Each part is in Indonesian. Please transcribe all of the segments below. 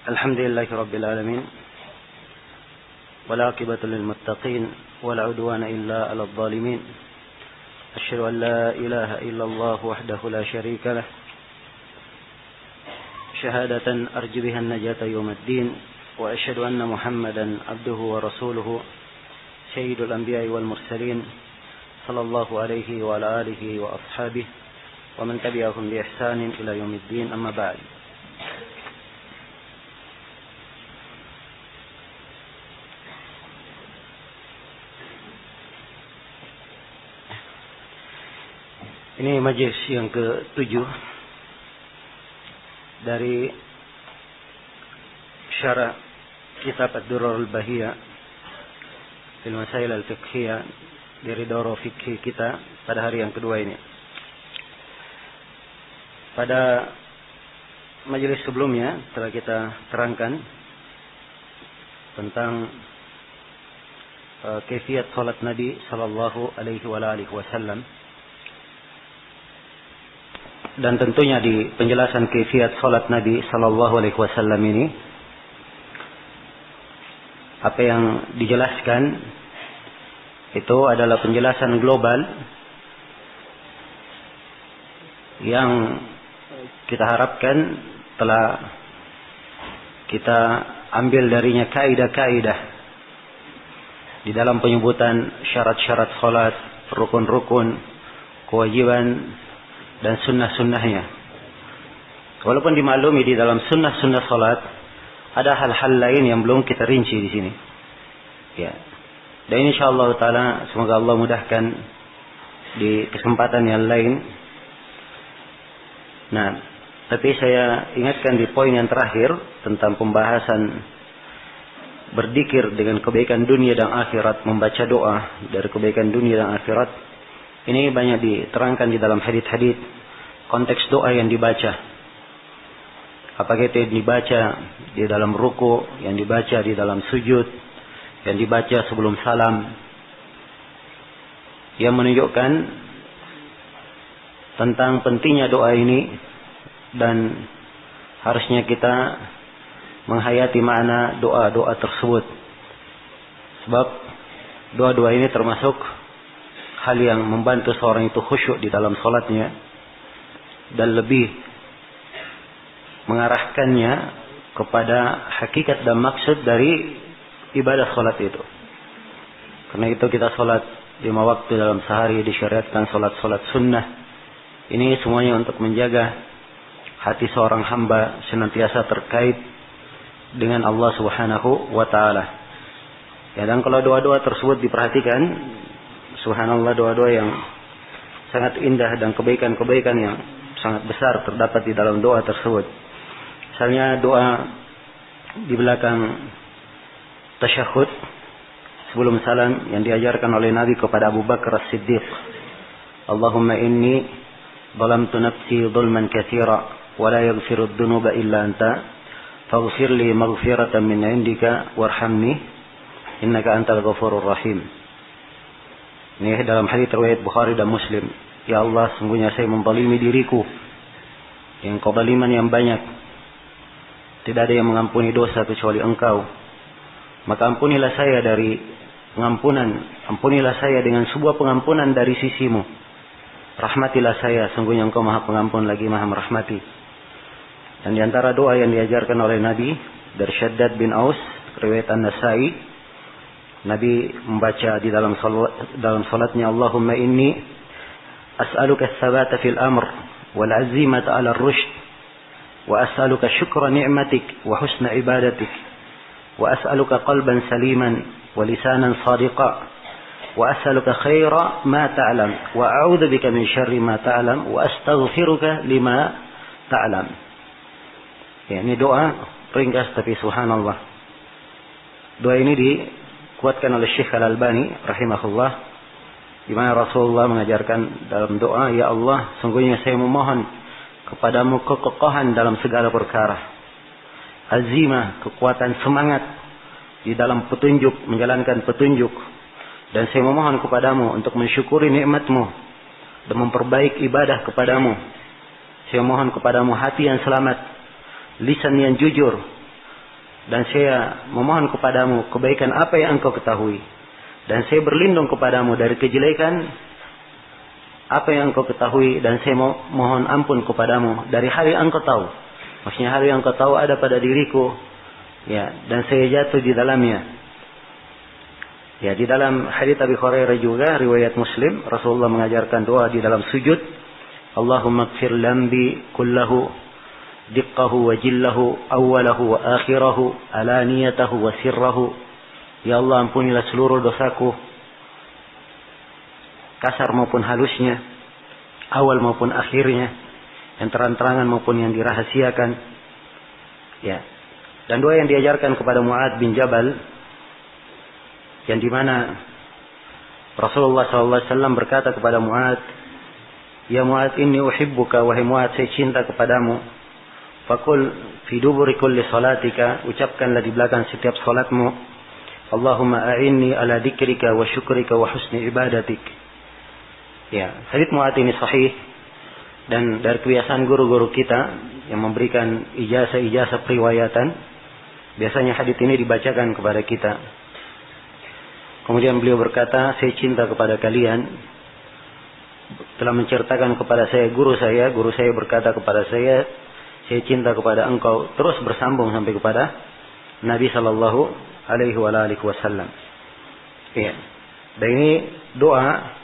الحمد لله رب العالمين والعاقبة للمتقين ولا عدوان إلا على الظالمين أشهد أن لا إله إلا الله وحده لا شريك له شهادة أرجو بها النجاة يوم الدين وأشهد أن محمدا عبده ورسوله سيد الأنبياء والمرسلين صلى الله عليه وعلى آله وأصحابه ومن تبعهم بإحسان إلى يوم الدين أما بعد. Ini majlis yang ke-7 dari syarah kitab Ad-Durrar Al-Bahiyah fil Masail Al-Fiqhiyah dari Daurah Fikih kita pada hari yang kedua ini. Pada majlis sebelumnya telah kita terangkan tentang kaifiyat salat Nabi sallallahu alaihi wasallam. Dan tentunya di penjelasan kaifiyat salat Nabi sallallahu alaihi wasallam ini apa yang dijelaskan itu adalah penjelasan global yang kita harapkan telah kita ambil darinya kaidah-kaidah di dalam penyebutan syarat-syarat salat, rukun-rukun, kewajiban dan sunnah-sunnahnya. Walaupun dimaklumi di dalam sunnah-sunnah salat ada hal-hal lain yang belum kita rinci di sini. Ya. Dan insyaallah taala semoga Allah mudahkan di kesempatan yang lain. Nah, tapi saya ingatkan di poin yang terakhir tentang pembahasan berzikir dengan kebaikan dunia dan akhirat, membaca doa dari kebaikan dunia dan akhirat. Ini banyak diterangkan di dalam hadits-hadits konteks doa yang dibaca. Apakah itu yang dibaca di dalam ruku, yang dibaca di dalam sujud, yang dibaca sebelum salam. Yang menunjukkan tentang pentingnya doa ini dan harusnya kita menghayati makna doa-doa tersebut. Sebab doa-doa ini termasuk hal yang membantu seorang itu khusyuk di dalam salatnya dan lebih mengarahkannya kepada hakikat dan maksud dari ibadah salat itu. Karena itu kita salat 5 waktu dalam sehari, disyariatkan salat-salat sunnah. Ini semuanya untuk menjaga hati seorang hamba senantiasa terkait dengan Allah Subhanahu wa taala. Ya, dan kalau doa-doa tersebut diperhatikan, subhanallah, doa-doa yang sangat indah dan kebaikan-kebaikan yang sangat besar terdapat di dalam doa tersebut. Misalnya doa di belakang tasyahud sebelum salam yang diajarkan oleh Nabi kepada Abu Bakar As-Siddiq. Allahumma inni zalamtu nafsi zulman katsira wa la yaghfiru dzunuba illa anta faghfir li maghfiratan min 'indika warhamni innaka antal ghafurur rahim. Ini dalam hadis riwayat Bukhari dan Muslim. Ya Allah, sungguhnya saya menzalimi diriku yang kezaliman yang banyak. Tidak ada yang mengampuni dosa kecuali Engkau. Maka ampunilah saya dari pengampunan. Ampunilah saya dengan sebuah pengampunan dari sisimu. Rahmatilah saya, sungguhnya Engkau Maha Pengampun lagi Maha Merahmati. Dan di antara doa yang diajarkan oleh Nabi dari Shaddad bin Aus, riwayat An-Nasai, Nabi membaca di dalam salatnya, Allahumma inni as'aluka ats-tsabata fil amr wal 'azimata 'ala ar-rushd wa as'aluka syukra ni'matik wa husna ibadatik wa as'aluka qalban saliman wa lisanan sadiqa wa as'aluka khaira ma ta'lam wa a'udzu bika min syarri ma ta'lam wa astaghfiruka lima ta'lam. Ya, ini doa ringkas tapi subhanallah. Doa ini dikuatkan oleh Syekh Al-Albani rahimahullah, di mana Rasulullah mengajarkan dalam doa, ya Allah, sungguhnya saya memohon kepadamu kekokohan dalam segala perkara, azimah, kekuatan semangat di dalam petunjuk, menjalankan petunjuk, dan saya memohon kepadamu untuk mensyukuri nikmatmu dan memperbaiki ibadah kepadamu. Saya mohon kepadamu hati yang selamat, lisan yang jujur, dan saya memohon kepadamu kebaikan apa yang engkau ketahui, dan saya berlindung kepadamu dari kejelekan apa yang engkau ketahui, dan saya mohon ampun kepadamu dari hal yang engkau tahu. Maksudnya hal yang engkau tahu ada pada diriku, ya, dan saya jatuh di dalamnya. Ya, di dalam hadits Abi Hurairah juga riwayat Muslim, Rasulullah mengajarkan doa di dalam sujud, Allahumma ighfir lambi kullahu diqqahu wa jillahu awwalahu wa akhirahu alaniyatahu wa sirrahu. Ya Allah, ampunilah seluruh dosaku, kasar maupun halusnya, awal maupun akhirnya, yang terang-terangan maupun yang dirahasiakan. Ya. Dan doa yang diajarkan kepada Mu'adz bin Jabal, yang dimana Rasulullah SAW berkata kepada Mu'adz, ya Mu'adz, inni uhibbuka, wahai Mu'adz, saya cinta kepadamu. Fakul fi duburi kulli salatika, ucapkanlah di belakang setiap salatmu, Allahumma a'inni ala dzikrika wa syukrika wa husni ibadatik. Ya, hadits Mu'adz ini sahih, dan dari kebiasaan guru-guru kita yang memberikan ijazah-ijazah periwayatan, biasanya hadits ini dibacakan kepada kita. Kemudian beliau berkata, saya cinta kepada kalian, telah menceritakan kepada saya guru saya berkata kepada saya cinta kepada engkau, terus bersambung sampai kepada Nabi sallallahu alaihi wasallam. Ya. Dan ini doa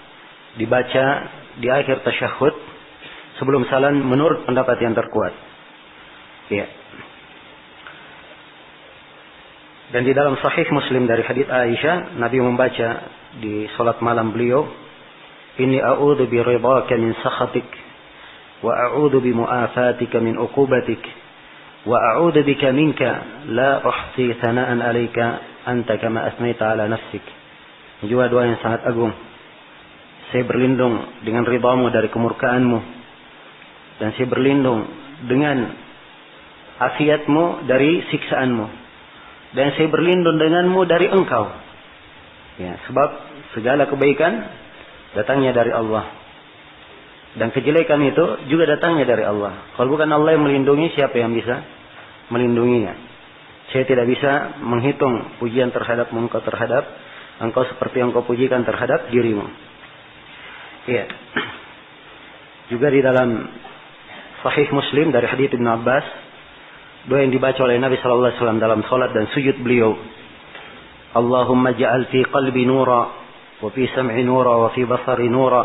dibaca di akhir tasyahud sebelum salam menurut pendapat yang terkuat. Ya. Dan di dalam Sahih Muslim dari hadits Aisyah, Nabi membaca di salat malam beliau, inni a'udzu bi ridhaka min sakhatik wa a'udzu bi mu'afatika min uqubatik wa a'udzu bika minka la uhsi thana'an 'alaika anta kama asnaita 'ala nafsik. Juga doa yang sangat agung. Saya berlindung dengan ridhamu dari kemurkaanmu, dan saya berlindung dengan afiatmu dari siksaanmu, dan saya berlindung denganmu dari engkau. Ya, sebab segala kebaikan datangnya dari Allah, dan kejelekan itu juga datangnya dari Allah. Kalau bukan Allah yang melindungi, siapa yang bisa melindunginya? Saya tidak bisa menghitung pujian terhadap engkau seperti yang kau pujikan terhadap dirimu. Ya. Juga di dalam Sahih Muslim dari hadits Ibnu Abbas, doa yang dibaca oleh Nabi sallallahu alaihi wasallam dalam salat dan sujud beliau, Allahumma ja'al fi qalbi nura wa fi sam'i nura wa fi basari nura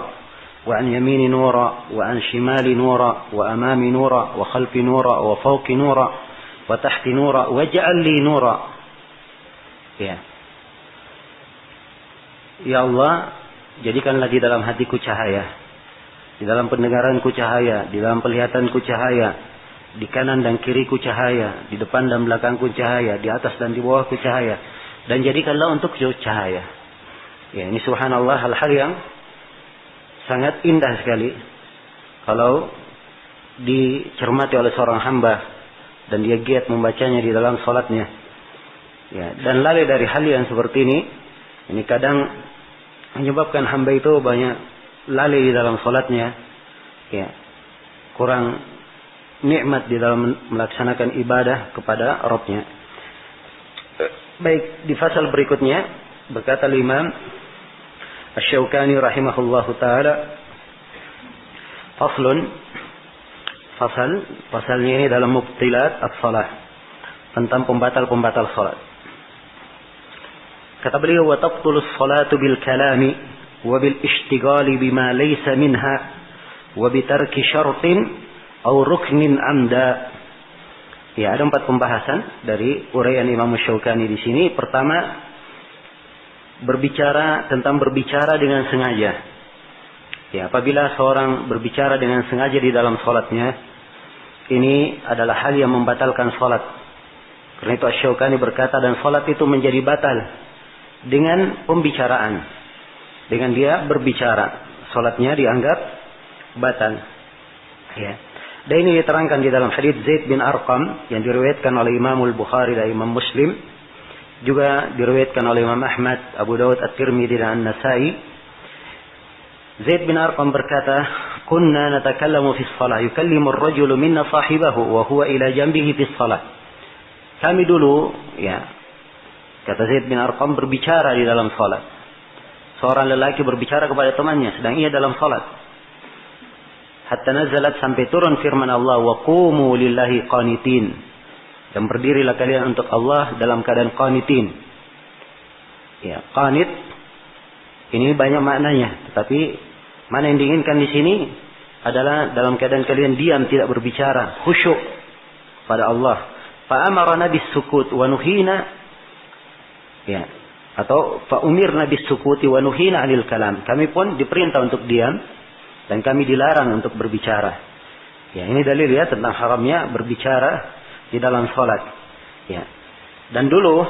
wa an yamini nura wa an shimali nura wa amami nura wa khalfi nura wa fawqi nura wa tahti nura wa ja'al li nura. Ya. Ya Allah, jadikanlah di dalam hatiku cahaya, di dalam pendengaranku cahaya, di dalam penglihatanku cahaya, di kanan dan kiriku cahaya, di depan dan belakangku cahaya, di atas dan di bawahku cahaya, dan jadikanlah untuk cahaya. Ya, ini subhanallah, hal-hal yang sangat indah sekali kalau dicermati oleh seorang hamba dan dia giat membacanya di dalam salatnya. Ya, dan lalai dari hal yang seperti ini kadang menyebabkan hamba itu banyak lalai di dalam salatnya. Ya, kurang nikmat di dalam melaksanakan ibadah kepada Rabb-nya. Baik, di fasal berikutnya berkata Imam Asy-Syaukani rahimahullahu taala, fasalnya ini dalam mubtilat as-shalah, tentang pembatal-pembatal salat. Kata beliau, wa tabtulu as-salatu bil kalami wa bil ishtighali bima laysa minha wa bi tarki syartin aw ruknin amda. Ya, ada 4 pembahasan dari uraian Imam Asy-Syaukani di sini. Pertama, berbicara dengan sengaja. Ya, apabila seorang berbicara dengan sengaja di dalam salatnya, ini adalah hal yang membatalkan salat. Karena itu Asy-Syaukani berkata, dan salat itu menjadi batal dengan pembicaraan. Dengan dia berbicara, salatnya dianggap batal. Ya. Dan ini diterangkan di dalam hadits Zaid bin Arqam yang diriwayatkan oleh Imam Al-Bukhari dan Imam Muslim, juga diriwayatkan oleh Imam Ahmad, Abu Dawud, At-Tirmidzi dan An-Nasa'i. Zaid bin Arqam berkata, "Kunna natakallamu fi shalah, yukallimu ar-rajulu minna sahibahu wa huwa ila janbihi fi shalah." kami dulu, ya, kata Zaid bin Arqam, berbicara di dalam salat. Seorang lelaki berbicara kepada temannya sedang ia dalam salat. Hatta nazalat, sampai turun firman Allah, wa qumu lillahi qanitin, dan berdirilah kalian untuk Allah dalam keadaan qanitin. Ya, qanit ini banyak maknanya, tetapi mana yang diinginkan di sini adalah dalam keadaan kalian diam, tidak berbicara, khusyuk pada Allah. Fa amarna bis sukut wa nuhina, ya, atau fa umirna bis sukuti wa nuhina 'anil kalam. Kami pun diperintah untuk diam dan kami dilarang untuk berbicara. Ya, ini dalil ya tentang haramnya berbicara di dalam salat. Ya. Dan dulu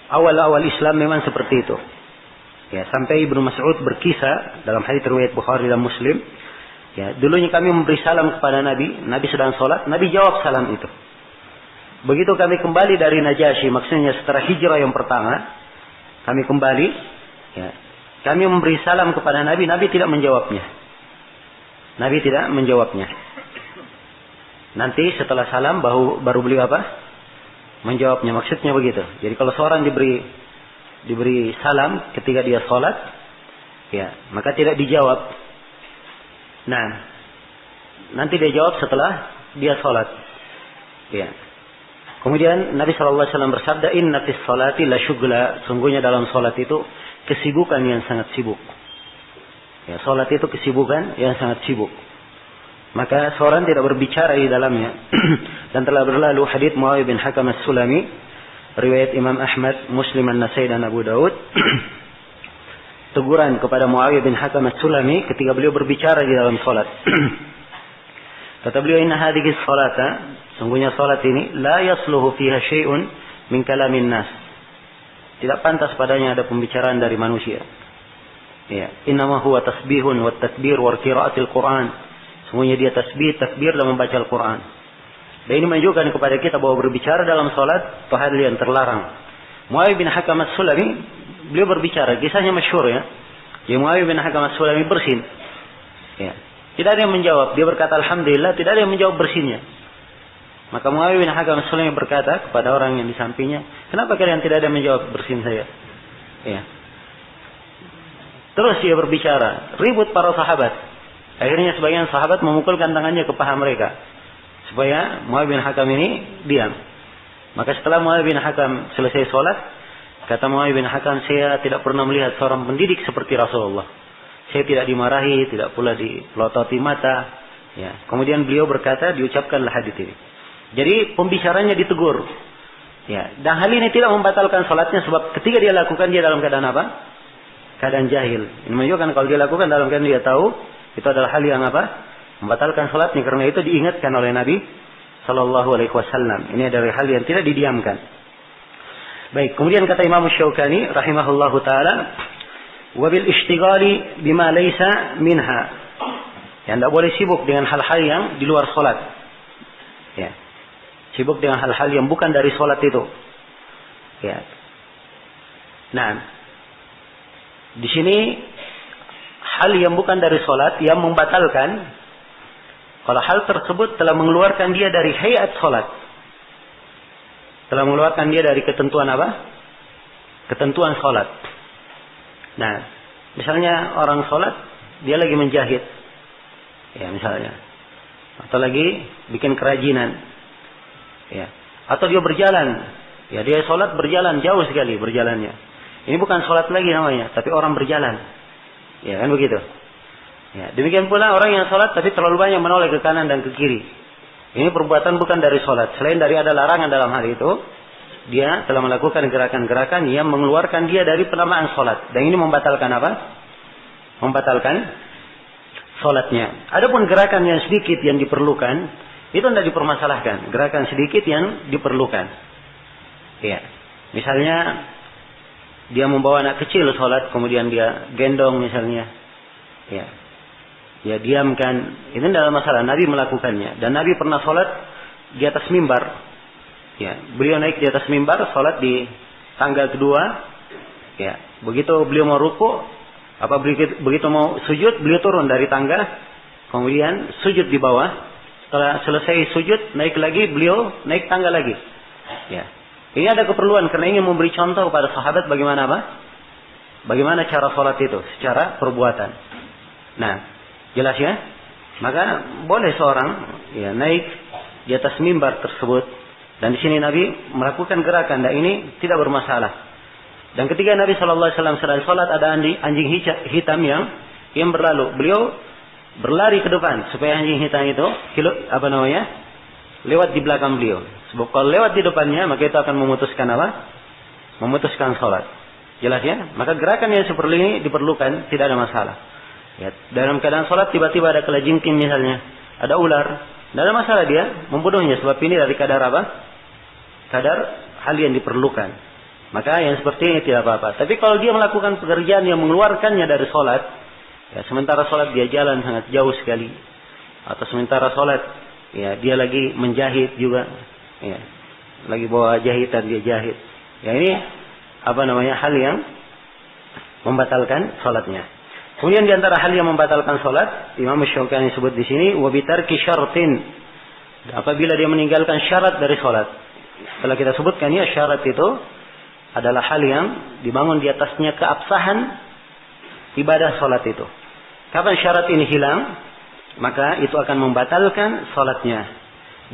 awal-awal Islam memang seperti itu. Ya, sampai Ibnu Mas'ud berkisah dalam hadits riwayat Bukhari dan Muslim, ya, dulunya kami memberi salam kepada Nabi, Nabi sedang salat, Nabi jawab salam itu. Begitu kami kembali dari Najasyi, maksudnya setelah hijrah yang pertama, kami kembali, ya, kami memberi salam kepada Nabi, Nabi tidak menjawabnya. Nabi tidak menjawabnya. Nanti setelah salam baru beliau apa? Menjawabnya. Maksudnya begitu. Jadi kalau seorang diberi salam ketika dia sholat, ya, maka tidak dijawab. Nah, nanti dia jawab setelah dia sholat. Ya. Kemudian Nabi SAW bersabda, inna fis sholati la syughla, sungguhnya dalam sholat itu kesibukan yang sangat sibuk. Ya, sholat itu kesibukan yang sangat sibuk. Maka seorang tidak berbicara di dalamnya. Dan telah berlalu hadits Muawiyah bin Hakam As-Sulami, riwayat Imam Ahmad, Muslim, An-Nasai dan Abu Daud. Teguran kepada Muawiyah bin Hakam As-Sulami ketika beliau berbicara di dalam sholat. Kata beliau, inna hadhihi sholata, sungguhnya sholat ini, la yasluhu fiha syai'un min kalamin nas. Tidak pantas padanya ada pembicaraan dari manusia. Ya, innama huwa tasbihun wa takbir wa qiraatil Quran. Semuanya dia tasbih, takbir dan membaca Al-Quran. Dan ini menunjukkan kepada kita bahwa berbicara dalam salat itu hal yang terlarang. Muawiyah bin Hakam As-Sulami, beliau berbicara, kisahnya masyhur ya. Jadi Muawiyah bin Hakam As-Sulami bersin. Ya. Tidak ada yang menjawab. Dia berkata alhamdulillah, tidak ada yang menjawab bersinnya. Maka Muawiyah bin Hakam As-Sulami berkata kepada orang yang di sampingnya, kenapa kalian tidak ada yang menjawab bersin saya? Ya. Terus dia berbicara, ribut para sahabat. Akhirnya sebagian sahabat memukulkan tangannya ke paha mereka supaya Muawiyah bin Hakam ini diam. Maka setelah Muawiyah bin Hakam selesai sholat, kata Muawiyah bin Hakam, saya tidak pernah melihat seorang pendidik seperti Rasulullah. Saya tidak dimarahi, tidak pula dipelototi mata. Ya. Kemudian beliau berkata, diucapkanlah hadits ini. Jadi pembicaranya ditegur. Ya. Dan hal ini tidak membatalkan sholatnya, sebab ketika dia lakukan, dia dalam keadaan apa? Keadaan jahil. Ini menunjukkan kalau dia lakukan dalam keadaan dia tahu, itu adalah hal yang apa? Membatalkan salatnya. Karena itu diingatkan oleh Nabi Sallallahu Alaihi Wasallam. Ini adalah hal yang tidak didiamkan. Baik. Kemudian kata Imam Syaukani, rahimahullahu taala, wabil ishtigali bima laysa minha. Yang tidak boleh sibuk dengan hal-hal yang di luar salat. Ya. Sibuk dengan hal-hal yang bukan dari salat itu. Ya. Nah, di sini hal yang bukan dari solat yang membatalkan, kalau hal tersebut telah mengeluarkan dia dari hayat solat, telah mengeluarkan dia dari ketentuan apa? Ketentuan solat. Nah, misalnya orang solat, dia lagi menjahit, ya misalnya, atau lagi bikin kerajinan, ya, atau dia berjalan, ya dia solat berjalan jauh sekali berjalannya. Ini bukan solat lagi namanya, tapi orang berjalan. Ya kan begitu. Ya, demikian pula orang yang sholat tapi terlalu banyak menoleh ke kanan dan ke kiri. Ini perbuatan bukan dari sholat. Selain dari ada larangan dalam hal itu, dia telah melakukan gerakan-gerakan yang mengeluarkan dia dari penamaan sholat. Dan ini membatalkan apa? Membatalkan sholatnya. Adapun gerakan yang sedikit yang diperlukan, itu tidak dipermasalahkan. Gerakan sedikit yang diperlukan. Ya, misalnya dia membawa anak kecil sholat, kemudian dia gendong misalnya. Ya. Dia diamkan. Itu tidak ada masalah. Nabi melakukannya. Dan Nabi pernah sholat di atas mimbar. Ya. Beliau naik di atas mimbar, sholat di tangga kedua. Ya. Begitu beliau mau ruku, begitu mau sujud, beliau turun dari tangga. Kemudian sujud di bawah. Setelah selesai sujud, naik lagi, beliau naik tangga lagi. Ya. Ini ada keperluan karena ingin memberi contoh kepada sahabat bagaimana apa? Bagaimana cara sholat itu secara perbuatan. Nah, jelas ya? Maka boleh seorang ya naik di atas mimbar tersebut, dan di sini Nabi melakukan gerakan, dan ini tidak bermasalah. Dan ketika Nabi SAW sedang sholat, ada anjing hitam yang berlalu. Beliau berlari ke depan supaya anjing hitam itu lewat di belakang beliau. Sebab kalau lewat di depannya, maka itu akan memutuskan apa? Memutuskan sholat. Jelas ya? Maka gerakan yang seperti ini diperlukan, tidak ada masalah. Ya, dalam keadaan sholat tiba-tiba ada kelajingking misalnya, ada ular, tidak ada masalah dia membunuhnya, sebab ini dari kadar apa? Kadar hal yang diperlukan. Maka yang seperti ini tidak apa-apa. Tapi kalau dia melakukan pekerjaan yang mengeluarkannya dari sholat, ya, sementara sholat dia jalan sangat jauh sekali, atau sementara sholat ya dia lagi menjahit juga, ya, lagi bawa jahitan dia jahit. Ya, ini hal yang membatalkan sholatnya. Kemudian di antara hal yang membatalkan sholat, Imam Syaukani sebut di sini, wabitarki syaratin. Apabila dia meninggalkan syarat dari sholat. Setelah kita sebutkan ya, syarat itu adalah hal yang dibangun di atasnya keabsahan ibadah sholat itu. Kapan syarat ini hilang, maka itu akan membatalkan sholatnya.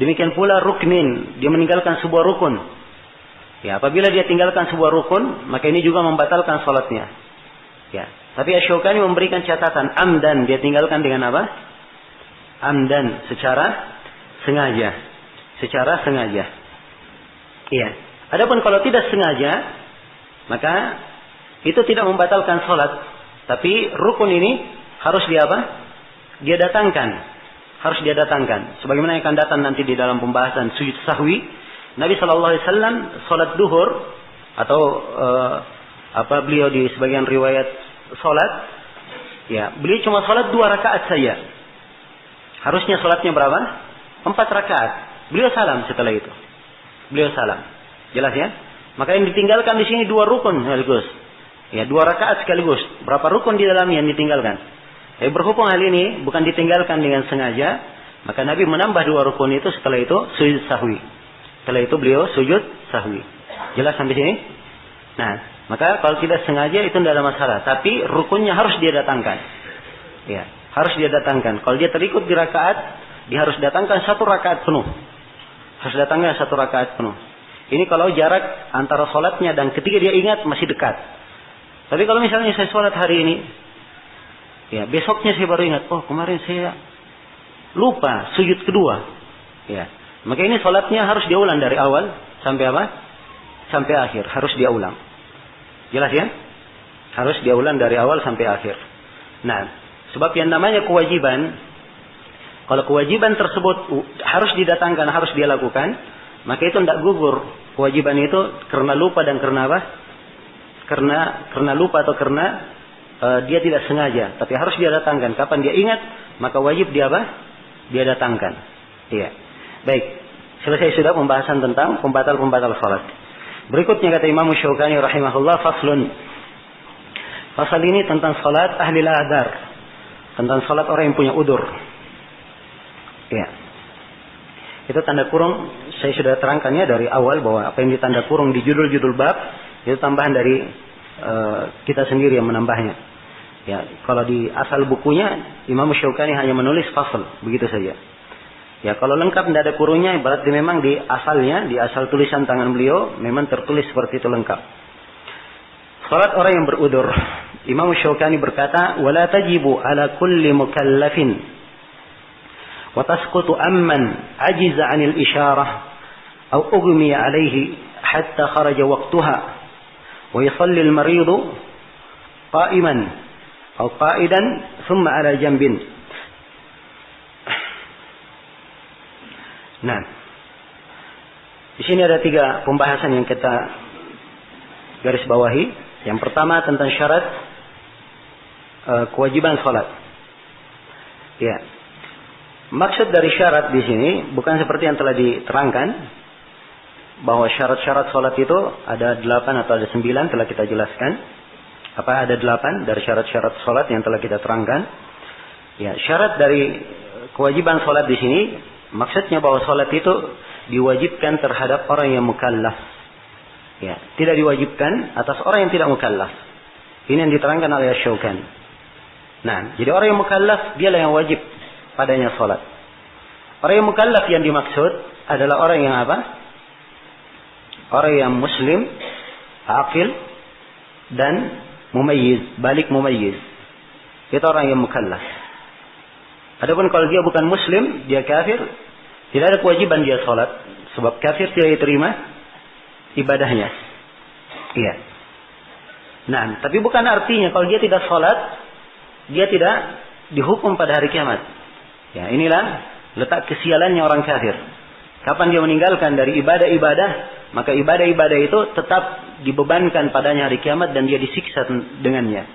Demikian pula ruknin, dia meninggalkan sebuah rukun. Ya, apabila dia tinggalkan sebuah rukun, maka ini juga membatalkan sholatnya. Ya, tapi Asy-Syaukani memberikan catatan amdan, dia tinggalkan dengan apa? Amdan, secara sengaja. Secara sengaja. Iya. Adapun kalau tidak sengaja, maka itu tidak membatalkan sholat. Tapi rukun ini harus dia apa? Dia datangkan. Harus dia datangkan. Sebagaimana yang akan datang nanti di dalam pembahasan sujud sahwi, Nabi SAW sholat duhur atau beliau di sebagian riwayat sholat, ya, beliau cuma sholat 2 rakaat saja. Harusnya sholatnya berapa? 4 rakaat. Beliau salam setelah itu. Beliau salam. Jelas ya? Maka yang ditinggalkan di sini 2 rukun sekaligus. Ya, 2 rakaat sekaligus. Berapa rukun di dalamnya yang ditinggalkan? Berhubung hal ini bukan ditinggalkan dengan sengaja, maka Nabi menambah 2 rukun itu, setelah itu sujud sahwi. Setelah itu beliau sujud sahwi. Jelas sampai sini? Nah, maka kalau tidak sengaja itu tidak ada masalah. Tapi rukunnya harus dia datangkan. Ya, harus dia datangkan. Kalau dia terikut di rakaat, dia harus datangkan 1 rakaat penuh. Harus datangkan 1 rakaat penuh. Ini kalau jarak antara sholatnya dan ketika dia ingat masih dekat. Tapi kalau misalnya saya sholat hari ini, ya, besoknya saya baru ingat, oh kemarin saya lupa sujud kedua. Ya, maka ini sholatnya harus diulang dari awal sampai apa? Sampai akhir. Harus dia ulang. Jelas ya? Harus dia ulang dari awal sampai akhir. Nah, sebab yang namanya kewajiban, kalau kewajiban tersebut harus didatangkan, harus dia lakukan, maka itu tidak gugur. Kewajiban itu karena lupa dan karena apa? Karena lupa atau karena dia tidak sengaja, tapi harus dia datangkan. Kapan dia ingat, maka wajib dia apa? Dia datangkan. Iya. Baik. Selesai sudah pembahasan tentang pembatal-pembatal salat. Berikutnya kata Imam Syaukani rahimahullah, faslun. Fasal ini tentang salat ahli al-a'dzar. Tentang salat orang yang punya udur. Iya. Itu tanda kurung saya sudah terangkannya dari awal, bahwa apa yang ditanda kurung di judul-judul bab itu tambahan dari kita sendiri yang menambahnya. Ya, kalau di asal bukunya Imam Syaukani hanya menulis fasal, begitu saja. Ya, kalau lengkap tidak ada kurungnya, berarti memang di asalnya, di asal tulisan tangan beliau memang tertulis seperti itu lengkap. Salat orang yang berudur. Imam Syaukani berkata, "Wala tajibu ala kulli mukallafin wa tasqutu amman ajiza 'anil isyarah aw ughmiya 'alayhi hatta kharaja waqtaha wa yusalli al-marid qa'iman aw qa'idan thumma 'ala janbin." Nah, di sini ada 3 pembahasan yang kita garis bawahi. Yang pertama tentang syarat kewajiban salat. Ya. Maksud dari syarat di sini bukan seperti yang telah diterangkan, bahwa syarat-syarat salat itu ada 8 atau ada 9, telah kita jelaskan. Ada 8 dari syarat-syarat salat yang telah kita terangkan. Ya, syarat dari kewajiban salat di sini maksudnya bahwa salat itu diwajibkan terhadap orang yang mukallaf. Ya, tidak diwajibkan atas orang yang tidak mukallaf. Ini yang diterangkan oleh Asy-Syaukani. Nah, jadi orang yang mukallaf dialah yang wajib padanya salat. Orang yang mukallaf yang dimaksud adalah orang yang apa? Orang yang muslim, aqil dan mumayyiz, balik mumayyiz. Itu orang yang mukallaf. Adapun kalau dia bukan muslim, dia kafir, tidak ada kewajiban dia salat, sebab kafir tidak diterima ibadahnya. Iya. Nah, tapi bukan artinya kalau dia tidak salat, dia tidak dihukum pada hari kiamat. Ya, inilah letak kesialannya orang kafir. Kapan dia meninggalkan dari ibadah-ibadah, maka ibadah-ibadah itu tetap dibebankan padanya hari kiamat dan dia disiksa dengannya.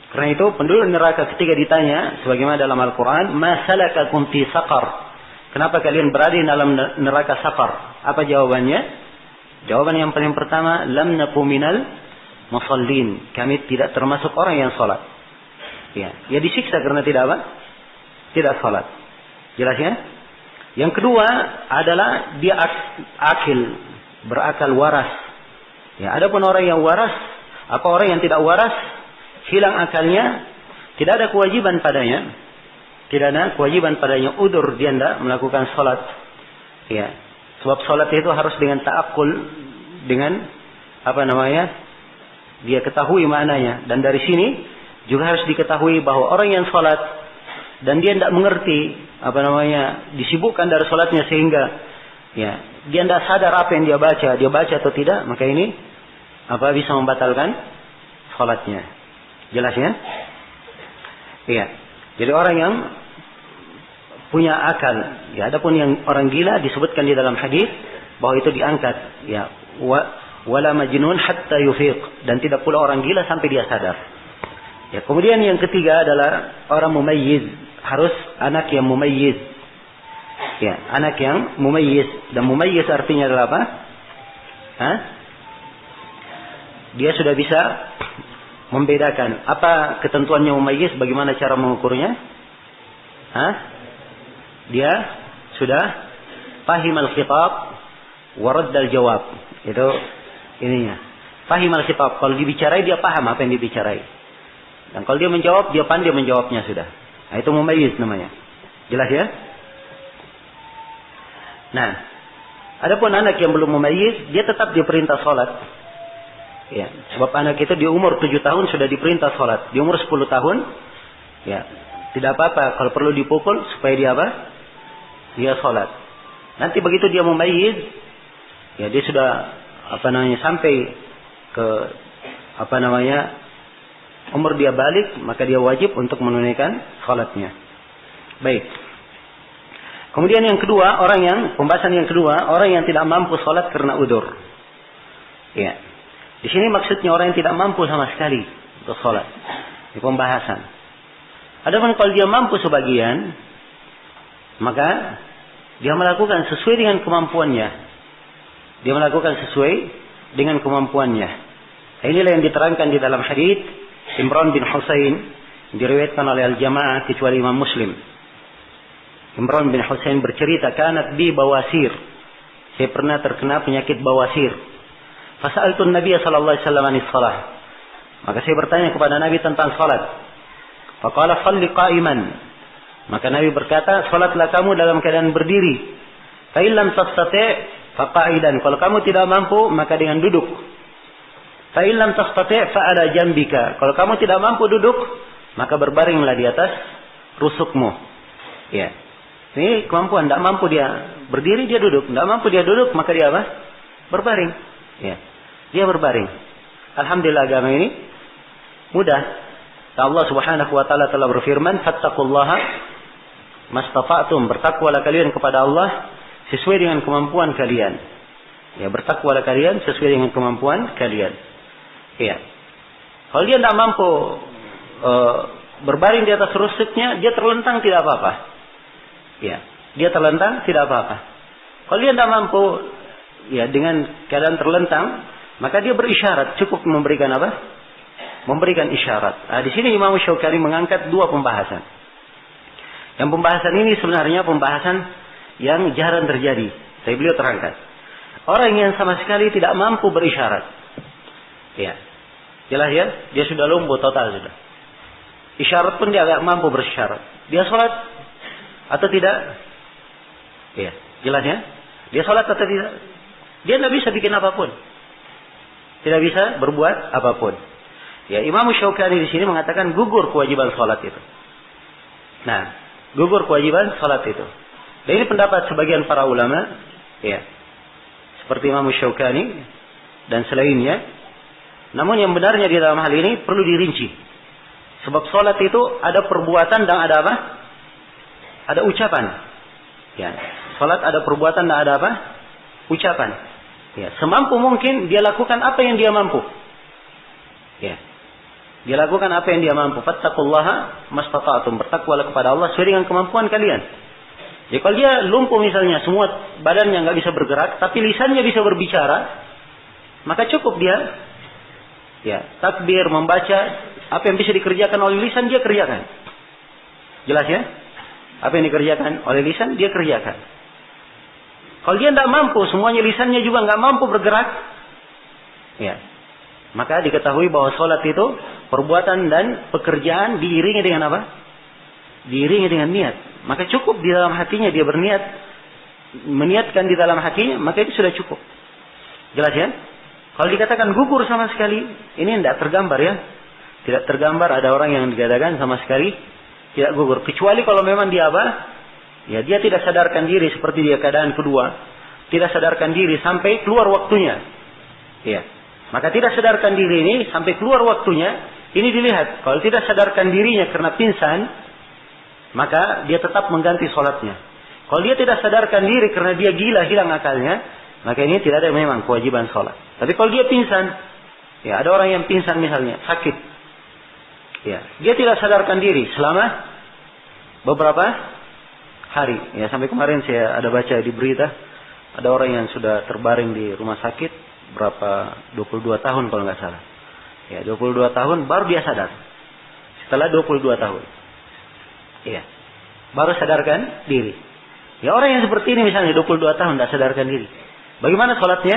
Karena itu penduduk neraka ketika ditanya, sebagaimana dalam Al-Quran, "Ma salakakum fi saqar?" Kenapa kalian berada di dalam neraka saqar? Apa jawabannya? Jawaban yang paling pertama, "Lam naku minal musallin." Kami tidak termasuk orang yang salat. Ya, dia disiksa karena tidak apa? Tidak salat. Jelas ya? Yang kedua adalah dia akil, berakal waras. Ya, adapun orang yang waras, apa orang yang tidak waras, hilang akalnya, tidak ada kewajiban padanya. Tidak ada kewajiban padanya udzur dia tidak melakukan salat. Ya. Sebab salat itu harus dengan ta'aqqul, dengan apa namanya? Dia ketahui maknanya, dan dari sini juga harus diketahui bahwa orang yang salat dan dia tidak mengerti apa namanya, disibukkan dari salatnya sehingga ya, dia tidak sadar apa yang dia baca atau tidak, maka ini apa bisa membatalkan salatnya. Jelas ya? Iya. Jadi orang yang punya akal, ya, adapun yang orang gila disebutkan di dalam hadis bahwa itu diangkat, ya, wala majnun hatta yufiq, dan tidak pula orang gila sampai dia sadar. Ya, kemudian yang ketiga adalah orang mumayyiz, harus anak yang mumayyiz. Ya, anak yang mumayyiz, dan mumayyiz artinya adalah apa? Hah? Dia sudah bisa membedakan. Apa ketentuannya mumayyiz? Bagaimana cara mengukurnya? Hah? Dia sudah fahim al-khitab wa radd al-jawab. Itu ininya. Fahim al-khitab. Kalau dibicarai dia paham apa yang dibicarai. Dan kalau dia menjawab, dia pandai menjawabnya sudah. Nah, itu mumayyiz namanya. Jelas ya? Nah, adapun anak yang belum mumayyiz, dia tetap diperintah salat. Ya, sebab anak itu di umur 7 tahun sudah diperintah salat. Di umur 10 tahun, ya, tidak apa-apa kalau perlu dipukul supaya dia apa? Dia salat. Nanti begitu dia mumayyiz, ya dia sudah apa namanya sampai ke apa namanya umur dia balik, maka dia wajib untuk menunaikan salatnya. Baik. Kemudian yang kedua, pembahasan yang kedua, orang yang tidak mampu salat karena udzur. Ya. Di sini maksudnya orang yang tidak mampu sama sekali untuk salat. Di pembahasan. Adapun kalau dia mampu sebagian, maka dia melakukan sesuai dengan kemampuannya. Dia melakukan sesuai dengan kemampuannya. Inilah yang diterangkan di dalam hadits Imran bin Husain, diriwayatkan oleh Al-Jamaah kecuali Imam Muslim. Imran bin Husain bercerita, "Kanat bi bawasir." Saya pernah terkena penyakit bawasir. Fasa'altu Nabi sallallahu alaihi wasallam anis shalah. Maka saya bertanya kepada Nabi tentang salat. Faqala shalli qa'iman. Maka Nabi berkata, salatlah kamu dalam keadaan berdiri. Fa illam tastati' fa qa'idan. Kalau kamu tidak mampu, maka dengan duduk. Fa illam tastati' fa ala jambika. Kalau kamu tidak mampu duduk, maka berbaringlah di atas rusukmu. Ya. Ini kemampuan. Tidak mampu dia berdiri, dia duduk. Tidak mampu dia duduk, maka dia apa? Berbaring. Ya. Dia berbaring. Alhamdulillah agama ini mudah. Allah Subhanahu wa taala telah berfirman, "Fattaqullaha mastata'tum." Bertakwalah kalian kepada Allah sesuai dengan kemampuan kalian. Ya, bertakwalah kalian sesuai dengan kemampuan kalian. Ya. Kalau dia tidak mampu berbaring di atas rusuknya, dia terlentang tidak apa-apa. Ya, dia terlentang tidak apa-apa. Kalau dia tidak mampu, ya dengan keadaan terlentang, maka dia berisyarat, cukup memberikan apa? Memberikan isyarat. Nah, di sini Imam Syaukani mengangkat dua pembahasan. Yang pembahasan ini sebenarnya pembahasan yang jarang terjadi. Tapi beliau terangkan. Orang yang sama sekali tidak mampu berisyarat. Ya. Jelas ya? Dia sudah lumpuh total sudah. Isyarat pun dia tidak mampu berisyarat. Dia sholat atau tidak? Ya. Jelas ya? Dia sholat atau tidak? Dia tidak bisa bikin apapun. Tidak bisa berbuat apapun. Ya, Imam Syaukani di sini mengatakan gugur kewajiban sholat itu. Nah, gugur kewajiban sholat itu. Dan ini pendapat sebagian para ulama. Ya. Seperti Imam Syaukani dan selainnya. Namun yang benarnya di dalam hal ini perlu dirinci. Sebab sholat itu ada perbuatan dan ada apa? Ada ucapan. Ya. Sholat ada perbuatan dan ada apa? Ucapan. Ya. Semampu mungkin dia lakukan apa yang dia mampu. Ya. Dia lakukan apa yang dia mampu. Fattaqullaha mastata'tum. Bertakwalah kepada Allah sesuai dengan kemampuan kalian. Jadi kalau dia lumpuh misalnya, semua badannya nggak bisa bergerak, tapi lisannya bisa berbicara, maka cukup dia, ya, takbir, membaca, apa yang bisa dikerjakan oleh lisan dia kerjakan. Jelas ya? Apa yang dikerjakan oleh lisan dia kerjakan. Kalau dia tidak mampu, semuanya lisannya juga nggak mampu bergerak, ya, maka diketahui bahwa sholat itu perbuatan dan pekerjaan diiringi dengan apa? Diiringi dengan niat. Maka cukup di dalam hatinya dia berniat, meniatkan di dalam hatinya, maka itu sudah cukup. Jelas ya? Kalau dikatakan gugur sama sekali, ini tidak tergambar ya. Tidak tergambar ada orang yang dikatakan sama sekali tidak gugur. Kecuali kalau memang dia apa? Ya, dia tidak sadarkan diri seperti dia keadaan kedua. Tidak sadarkan diri sampai keluar waktunya. Ya. Maka tidak sadarkan diri ini sampai keluar waktunya, ini dilihat. Kalau tidak sadarkan dirinya karena pingsan, maka dia tetap mengganti sholatnya. Kalau dia tidak sadarkan diri karena dia gila, hilang akalnya, maka ini tidak ada memang kewajiban sholat. Tapi kalau dia pingsan, ya ada orang yang pingsan misalnya, sakit, ya dia tidak sadarkan diri selama beberapa hari. Ya sampai kemarin saya ada baca di berita, ada orang yang sudah terbaring di rumah sakit berapa 22 tahun kalau nggak salah. Ya 22 tahun baru dia sadar. Setelah 22 tahun. Iya. Baru sadarkan diri. Ya orang yang seperti ini misalnya 22 tahun tidak sadarkan diri. Bagaimana sholatnya?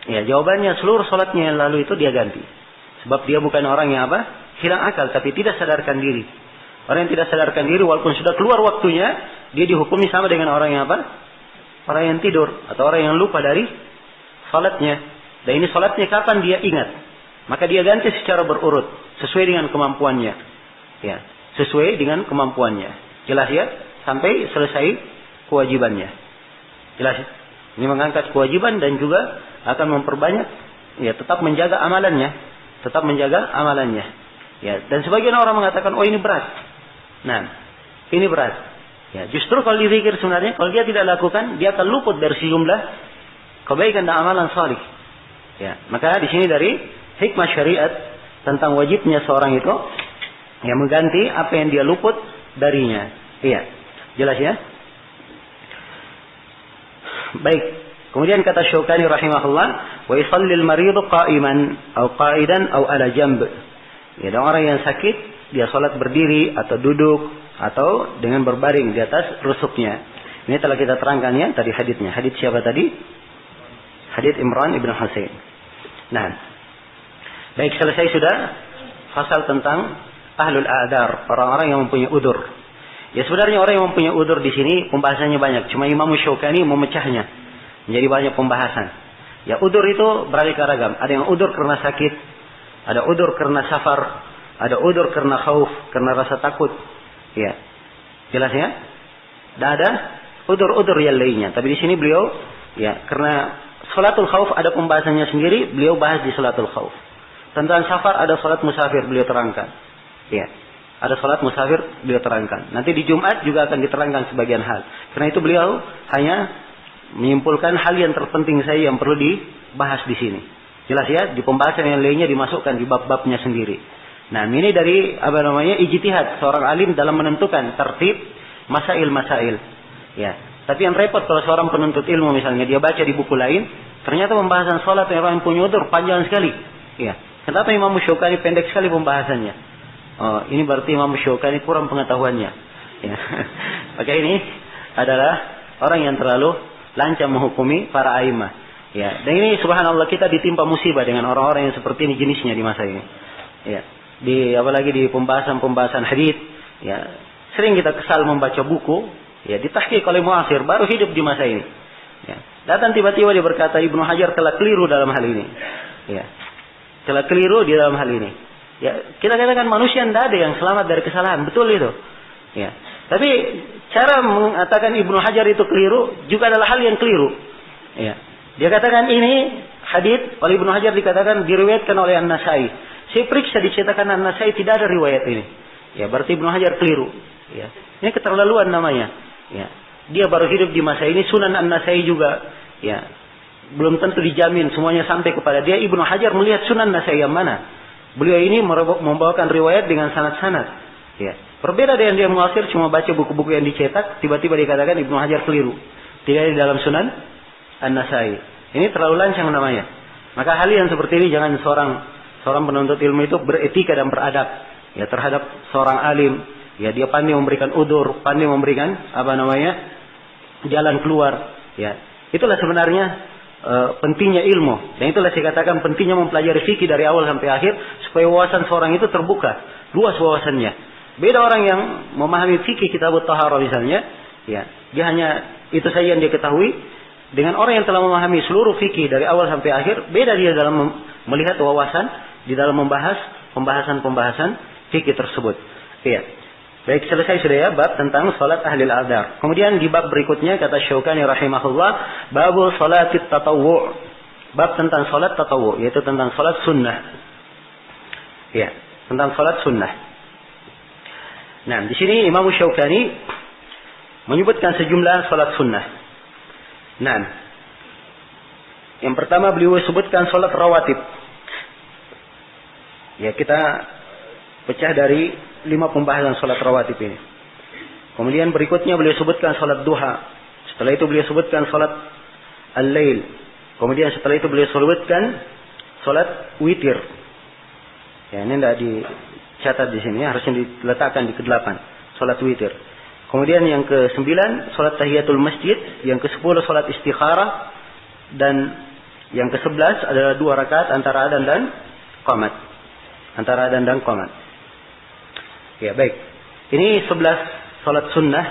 Ya jawabannya seluruh sholatnya yang lalu itu dia ganti. Sebab dia bukan orang yang apa? Hilang akal tapi tidak sadarkan diri. Orang yang tidak sadarkan diri walaupun sudah keluar waktunya, dia dihukumi sama dengan orang yang apa? Orang yang tidur atau orang yang lupa dari sholatnya. Dan ini sholatnya kapan dia ingat? Maka dia ganti secara berurut sesuai dengan kemampuannya. Ya. Sesuai dengan kemampuannya. Jelas ya? Sampai selesai kewajibannya. Jelas ya? Ini mengangkat kewajiban dan juga akan memperbanyak. Ya, tetap menjaga amalannya. Tetap menjaga amalannya. Ya, dan sebagian orang mengatakan, oh ini berat. Nah, ini berat. Ya, justru kalau dipikir sebenarnya, kalau dia tidak lakukan, dia akan luput dari sejumlah kebaikan dan amalan salih. Ya, maka di sini dari hikmah syariat tentang wajibnya seorang itu, yang mengganti apa yang dia luput darinya. Iya. Jelas ya? Baik. Kemudian kata Syaukani rahimahullah, wa yusallil maridu qa'iman atau qa'idan atau ala jamb. Ya, ada orang yang sakit, dia salat berdiri atau duduk atau dengan berbaring di atas rusuknya. Ini telah kita terangkan ya tadi haditsnya. Hadits siapa tadi? Hadits Imran ibn Husain. Nah. Baik, selesai sudah fasal tentang ahlul a'dar, orang-orang yang mempunyai udur. Ya sebenarnya orang yang mempunyai udur di sini pembahasannya banyak. Cuma Imam Syaukani memecahnya menjadi banyak pembahasan. Ya udur itu beraneka ragam. Ada yang udur karena sakit, ada udur karena safar, ada udur karena khauf, karena rasa takut. Ya, jelas ya. Dan ada udur-udur yang lainnya. Tapi di sini beliau, ya karena salatul khauf ada pembahasannya sendiri, beliau bahas di salatul khauf. Tentang safar ada salat musafir beliau terangkan. Ya, ada salat musafir beliau terangkan. Nanti di Jumat juga akan diterangkan sebagian hal. Karena itu beliau hanya menyimpulkan hal yang terpenting saya yang perlu dibahas di sini. Jelas ya, di pembahasan yang lainnya dimasukkan di bab-babnya sendiri. Nah, ini dari ijtihad seorang alim dalam menentukan tertib masail-masail. Ya, tapi yang repot kalau seorang penuntut ilmu misalnya dia baca di buku lain, ternyata pembahasan salat yang orang punya udzur panjang sekali. Ya. Kenapa Imam Syaukani pendek sekali pembahasannya? Oh, ini berarti Imam Syaukani kurang pengetahuannya. Ya. Maka ini adalah orang yang terlalu lancang menghukumi para a'immah. Ya, dan ini subhanallah kita ditimpa musibah dengan orang-orang yang seperti ini jenisnya di masa ini. Ya, apalagi di pembahasan hadits, ya, sering kita kesal membaca buku, ya, ditahqiq oleh muasir baru hidup di masa ini. Ya, datang tiba-tiba dia berkata Ibnu Hajar telah keliru dalam hal ini. Ya, telah keliru di dalam hal ini. Ya, kita katakan manusia tidak ada yang selamat dari kesalahan, betul itu. Ya, tapi cara mengatakan Ibnu Hajar itu keliru juga adalah hal yang keliru. Ya, dia katakan ini hadits oleh Ibnu Hajar dikatakan diriwayatkan oleh An-Nasai. Saya periksa di cetakan An-Nasai tidak ada riwayat ini. Ya, berarti Ibnu Hajar keliru. Ya, ini keterlaluan namanya. Ya, dia baru hidup di masa ini. Sunan An-Nasai juga, ya, belum tentu dijamin semuanya sampai kepada dia. Ibnu Hajar melihat Sunan Nasai yang mana? Beliau ini membawakan riwayat dengan sanad-sanad. Ya. Berbeda dengan dia muasir cuma baca buku-buku yang dicetak, tiba-tiba dikatakan Ibnu Hajar keliru. Tidak di dalam Sunan An-Nasai. Ini terlalu lancang namanya. Maka hal yang seperti ini jangan seorang penuntut ilmu itu beretika dan beradab, ya, terhadap seorang alim. Ya, dia pandai memberikan udzur, pandai memberikan jalan keluar. Ya, itulah sebenarnya pentingnya ilmu, dan itulah saya katakan pentingnya mempelajari fikih dari awal sampai akhir supaya wawasan seorang itu terbuka, luas wawasannya. Beda orang yang memahami fikih kitab Thaharah misalnya, ya, dia hanya itu saja yang dia ketahui, dengan orang yang telah memahami seluruh fikih dari awal sampai akhir, beda dia dalam melihat wawasan di dalam membahas pembahasan fikih tersebut. Iya. Baik, selesai sudah ya bab tentang salat ahli al-adhar. Kemudian di bab berikutnya kata Syaukani rahimahullah, babu salatit tatawwu'. Bab tentang salat tatawwu', yaitu tentang salat sunnah. Ya, tentang salat sunnah. Nah, di sini Imam Syaukani menyebutkan sejumlah salat sunnah. Nah, yang pertama beliau sebutkan salat rawatib. Ya, kita pecah dari 5 pembahasan salat rawatib ini. Kemudian berikutnya beliau sebutkan salat duha. Setelah itu beliau sebutkan salat al-lail. Kemudian setelah itu beliau sebutkan salat witir. Ya, ini tidak dicatat di sini, harusnya diletakkan di ke-8, salat witir. Kemudian yang ke-9 salat tahiyatul masjid, yang ke-10 salat istikharah, dan yang ke-11 adalah 2 rakaat antara adzan dan qamat. Antara adzan dan qamat. Ya, baik. Ini 11 salat sunnah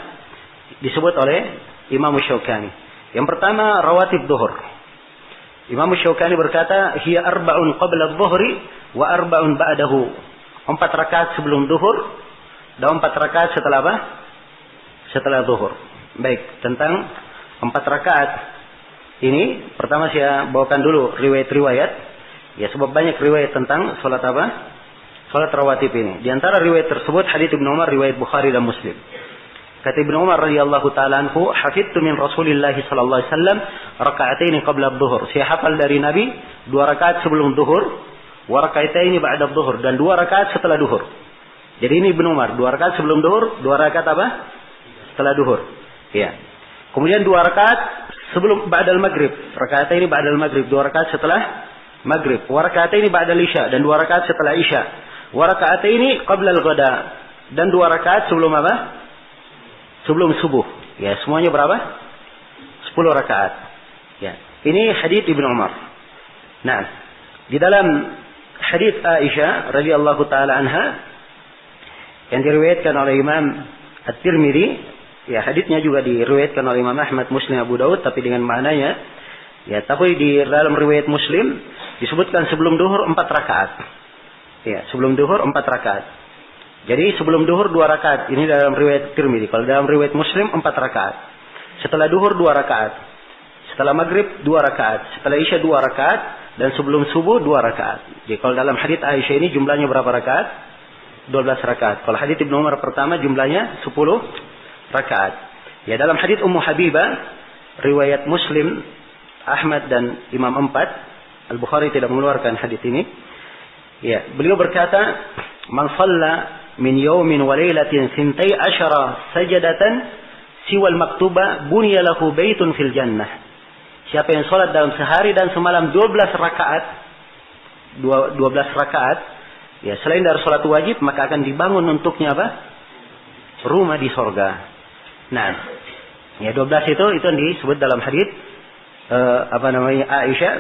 disebut oleh Imam Syaukani. Yang pertama rawatib zuhur. Imam Syaukani berkata, hiya arba'un qabla adh-dhuhri wa arba'un ba'dahu. 4 rakaat sebelum zuhur dan 4 rakaat setelah apa? Setelah zuhur. Baik, tentang 4 rakaat ini pertama saya bawakan dulu riwayat-riwayat. Ya, sebab banyak riwayat tentang salat apa? Salat rawatib ini. Di antara riwayat tersebut hadits Ibnu Umar, riwayat Bukhari dan Muslim. Kata Ibnu Umar radhiyallahu taala anhu, "Hafidtu min Rasulillah sallallahu alaihi wasallam raka'ataini qabla adh-dhuhr." Saya hafal dari Nabi 2 rakaat sebelum zuhur, wa raka'ataini ba'da adh-dhuhr, dan 2 rakaat setelah zuhur. Jadi ini Ibnu Umar, 2 rakaat sebelum zuhur, 2 rakaat apa? Setelah zuhur. Ya. Kemudian 2 rakaat sebelum ba'dal maghrib. Raka'ataini ba'dal maghrib, 2 rakaat setelah maghrib. Wa raka'ataini ba'dal isya, dan 2 rakaat setelah isya. Wa raka'ataini qabla al-ghada, dan 2 rakaat sebelum apa? Sebelum subuh. Ya, semuanya berapa? 10 rakaat. Ya. Ini hadits Ibnu Umar. Nah, di dalam hadits Aisyah radhiyallahu taala anha yang diriwayatkan oleh Imam At-Tirmidzi, ya, haditsnya juga diriwayatkan oleh Imam Ahmad, Muslim, Abu Daud, tapi dengan maknanya. Ya, tapi di dalam riwayat Muslim disebutkan sebelum zuhur 4 rakaat. Ya, sebelum zuhur 4 rakaat. Jadi sebelum zuhur 2 rakaat. Ini dalam riwayat Tirmidzi. Kalau dalam riwayat Muslim 4 rakaat. Setelah zuhur 2 rakaat. Setelah maghrib 2 rakaat. Setelah isya 2 rakaat. Dan sebelum subuh 2 rakaat. Jadi kalau dalam hadits Aisyah ini jumlahnya berapa rakaat? 12 rakaat. Kalau hadits Ibnu Umar pertama jumlahnya 10 rakaat. Ya, dalam hadits Ummu Habibah, riwayat Muslim, Ahmad dan Imam 4, Al-Bukhari tidak mengeluarkan hadits ini. Ya, beliau berkata, "Man shalla min yawmin wa lailatin 12 sajadatan siwal maktuba bunya lahu baitun fil jannah." Siapa yang salat dalam sehari dan semalam 12 rakaat, 12 rakaat, ya, selain dari salat wajib, maka akan dibangun untuknya apa? Rumah di surga. Nah, Ya 12 itu yang disebut dalam hadis Aisyah,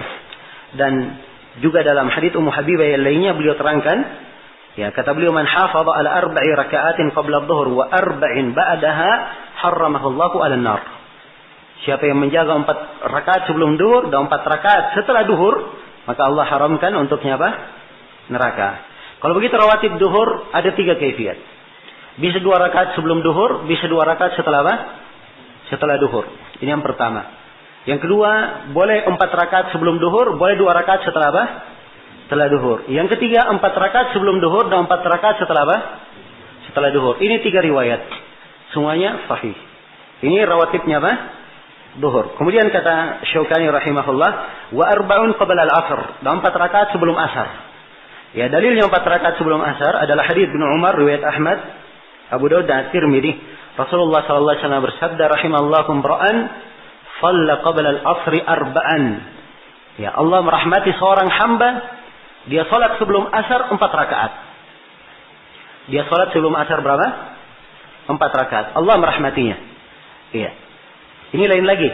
dan juga dalam hadis Ummu Habibah yang lainnya beliau terangkan, ya kata beliau, man hafadha ala 4 raka'atin qabla adh-dhuhr wa 4 ba'daha harramahu Allahu 'ala an-nar. Siapa yang menjaga 4 rakaat sebelum duhur dan 4 rakaat setelah duhur, maka Allah haramkan untuknya apa? Neraka. Kalau begitu rawatib duhur ada 3 kaifiyat. Bisa 2 rakaat sebelum duhur, bisa 2 rakaat setelah apa? Setelah duhur. Ini yang pertama. Yang kedua, boleh 4 rakaat sebelum duhur, boleh 2 rakaat setelah apa? Setelah duhur. Yang ketiga, 4 rakaat sebelum duhur dan 4 rakaat setelah apa? Setelah duhur. Ini 3 riwayat. Semuanya sahih. Ini rawatibnya apa? Duhur. Kemudian kata Syaukani rahimahullah, wa arba'un qabla al-'asr, dan 4 rakaat sebelum asar. Ya, dalilnya 4 rakaat sebelum asar adalah hadis Ibnu Umar riwayat Ahmad, Abu Daud dan Tirmidzi. Rasulullah sallallahu alaihi wasallam bersabda, rahimallahu imra'an shalla qabla al-'asri 4. Ya, Allah merahmati seorang hamba, dia salat sebelum asar 4 rakaat. Dia salat sebelum asar berapa? 4 rakaat. Allah merahmatinya. Iya. Ini lain lagi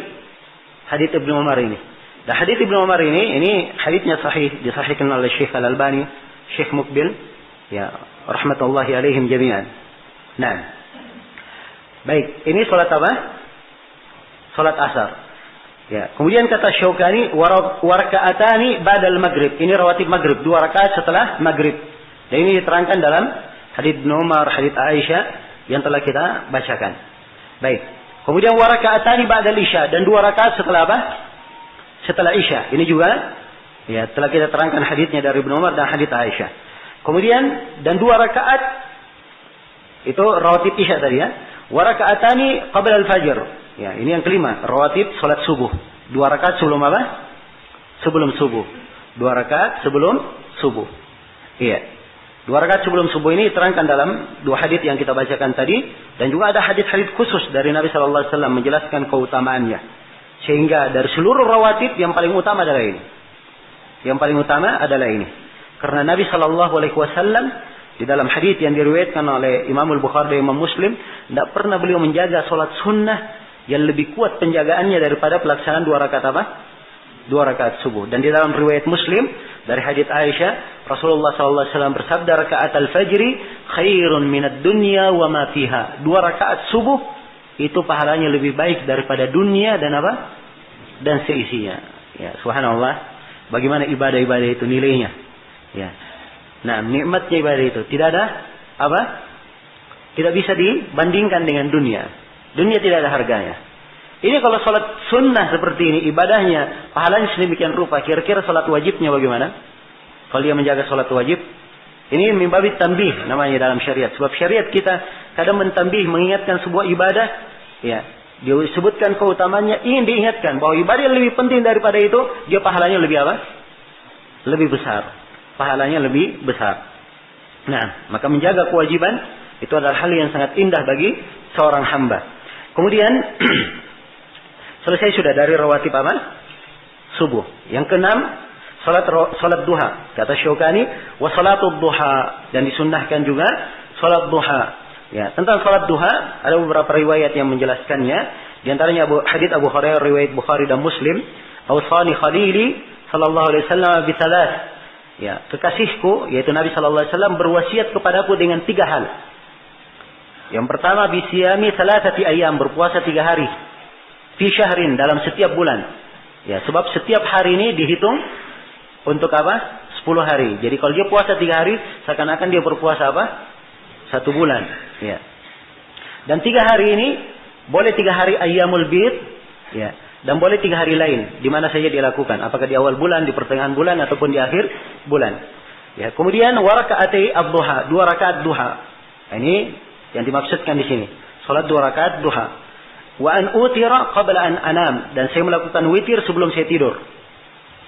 hadis Ibnu Umar ini. Dan hadis Ibnu Umar ini hadisnya sahih, disahihkan oleh Syekh Al-Albani, Syekh Mukbil, ya rahmatullahi alaihim jami'an. Nah. Baik, ini salat apa? Salat asar. Ya, kemudian kata Syaukani, waraka'atani ba'dal maghrib. Ini rawatib maghrib, 2 rakaat setelah maghrib. Dan ini diterangkan dalam hadis Ibnu Umar, hadis Aisyah yang telah kita bacakan. Baik. Kemudian waraka'atani ba'dal isya, dan 2 rakaat setelah apa? Setelah isya. Ini juga ya telah kita terangkan hadisnya dari Ibnu Umar dan hadis Aisyah. Kemudian dan 2 rakaat itu rawatib isya tadi ya. Waraka'atani qabla al-fajr. Ya, ini yang kelima, rawatib salat subuh. 2 rakaat sebelum apa? Sebelum subuh. 2 rakaat sebelum subuh. Iya. 2 rakaat sebelum subuh ini diterangkan dalam 2 hadis yang kita bacakan tadi, dan juga ada hadis-hadis khusus dari Nabi sallallahu alaihi wasallam menjelaskan keutamaannya. Sehingga dari seluruh rawatib yang paling utama adalah ini. Yang paling utama adalah ini. Karena Nabi sallallahu alaihi wasallam di dalam hadis yang diriwayatkan oleh Imam Al-Bukhari dan Imam Muslim, tidak pernah beliau menjaga salat sunnah yang lebih kuat penjagaannya daripada pelaksanaan 2 rakaat apa? 2 rakaat subuh. Dan di dalam riwayat Muslim dari hadis Aisyah, Rasulullah sallallahu alaihi wasallam bersabda, rakaat al-fajri khairun minad dunya wa ma fiha. 2 rakaat subuh itu pahalanya lebih baik daripada dunia dan apa? Dan seisinya. Ya, subhanallah, bagaimana ibadah-ibadah itu nilainya. Ya. Nah, nikmatnya ibadah itu tidak ada apa? Tidak bisa dibandingkan dengan dunia. Dunia tidak ada harganya. Ini kalau salat sunnah seperti ini, ibadahnya, pahalanya sedemikian rupa. Kira-kira salat wajibnya bagaimana? Kalau dia menjaga salat wajib, ini mimbabi tanbih namanya dalam syariat. Sebab syariat kita kadang mentanbih, mengingatkan sebuah ibadah, ya, disebutkan keutamannya, ingin diingatkan bahwa ibadah yang lebih penting daripada itu, dia pahalanya lebih apa? Lebih besar. Pahalanya lebih besar. Nah, maka menjaga kewajiban itu adalah hal yang sangat indah bagi seorang hamba. Kemudian selesai sudah dari rawatib apa? Subuh. Yang keenam, salat duha. Kata Syaukani, wa salatud duha, dan disunnahkan juga salat duha. Ya, tentang salat duha ada beberapa riwayat yang menjelaskannya. Di antaranya hadits Abu Hurairah riwayat Bukhari dan Muslim, "Awsani khalili sallallahu alaihi wasallam bi thalath." Ya, kekasihku yaitu Nabi sallallahu alaihi wasallam berwasiat kepadaku dengan 3 hal. Yang pertama, bisyami thalathati ayyam, berpuasa 3 hari. Fi syahrin, dalam setiap bulan. Ya, sebab setiap hari ini dihitung untuk apa? 10 hari. Jadi kalau dia puasa 3 hari, seakan-akan dia berpuasa apa? 1 bulan. Ya. Dan 3 hari ini boleh 3 hari ayyamul bid, ya. Dan boleh 3 hari lain, di mana saja dia lakukan. Apakah di awal bulan, di pertengahan bulan, ataupun di akhir bulan. Ya, kemudian waraka'ati ad-duha, 2 rakaat duha. Ini yang dimaksudkan di sini. Salat 2 rakaat duha. Wa an utira qabla an anam, dan saya melakukan witir sebelum saya tidur.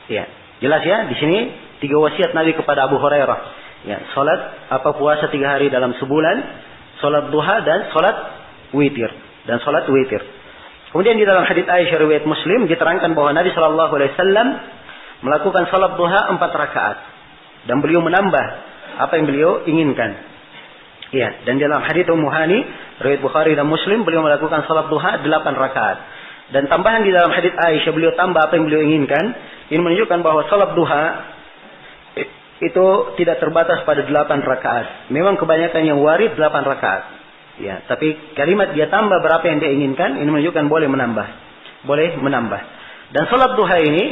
Ya, jelas ya, di sini 3 wasiat Nabi kepada Abu Hurairah. Ya, salat puasa 3 hari dalam sebulan, salat duha dan salat witir. Dan salat witir. Kemudian di dalam hadits Aisyah riwayat Muslim diterangkan bahwa Nabi sallallahu alaihi wasallam melakukan salat duha 4 rakaat, dan beliau menambah apa yang beliau inginkan. Ya, dan dalam hadits Ummu Hani, riwayat Bukhari dan Muslim, beliau melakukan salat duha 8 rakaat. Dan tambahan di dalam hadits Aisyah, beliau tambah apa yang beliau inginkan. Ini menunjukkan bahwa salat duha itu tidak terbatas pada 8 rakaat. Memang kebanyakan yang warid 8 rakaat. Ya, tapi kalimat dia tambah berapa yang dia inginkan, ini menunjukkan boleh menambah. Boleh menambah. Dan salat duha ini,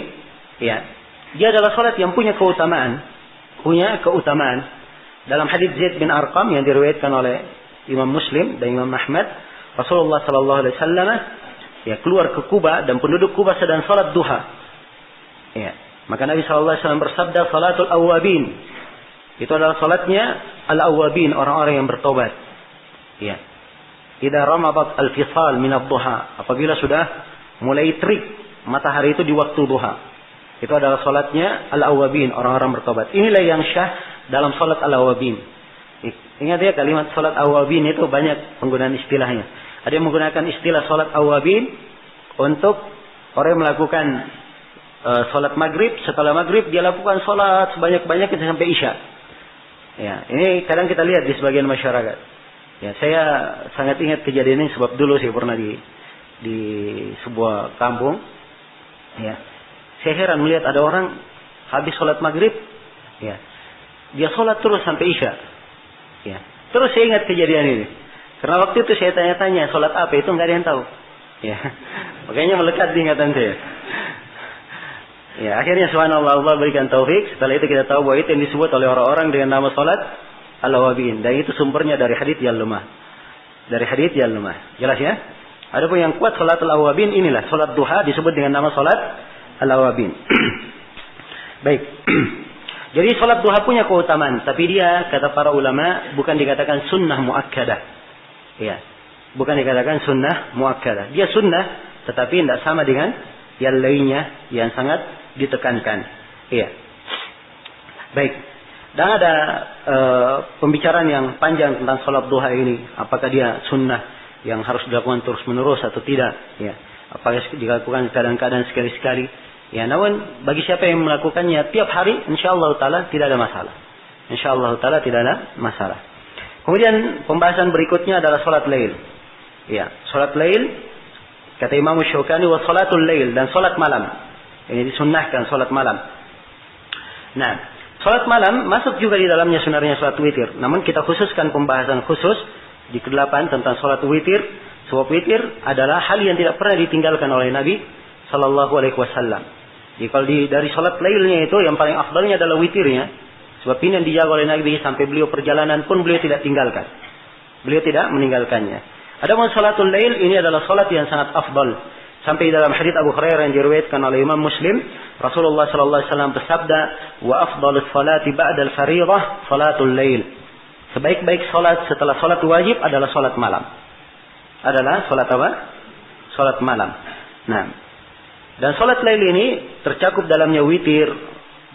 ya, dia adalah salat yang punya keutamaan. Dalam hadits Zaid bin Arqam yang diriwayatkan oleh Imam Muslim dan Imam Ahmad, Rasulullah sallallahu alaihi wasallam ya keluar ke Kuba dan penduduk Kuba sedang salat duha. Ya, maka Nabi sallallahu alaihi wasallam bersabda, "Salatul awwabin." Itu adalah salatnya al-awwabin, orang-orang yang bertobat. Ya. Idza ramadat al-fisal min ad-duha, apabila sudah mulai terik matahari itu di waktu duha. Itu adalah salatnya al-awwabin, orang-orang bertobat. Inilah yang syah dalam salat al-awwabin. Ingat ya, kalimat salat awwabin itu banyak penggunaan istilahnya. Ada yang menggunakan istilah salat awwabin untuk orang yang melakukan salat maghrib, setelah maghrib dia lakukan salat sebanyak-banyaknya sampai isya. Ya, ini kadang kita lihat di sebagian masyarakat. Ya, saya sangat ingat kejadian ini sebab dulu saya pernah di sebuah kampung. Ya, saya heran melihat ada orang habis salat maghrib, ya, dia sholat terus sampai isya. Ya. Terus saya ingat kejadian ini. Karena waktu itu saya tanya-tanya sholat apa itu nggak ada yang tahu. Ya. Makanya melekat di ingatan saya. Ya, akhirnya subhanallah Allah berikan taufik. Setelah itu kita tahu bahwa itu yang disebut oleh orang-orang dengan nama sholat al-awwabin. Dan itu sumbernya dari hadits yang lemah. Jelas ya? Adapun yang kuat sholat al-awwabin inilah sholat duha disebut dengan nama sholat al-awwabin. Baik. Jadi salat duha punya keutamaan, tapi dia kata para ulama bukan dikatakan sunnah muakkadah. Ya. Bukan dikatakan sunnah muakkadah. Dia sunnah tetapi tidak sama dengan yang lainnya yang sangat ditekankan. Iya. Baik. Dan ada pembicaraan yang panjang tentang salat duha ini, apakah dia sunnah yang harus dilakukan terus-menerus atau tidak, ya. Apakah dilakukan kadang-kadang sekali-sekali. Ya, namun bagi siapa yang melakukannya tiap hari, insyaallah taala tidak ada masalah. Insyaallah taala tidak ada masalah. Kemudian pembahasan berikutnya adalah salat lail. Ya, salat lail kata Imam Syaukani wa salatul lail, dan salat malam. Ini disunnahkan salat malam. Nah, salat malam masuk juga di dalamnya sunahnya salat witir. Namun kita khususkan pembahasan khusus di ke-8 tentang salat witir. Sebab witir adalah hal yang tidak pernah ditinggalkan oleh Nabi sallallahu alaihi wasallam. Jadi kalau dari salat lailnya itu yang paling afdalnya adalah witirnya. Sebab ini yang dijaga oleh Nabi sampai beliau perjalanan pun beliau tidak tinggalkan. Beliau tidak meninggalkannya. Adapun salatul lail ini adalah salat yang sangat afdal. Sampai dalam hadits Abu Hurairah yang diriwayatkan oleh Imam Muslim, Rasulullah sallallahu alaihi wasallam bersabda, "Wa afdalus salati ba'da al-fariidhah salatul lail." Sebaik-baik salat setelah salat wajib adalah salat malam. Adalah salat apa? Salat malam. Nah, dan salat lail ini tercakup dalamnya witir.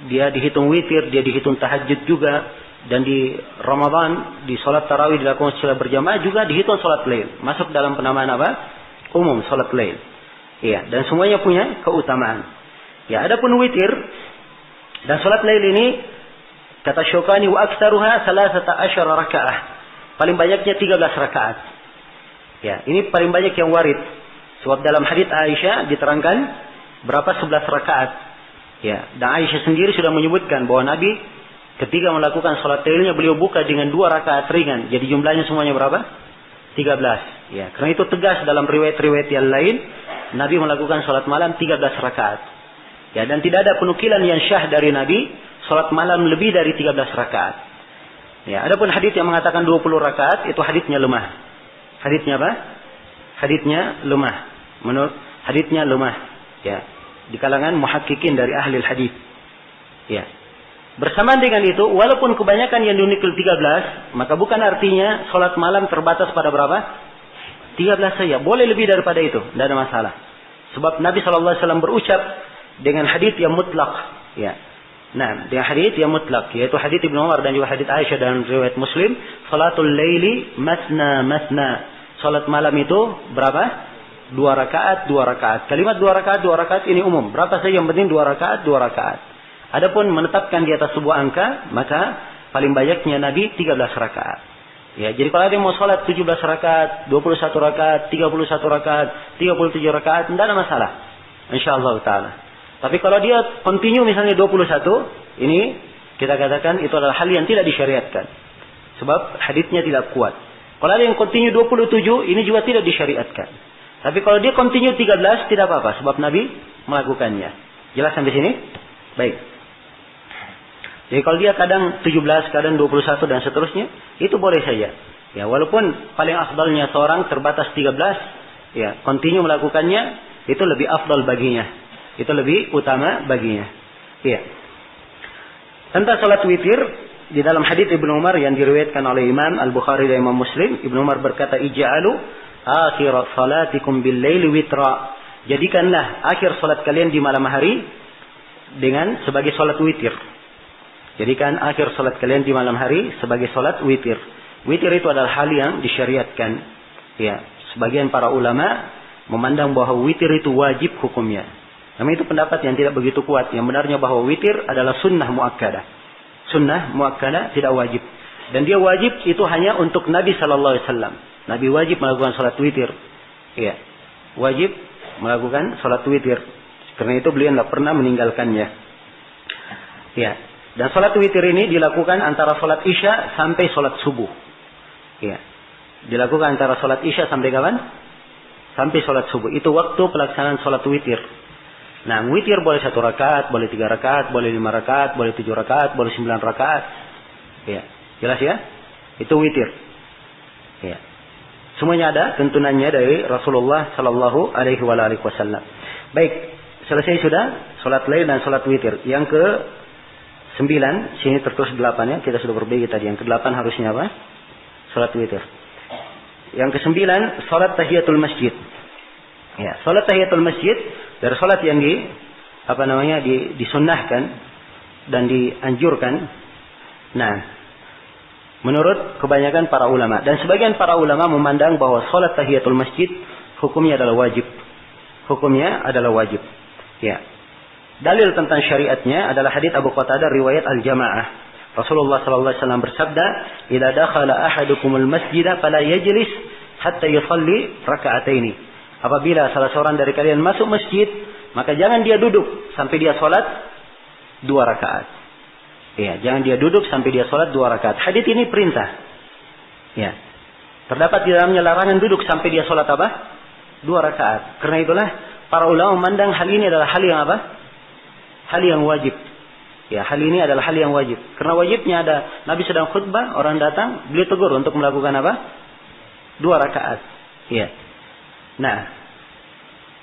Dia dihitung witir, dia dihitung tahajud juga. Dan di Ramadan, di salat tarawih dilakukan secara berjamaah juga dihitung salat lail. Masuk dalam penamaan apa? Umum salat lail. Iya, dan semuanya punya keutamaan. Ya, adapun witir dan salat lail ini kata Syaukani wa aktsaruha 13 rakaah. Paling banyaknya 13 rakaat. Ya, ini paling banyak yang warid. Sebab dalam hadits Aisyah diterangkan berapa 11 rakaat. Ya, dan Aisyah sendiri sudah menyebutkan bahwa Nabi ketika melakukan salat lailnya beliau buka dengan 2 rakaat ringan. Jadi jumlahnya semuanya berapa? 13. Ya, karena itu tegas dalam riwayat-riwayat yang lain Nabi melakukan salat malam 13 rakaat. Ya, dan tidak ada penukilan yang syah dari Nabi salat malam lebih dari 13 rakaat. Ya, adapun hadits yang mengatakan 20 rakaat itu haditsnya lemah. Haditsnya apa? Haditsnya lemah. Menurut haditsnya lemah. Ya, di kalangan muhakkikin dari ahli hadis. Ya. Bersamaan dengan itu, walaupun kebanyakan yang dinukil 13, maka bukan artinya salat malam terbatas pada berapa? 13 saja. Boleh lebih daripada itu, tidak ada masalah. Sebab Nabi SAW berucap dengan hadits yang mutlak. Ya. Nah, dengan hadits yang mutlak, yaitu hadits Ibnu Umar dan juga hadits Aisyah dan riwayat Muslim, salatul laili masna masna. Salat malam itu berapa? 2 rakaat, 2 rakaat. Kalimat 2 rakaat, 2 rakaat ini umum. Berapa saja yang penting 2 rakaat, 2 rakaat. Adapun menetapkan di atas sebuah angka, maka paling banyaknya Nabi 13 rakaat. Ya, jadi kalau ada yang mau sholat 17 rakaat, 21 rakaat, 31 rakaat, 37 rakaat, tidak ada masalah. Insyaallah taala. Tapi kalau dia continue misalnya 21, ini kita katakan itu adalah hal yang tidak disyariatkan. Sebab haditsnya tidak kuat. Kalau ada yang continue 27, ini juga tidak disyariatkan. Tapi kalau dia continue 13, tidak apa-apa. Sebab Nabi melakukannya. Jelas sampai sini? Baik. Jadi kalau dia kadang 17, kadang 21 dan seterusnya, itu boleh saja. Ya, walaupun paling afdalnya seorang terbatas 13, ya, continue melakukannya, itu lebih afdal baginya. Itu lebih utama baginya. Ya. Tentang salat witir, di dalam hadits Ibnu Umar yang diriwayatkan oleh Imam Al-Bukhari dan Imam Muslim, Ibnu Umar berkata, "Ij'alu akhir salatikum bil-laili witra." Jadikanlah akhir salat kalian di malam hari dengan sebagai salat witir. Jadikan akhir salat kalian di malam hari sebagai salat witir. Witir itu adalah hal yang disyariatkan. Ya, sebagian para ulama memandang bahwa witir itu wajib hukumnya. Namun itu pendapat yang tidak begitu kuat. Yang benarnya bahwa witir adalah sunnah muakkadah. Sunnah muakkadah tidak wajib. Dan dia wajib itu hanya untuk Nabi sallallahu alaihi wasallam. Nabi wajib melakukan salat witir. Ya, wajib melakukan salat witir. Karena itu beliau tidak pernah meninggalkannya. Ya. Dan salat witir ini dilakukan antara salat Isya sampai salat subuh. Ya. Dilakukan antara salat Isya sampai kapan? Sampai salat subuh. Itu waktu pelaksanaan salat witir. Nah, witir boleh 1 rakaat, boleh 3 rakaat, boleh 5 rakaat, boleh 7 rakaat, boleh 9 rakaat. Ya. Jelas ya? Itu witir. Ya. Semuanya ada tuntunannya dari Rasulullah sallallahu alaihi wasallam. Baik, selesai sudah salat lail dan salat witir. Yang ke 9, sini tertulis 8 ya. Kita sudah berbagi tadi. Yang ke-8 harusnya apa? Salat witir. Yang ke-9, salat tahiyatul masjid. Ya, salat tahiyatul masjid dari salat yang disunnahkan dan dianjurkan. Nah, menurut kebanyakan para ulama dan sebagian para ulama memandang bahwa salat tahiyatul masjid hukumnya adalah wajib. Hukumnya adalah wajib. Ya. Dalil tentang syariatnya adalah hadits Abu Qatadah riwayat Al-Jamaah. Rasulullah sallallahu alaihi wasallam bersabda, "Idza dakhala ahadukumul masjida fala yajlis hatta yusalli raka'ataini." Apabila salah seorang dari kalian masuk masjid, maka jangan dia duduk sampai dia salat 2 rakaat. Ya, jangan dia duduk sampai dia salat 2 rakaat. Hadits ini perintah. Ya. Terdapat di dalamnya larangan duduk sampai dia salat apa? 2 rakaat. Karena itulah para ulama memandang hal ini adalah hal yang apa? Hal yang wajib. Ya, hal ini adalah hal yang wajib. Karena wajibnya ada Nabi sedang khutbah, orang datang, beliau tegur untuk melakukan apa? 2 rakaat. Ya. Nah,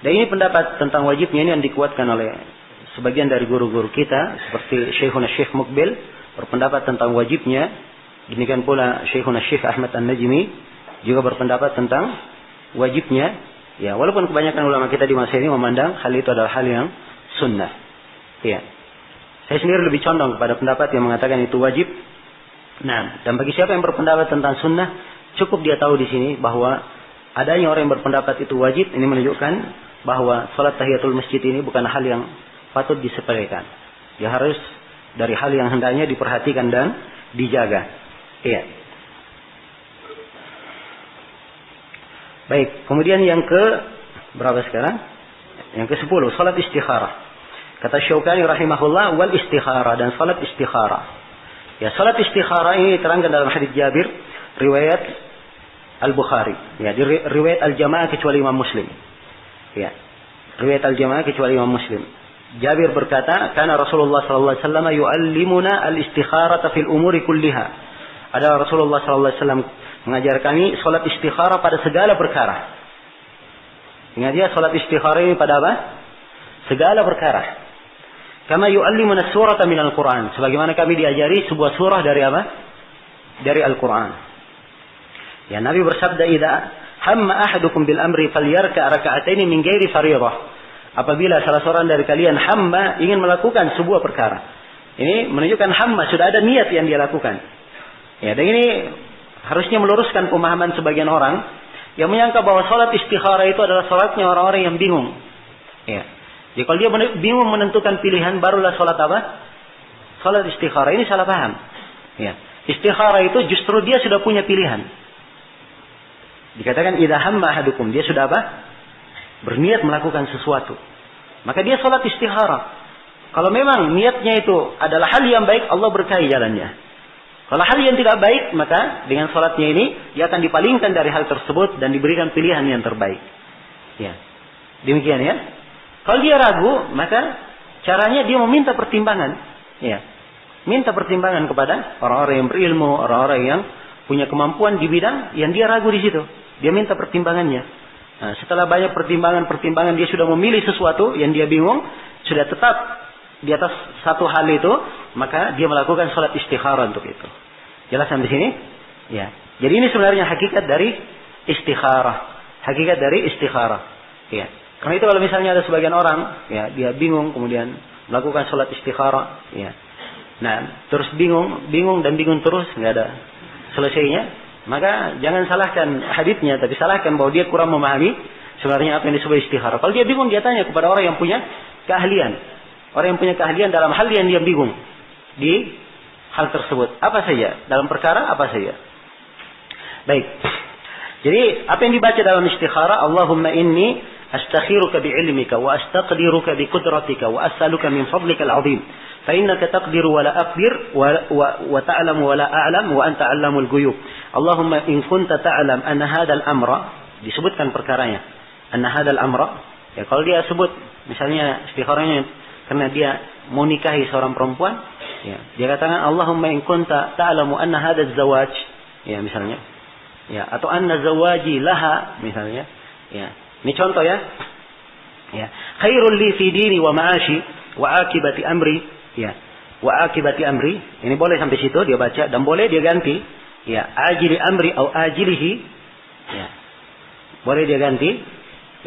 dan ini pendapat tentang wajibnya ini yang dikuatkan oleh sebagian dari guru-guru kita seperti Syekhuna Syekh Muqbil berpendapat tentang wajibnya. Demikian pula Syekhuna Syekh Ahmad An-Najmi juga berpendapat tentang wajibnya. Ya, walaupun kebanyakan ulama kita di masa ini memandang hal itu adalah hal yang sunnah. Ya. Saya sendiri lebih condong kepada pendapat yang mengatakan itu wajib. Nah, dan bagi siapa yang berpendapat tentang sunnah, cukup dia tahu di sini bahwa adanya orang yang berpendapat itu wajib, ini menunjukkan bahwa salat tahiyatul masjid ini bukan hal yang patut disepelekan. Dia harus dari hal yang hendaknya diperhatikan dan dijaga. Iya. Baik, kemudian yang ke berapa sekarang? Yang ke-10, salat istikharah. Kata Syaukani rahimahullah, wal istikharah, dan salat istikharah. Ya, salat istikharah ini diterangkan dalam hadits Jabir riwayat Al-Bukhari. Ya, di riwayat Al-Jamaah kecuali Imam Muslim. Ya. Riwayat Al-Jamaah kecuali Imam Muslim. Jabir berkata, "Kana Rasulullah sallallahu alaihi wasallam yu'allimuna al-istikharata fil umuri kulliha." Ada Rasulullah sallallahu alaihi wasallam mengajar kami salat istikharah pada segala perkara. Ingat ya, salat istikharah ini pada apa? Segala perkara. Kama yu'allimuna surata minal Qur'an. Sebagaimana kami diajari sebuah surah dari apa? Dari Al-Qur'an. Ya, Nabi bersabda, "Idza hamma ahadukum bil amri falyarka' raka'ataini min ghairi fardhah." Apabila salah seorang dari kalian hamma ingin melakukan sebuah perkara. Ini menunjukkan hamma sudah ada niat yang dia lakukan. Ya, dan ini harusnya meluruskan pemahaman sebagian orang yang menyangka bahwa salat istikharah itu adalah salatnya orang-orang yang bingung. Ya. Jadi kalau dia bingung menentukan pilihan, barulah salat apa? Salat istikharah. Ini salah paham. Ya. Istikharah itu justru dia sudah punya pilihan. Dikatakan idza hamma ahadukum, dia sudah apa? Berniat melakukan sesuatu. Maka dia salat istikharah. Kalau memang niatnya itu adalah hal yang baik, Allah berkahi jalannya. Kalau hal yang tidak baik, maka dengan salatnya ini dia akan dipalingkan dari hal tersebut dan diberikan pilihan yang terbaik. Ya. Demikian ya. Kalau dia ragu, maka caranya dia meminta pertimbangan. Ya. Minta pertimbangan kepada orang-orang yang berilmu, orang-orang yang punya kemampuan di bidang yang dia ragu di situ. Dia minta pertimbangannya. Nah, setelah banyak pertimbangan dia sudah memilih sesuatu yang dia bingung, sudah tetap di atas satu hal itu, maka dia melakukan salat istikharah untuk itu. Jelas sampai sini? Ya. Jadi ini sebenarnya hakikat dari istikharah. Hakikat dari istikharah. Ya. Karena itu kalau misalnya ada sebagian orang, ya, dia bingung kemudian melakukan salat istikharah, ya. Nah, terus bingung terus, nggak ada selesainya, maka jangan salahkan haditsnya, tapi salahkan bahwa dia kurang memahami sebenarnya apa yang disebut istikharah. Kalau dia bingung, dia tanya kepada orang yang punya keahlian. Orang yang punya keahlian dalam hal yang dia bingung di hal tersebut. Apa saja? Dalam perkara apa saja? Baik. Jadi, apa yang dibaca dalam istikharah? Allahumma inni astakhiruka bi'ilmika wa astaqdiruka biqudratika wa as'aluka min fadlika al-'azim. فإنك تقدر ولا أقدر وتعلم ولا أعلم وأنت علام الغيوب اللهم إن كنت تعلم أن هذا الأمر disebutkan perkaranya أن هذا الأمر ya kalau dia sebut misalnya istikharahnya karena dia mau nikahi seorang perempuan ya dia katakan Allahumma in kunta ta'lamu anna hadha az-zawaj ya misalnya ya atau anna zawaji laha misalnya ya ini contoh ya khairul li fi dini wa ma'ashi wa akibati amri ya, wa akibati amri. Ini boleh sampai situ dia baca dan boleh dia ganti. Ya, ajili amri atau ajilihi. Ya. Boleh dia ganti.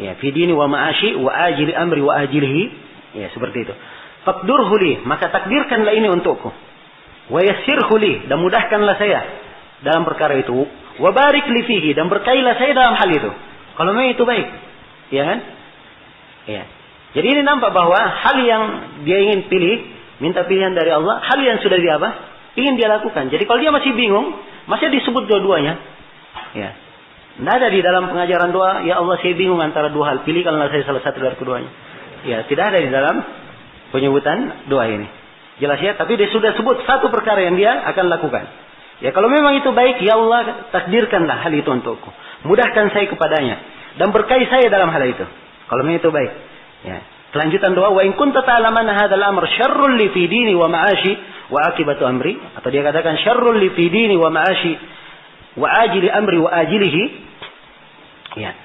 Ya, fi dini wa ma'ashi wa ajili amri wa ajilihi. Ya, seperti itu. Faqdurhu li, maka takdirkanlah ini untukku. Wa yassirhu li, dan mudahkanlah saya dalam perkara itu. Wa barik li fihi, dan berkailah saya dalam hal itu. Kalau memang itu baik. Ya kan? Ya. Jadi ini nampak bahwa hal yang dia ingin pilih minta pilihan dari Allah, hal yang sudah dia apa? Ingin dia lakukan. Jadi kalau dia masih bingung, masih disebut dua-duanya. Ya. Tidak ada di dalam pengajaran doa, ya Allah saya bingung antara dua hal, pilihkanlah saya salah satu dari keduanya. Ya, tidak ada di dalam penyebutan doa ini. Jelas ya, tapi dia sudah sebut satu perkara yang dia akan lakukan. Ya, kalau memang itu baik, ya Allah takdirkanlah hal itu untukku. Mudahkan saya kepadanya dan berkahi saya dalam hal itu. Kalau memang itu baik. Ya. Kelanjutan doa, wa in kunta ta'lamanna hadzal amr syarrul li fi dini wa ma'ashi wa akibatu amri, atau dia katakan syarrul li fi dini wa ma'ashi wa ajili amri wa ajilihi. Ya.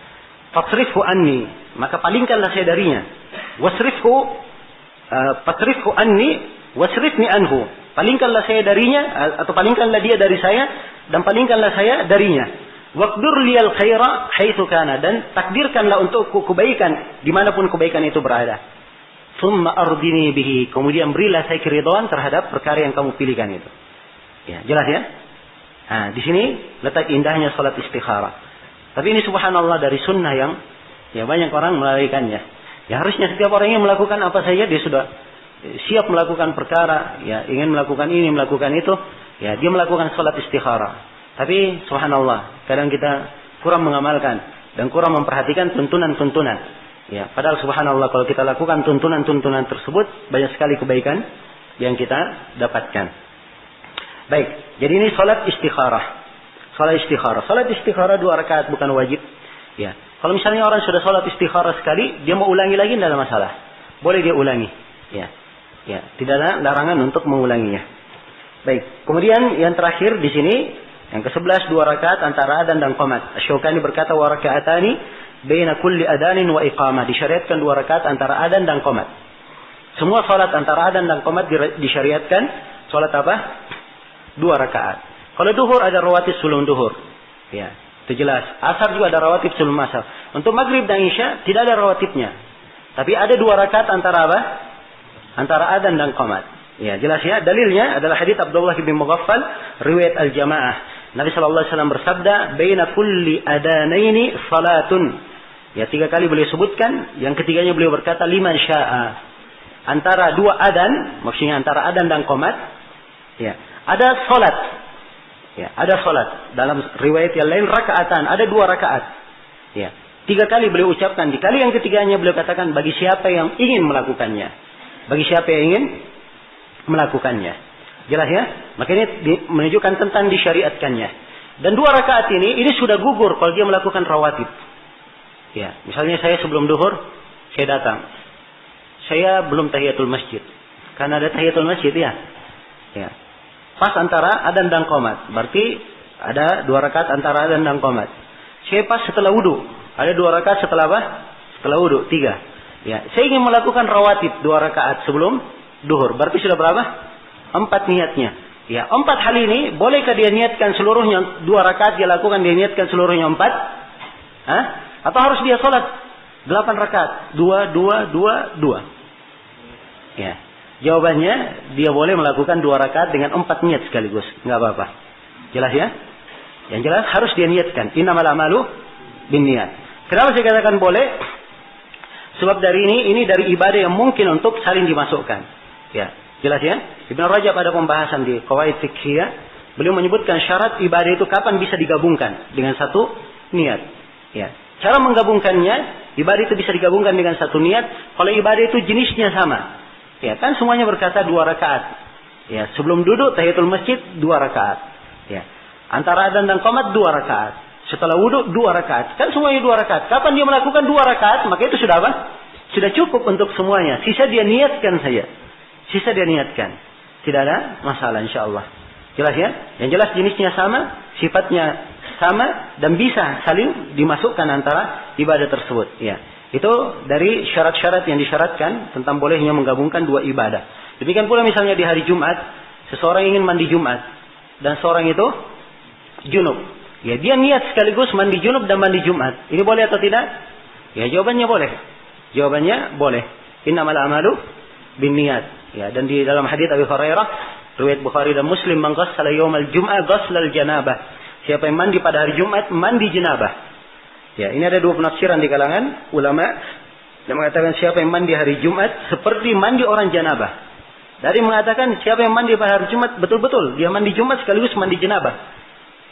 Fasrifhu anni, maka palingkanlah saya darinya. Wasrifhu fasrifhu anni wasrifni anhu. Palingkanlah saya darinya atau palingkanlah dia dari saya dan palingkanlah saya darinya. Waqdur liyal khaira haitsu kana, dan takdirkanlah untukku kebaikan dimanapun kebaikan itu berada. Tsumma ardini bihi, kemudian berilah saya keridhaan terhadap perkara yang kamu pilihkan itu. Ya, jelas ya? Nah, di sini letak indahnya salat istikharah. Tapi ini subhanallah dari sunnah yang ya banyak orang melalaikannya. Ya harusnya setiap orang yang melakukan apa saja dia sudah siap melakukan perkara, ya ingin melakukan ini, melakukan itu, ya dia melakukan salat istikharah. Tapi subhanallah, kadang kita kurang mengamalkan dan kurang memperhatikan tuntunan-tuntunan. Ya, padahal subhanallah kalau kita lakukan tuntunan-tuntunan tersebut, banyak sekali kebaikan yang kita dapatkan. Baik, jadi ini salat istikharah. Salat istikharah. Salat istikharah 2 rakaat bukan wajib. Ya. Kalau misalnya orang sudah salat istikharah sekali, dia mau ulangi lagi tidak ada masalah. Boleh dia ulangi. Ya. Ya, tidak ada larangan untuk mengulanginya. Baik, kemudian yang terakhir di sini yang ke-11 2 rakaat antara adzan dan qamat. Asy-Syaukani berkata wa raka'atani baina kulli adanin wa iqamah. Disyariatkan 2 rakaat antara adzan dan qamat. Semua salat antara adzan dan qamat disyariatkan salat apa? 2 rakaat. Kalau duhur ada rawatib sebelum duhur. Ya, itu jelas. Asar juga ada rawatib sebelum asar. Untuk maghrib dan isya tidak ada rawatibnya. Tapi ada 2 rakaat antara apa? Antara adzan dan qamat. Ya, jelas ya. Dalilnya adalah hadits Abdullah bin Mughaffal riwayat al-Jamaah. Nabi sallallahu alaihi wasallam bersabda, "Baina kulli adanaini salatun." Ya, 3 kali beliau sebutkan, yang ketiganya beliau berkata liman syaa. Antara 2 adzan, maksudnya antara adzan dan qamat, ya, ada salat. Ya, ada sholat. Dalam riwayat yang lain rakaatan, ada 2 rakaat. Ya, 3 kali beliau ucapkan. Di kali yang ketiganya beliau katakan bagi siapa yang ingin melakukannya. Bagi siapa yang ingin melakukannya. Jelas ya? Maka ini menunjukkan tentang disyariatkannya. Dan 2 rakaat ini sudah gugur kalau dia melakukan rawatib. Ya, misalnya saya sebelum duhur, saya datang. Saya belum tahiyatul masjid. Karena ada tahiyatul masjid ya. Ya. Pas antara adzan dan qomat. Berarti ada 2 rakaat antara adzan dan qomat. Saya pas setelah wudu. Ada 2 rakaat setelah apa? Setelah wudu. 3. Ya. Saya ingin melakukan rawatib 2 rakaat sebelum duhur. Berarti sudah berapa? 4 niatnya. Ya, 4 hal ini bolehkah dia niatkan seluruhnya 2 rakaat dia lakukan, dia niatkan seluruhnya 4? Hah? Atau harus dia sholat 8 rakaat? 2, 2, 2, 2. Ya. Jawabannya, dia boleh melakukan 2 rakaat dengan 4 niat sekaligus. Nggak apa-apa. Jelas ya? Yang jelas harus dia niatkan. Innamal a'malu binniyat. Kenapa saya katakan boleh? Sebab dari ini dari ibadah yang mungkin untuk saling dimasukkan. Ya, jelas ya? Ibnu Rajab pada pembahasan di Qawaid Fiqhiyah, beliau menyebutkan syarat ibadah itu kapan bisa digabungkan dengan satu niat. Ya. Cara menggabungkannya, ibadah itu bisa digabungkan dengan satu niat kalau ibadah itu jenisnya sama. Ya, kan semuanya berkata 2 rakaat. Ya, sebelum duduk tahiyatul masjid 2 rakaat. Ya. Antara adzan dan qomat 2 rakaat. Setelah wudu 2 rakaat. Kan semuanya 2 rakaat. Kapan dia melakukan 2 rakaat, maka itu sudah apa? Sudah cukup untuk semuanya. Sisa dia niatkan saja. Sisa dia niatkan. Tidak ada masalah insyaallah. Jelas ya? Yang jelas jenisnya sama, sifatnya sama dan bisa saling dimasukkan antara ibadah tersebut. Ya. Itu dari syarat-syarat yang disyaratkan tentang bolehnya menggabungkan 2 ibadah. Demikian pula misalnya di hari Jumat, seseorang ingin mandi Jumat dan seorang itu junub. Ya, dia niat sekaligus mandi junub dan mandi Jumat. Ini boleh atau tidak? Ya, jawabannya boleh. Jawabannya boleh. Innamal a'malu binniyat. Ya, dan di dalam hadits Abi Hurairah, riwayat Bukhari dan Muslim, man ghassala yaumal jum'ah ghaslal janabah. Siapa yang mandi pada hari Jumat, mandi jenabah. Ya, ini ada 2 penafsiran di kalangan ulama yang mengatakan siapa yang mandi hari Jumat seperti mandi orang janabah. Dari mengatakan siapa yang mandi pada hari Jumat betul-betul dia mandi Jumat sekaligus mandi janabah.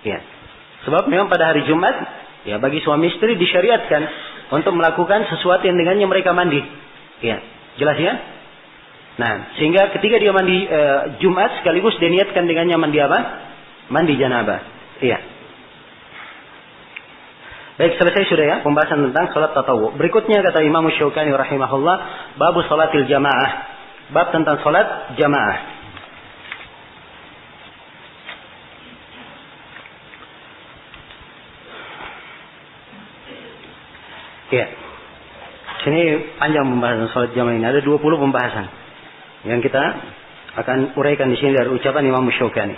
Ya. Sebab memang pada hari Jumat ya bagi suami istri disyariatkan untuk melakukan sesuatu yang dengannya mereka mandi. Ya, jelas ya? Nah, sehingga ketika dia mandi Jumat sekaligus dia niatkan dengannya mandi apa? Mandi janabah. Iya. Baik, selesai sudah ya pembahasan tentang salat tatawwu. Berikutnya kata Imam Syaukani rahimahullah, bab salatil jamaah. Bab tentang salat jamaah. Ya. Sini panjang pembahasan salat jamaah ini. Ada 20 pembahasan yang kita akan uraikan di sini dari ucapan Imam Syaukani.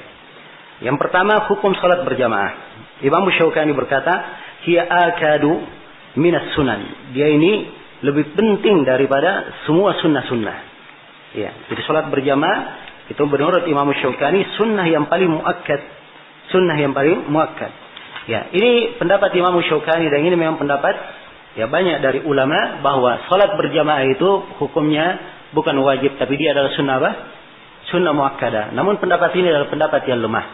Yang pertama, hukum salat berjamaah. Imam Syaukani berkata, hiya akadu minas sunan. Dia ini lebih penting daripada semua sunnah-sunnah. Ya, jadi salat berjamaah itu menurut Imam Syaukani sunnah yang paling muakkad. Sunnah yang paling muakkad. Ya, ini pendapat Imam Syaukani dan ini memang pendapat ya banyak dari ulama bahwa salat berjamaah itu hukumnya bukan wajib tapi dia adalah sunnah apa? Sunnah muakkadah. Namun pendapat ini adalah pendapat yang lemah.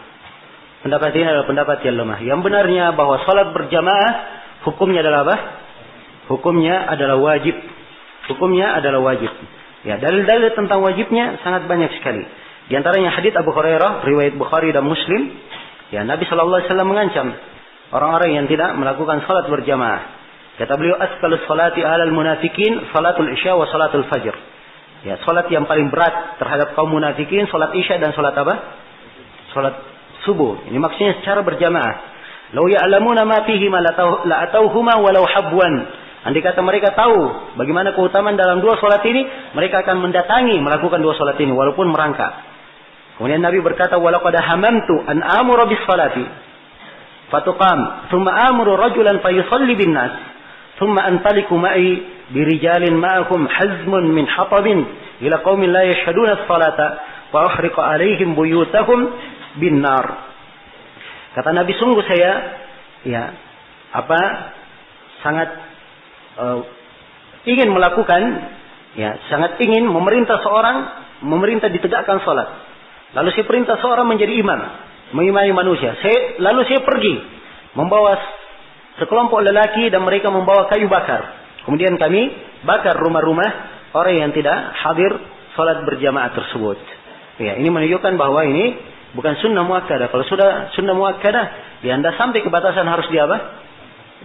Pendapat ini adalah pendapat yang lemah. Yang benarnya bahwa salat berjamaah hukumnya adalah apa? Hukumnya adalah wajib. Hukumnya adalah wajib. Ya, dalil-dalil tentang wajibnya sangat banyak sekali. Di antaranya hadits Abu Hurairah riwayat Bukhari dan Muslim. Ya, Nabi sallallahu alaihi wasallam mengancam orang-orang yang tidak melakukan salat berjamaah. Kata beliau, asqalus salati 'alal munafiqin salatul isya wa salatul fajr. Ya, salat yang paling berat terhadap kaum munafikin salat isya dan salat apa? Salat subuh. Ini maksudnya secara berjamaah. Lau ya'lamuna ma fihi ma la atauhuma walau habwan. Andai kata mereka tahu bagaimana keutamaan dalam 2 salat ini, mereka akan mendatangi melakukan 2 salat ini walaupun merangkak. Kemudian Nabi berkata, walaqad hamamtu an amura bis salati fatuqam thumma amuru rajulan fayusalli bin nas thumma antaliku ma'i birijalin ma'akum hazmun min hatabin ila qaumin la yashhaduna as-salata wa uhriqa alaihim buyutahum binar. Kata Nabi, sungguh saya sangat ingin melakukan sangat ingin memerintah seorang memerintah ditegakkan salat. Lalu saya perintah seorang menjadi imam mengimani manusia. Lalu saya pergi membawa sekelompok lelaki dan mereka membawa kayu bakar. Kemudian kami bakar rumah-rumah orang yang tidak hadir salat berjamaah tersebut. Ya, ini menunjukkan bahwa ini bukan sunnah muakkadah. Kalau sudah sunnah muakkadah, ya Anda sampai ke batasan harus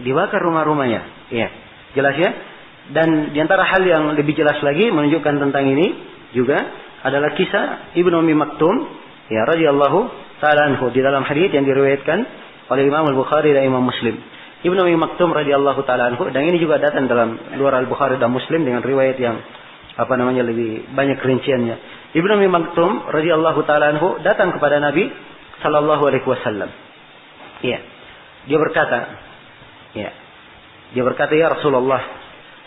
dibakar rumah-rumahnya. Ya, jelas ya. Dan diantara hal yang lebih jelas lagi menunjukkan tentang ini juga adalah kisah Ibnu Ummi Maktum, ya radhiyallahu taala anhu, di dalam hadis yang diriwayatkan oleh Imam Al-Bukhari dan Imam Muslim. Ibnu Ummi Maktum radhiyallahu taala anhu, dan ini juga datang dalam luar Al-Bukhari dan Muslim dengan riwayat yang lebih banyak rinciannya. Ibnu Ummi Maktum radhiyallahu taala anhu datang kepada Nabi sallallahu alaihi wasallam. Ya. Dia berkata, ya Rasulullah,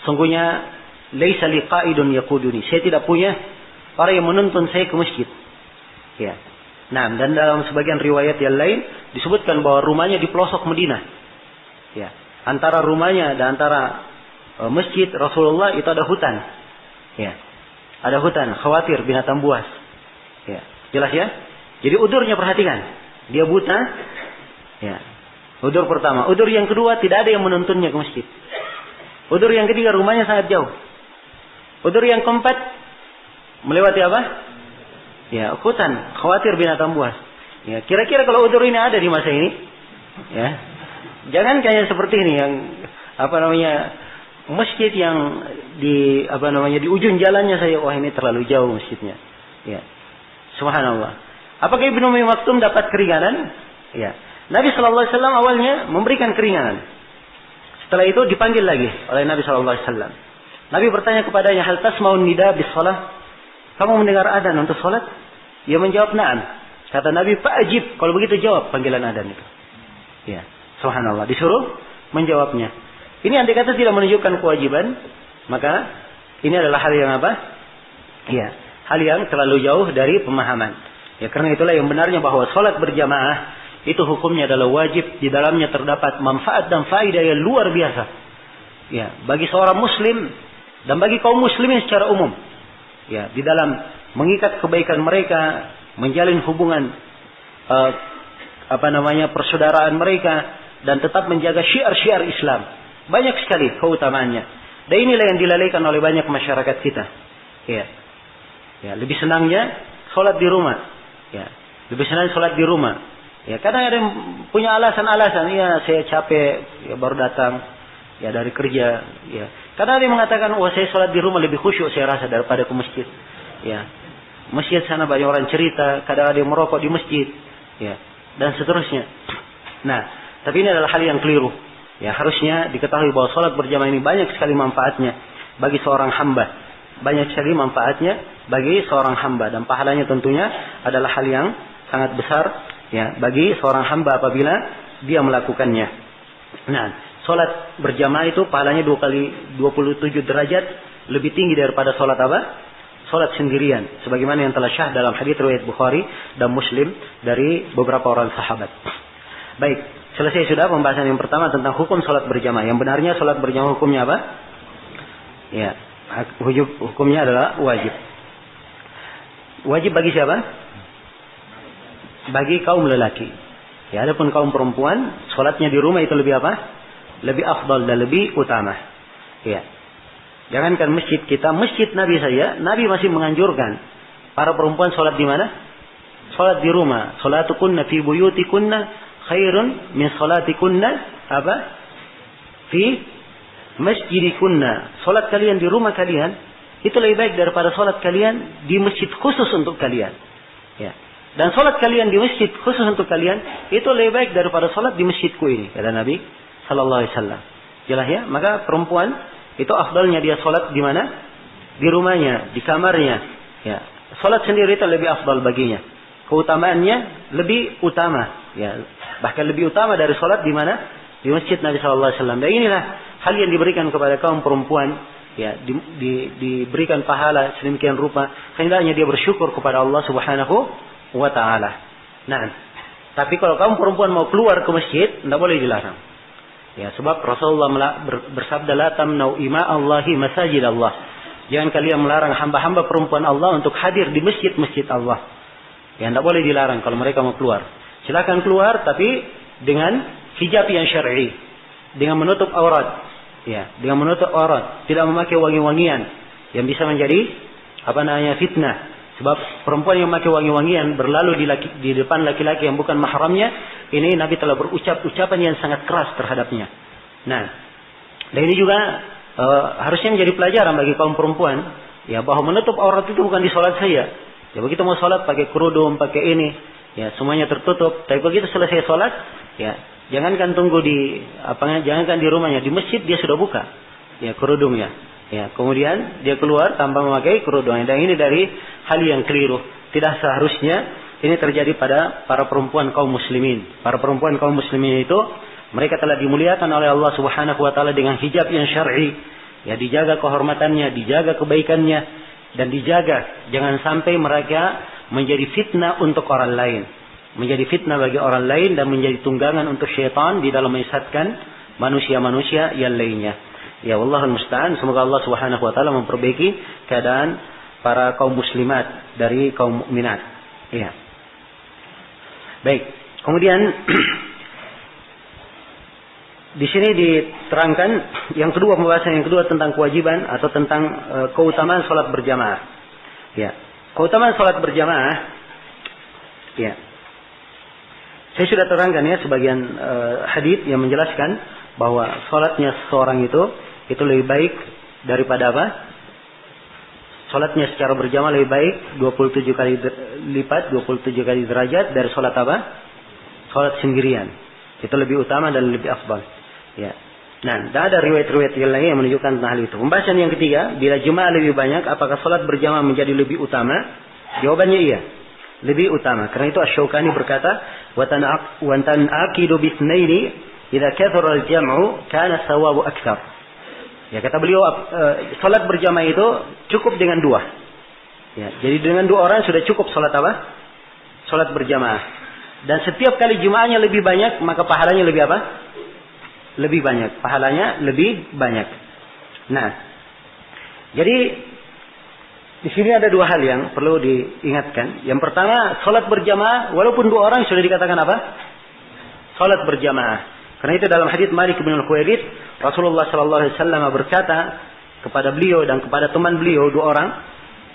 sungguhnya laisa li qa'idun yaquduni. Saya tidak punya orang yang menuntun saya ke masjid. Ya. Nah, dan dalam sebagian riwayat yang lain disebutkan bahwa rumahnya di pelosok Madinah. Ya. Antara rumahnya dan antara masjid Rasulullah itu ada hutan. Ya. Ada hutan, khawatir binatang buas. Ya. Jelas ya? Jadi udurnya perhatikan. Dia buta. Ya. Udur pertama. Udur yang kedua, tidak ada yang menuntunnya ke masjid. Udur yang ketiga, rumahnya sangat jauh. Udur yang keempat, melewati apa? Ya, hutan, khawatir binatang buas. Ya, kira-kira kalau udur ini ada di masa ini, ya, jangan kayak seperti ini yang masjid yang di di ujung jalannya saya, wah ini terlalu jauh masjidnya. Ya, subhanallah. Apakah Ibnu Ummi Maktum dapat keringanan? Ya, Nabi Shallallahu Alaihi Wasallam awalnya memberikan keringanan. Setelah itu dipanggil lagi oleh Nabi SAW. Nabi bertanya kepadanya, hal tasma'un nida bis salah? Kamu mendengar adzan untuk salat? Dia menjawab, na'am. Kata Nabi, fa'ajib. Kalau begitu jawab panggilan adzan itu. Ya, subhanallah. Disuruh menjawabnya. Ini andai kata tidak menunjukkan kewajiban, maka ini adalah hal yang apa? Ya, hal yang terlalu jauh dari pemahaman. Ya, karena itulah yang benarnya bahwa salat berjamaah itu hukumnya adalah wajib, di dalamnya terdapat manfaat dan faedah yang luar biasa. Ya, bagi seorang muslim dan bagi kaum muslimin secara umum. Ya, di dalam mengikat kebaikan mereka, menjalin hubungan persaudaraan mereka dan tetap menjaga syiar-syiar Islam. Banyak sekali keutamaannya. Dan inilah yang dilalaikan oleh banyak masyarakat kita. Ya. Ya, lebih senangnya salat di rumah. Ya, lebih senang salat di rumah. Ya, kadang ada yang punya alasan-alasan, ya saya capek, ya baru datang, ya dari kerja, ya. Kadang ada yang mengatakan, wah saya sholat di rumah lebih khusyuk saya rasa daripada ke masjid, ya. Masjid sana banyak orang cerita, kadang ada yang merokok di masjid, ya, dan seterusnya. Nah, tapi ini adalah hal yang keliru. Ya, harusnya diketahui bahwa sholat berjamaah ini banyak sekali manfaatnya bagi seorang hamba, banyak sekali manfaatnya bagi seorang hamba, dan pahalanya tentunya adalah hal yang sangat besar. Ya, bagi seorang hamba apabila dia melakukannya. Nah, sholat berjamaah itu pahalanya 2 kali 27 derajat lebih tinggi daripada sholat apa? Sholat sendirian. Sebagaimana yang telah syah dalam hadits riwayat Bukhari dan Muslim dari beberapa orang sahabat. Baik, selesai sudah pembahasan yang pertama tentang hukum sholat berjamaah. Yang benarnya sholat berjamaah hukumnya apa? Ya, hukumnya adalah wajib. Wajib bagi siapa? Bagi kaum lelaki. Ya, adapun kaum perempuan, sholatnya di rumah itu lebih apa? Lebih afdal dan lebih utama. Ya. Jangankan masjid kita, masjid Nabi saja, Nabi masih menganjurkan para perempuan sholat di mana? Sholat di rumah. Sholatukunna fi buyutikunna khairun min sholatikunna apa? Fi masjidikunna. Sholat kalian di rumah kalian itu lebih baik daripada sholat kalian di masjid khusus untuk kalian. Ya. Dan sholat kalian di masjid khusus untuk kalian itu lebih baik daripada sholat di masjidku ini, kata Nabi Sallallahu Alaihi Wasallam. Jelas ya? Maka perempuan itu afdalnya dia sholat di mana? Di rumahnya, di kamarnya. Ya, sholat sendiri itu lebih afdal baginya. Keutamaannya lebih utama. Ya, bahkan lebih utama dari sholat di mana? Di masjid Nabi Sallallahu Alaihi Wasallam. Dan inilah hal yang diberikan kepada kaum perempuan. Ya, diberikan pahala sedemikian rupa. Hendaknya dia bersyukur kepada Allah Subhanahu wa ta'ala. Nah, tapi kalau kaum perempuan mau keluar ke masjid, tidak boleh dilarang. Ya, sebab Rasulullah bersabda, la tamna'u ima Allahi masajid Allah. Jangan kalian melarang hamba-hamba perempuan Allah untuk hadir di masjid-masjid Allah. Ya, tidak boleh dilarang kalau mereka mau keluar. Silakan keluar tapi dengan hijab yang syar'i, dengan menutup aurat. Ya, dengan menutup aurat, tidak memakai wangi-wangian yang bisa menjadi fitnah. Sebab perempuan yang memakai wangi-wangian berlalu di depan laki-laki yang bukan mahramnya, ini Nabi telah berucap ucapan yang sangat keras terhadapnya. Nah, dan ini juga harusnya menjadi pelajaran bagi kaum perempuan, ya, bahwa menutup aurat itu bukan di sholat saja. Ya, begitu mau sholat pakai kerudung, pakai ini, ya, semuanya tertutup. Tapi begitu selesai sholat, ya, jangankan tunggu jangankan di rumahnya, di masjid dia sudah buka, ya, kerudungnya. Ya, kemudian dia keluar tanpa memakai kerudung. Dan ini dari hal yang keliru. Tidak seharusnya ini terjadi pada para perempuan kaum muslimin. Para perempuan kaum muslimin itu mereka telah dimuliakan oleh Allah Subhanahu wa taala dengan hijab yang syar'i. Ya, dijaga kehormatannya, dijaga kebaikannya, dan dijaga jangan sampai mereka menjadi fitnah untuk orang lain. Menjadi fitnah bagi orang lain dan menjadi tunggangan untuk syaitan di dalam menyesatkan manusia-manusia yang lainnya. Ya, wallahul musta'an. Semoga Allah Subhanahu wa taala memperbaiki keadaan para kaum muslimat dari kaum mukminat. Ya. Baik. Kemudian di sini diterangkan yang kedua, pembahasan yang kedua tentang kewajiban atau tentang keutamaan salat berjamaah. Ya. Keutamaan salat berjamaah, ya. Saya sudah terangkan ya sebagian hadis yang menjelaskan bahwa salatnya seseorang itu lebih baik daripada apa? Salatnya secara berjamaah lebih baik 27 kali lipat, 27 kali derajat dari salat apa? Salat sendirian. Itu lebih utama dan lebih afdal. Ya. Nah, ada riwayat-riwayat yang lain yang menunjukkan tentang hal itu. Pembahasan yang ketiga, bila jemaah lebih banyak, apakah salat berjamaah menjadi lebih utama? Jawabannya iya, lebih utama. Karena itu Asy-Syaukani berkata, wa tan'aqidu bitsnaini idza kathara al-jam'u kana thawabu aktsar. Ya, kata beliau, salat berjamaah itu cukup dengan dua. Ya, jadi dengan dua orang sudah cukup salat apa? Salat berjamaah. Dan setiap kali jemaahnya lebih banyak, maka pahalanya lebih apa? Lebih banyak. Pahalanya lebih banyak. Nah, jadi di sini ada dua hal yang perlu diingatkan. Yang pertama, salat berjamaah walaupun dua orang sudah dikatakan apa? Salat berjamaah. Karena itu dalam hadits Malik bin Al-Khuwairits, Rasulullah sallallahu alaihi wasallam berkata kepada beliau dan kepada teman beliau dua orang,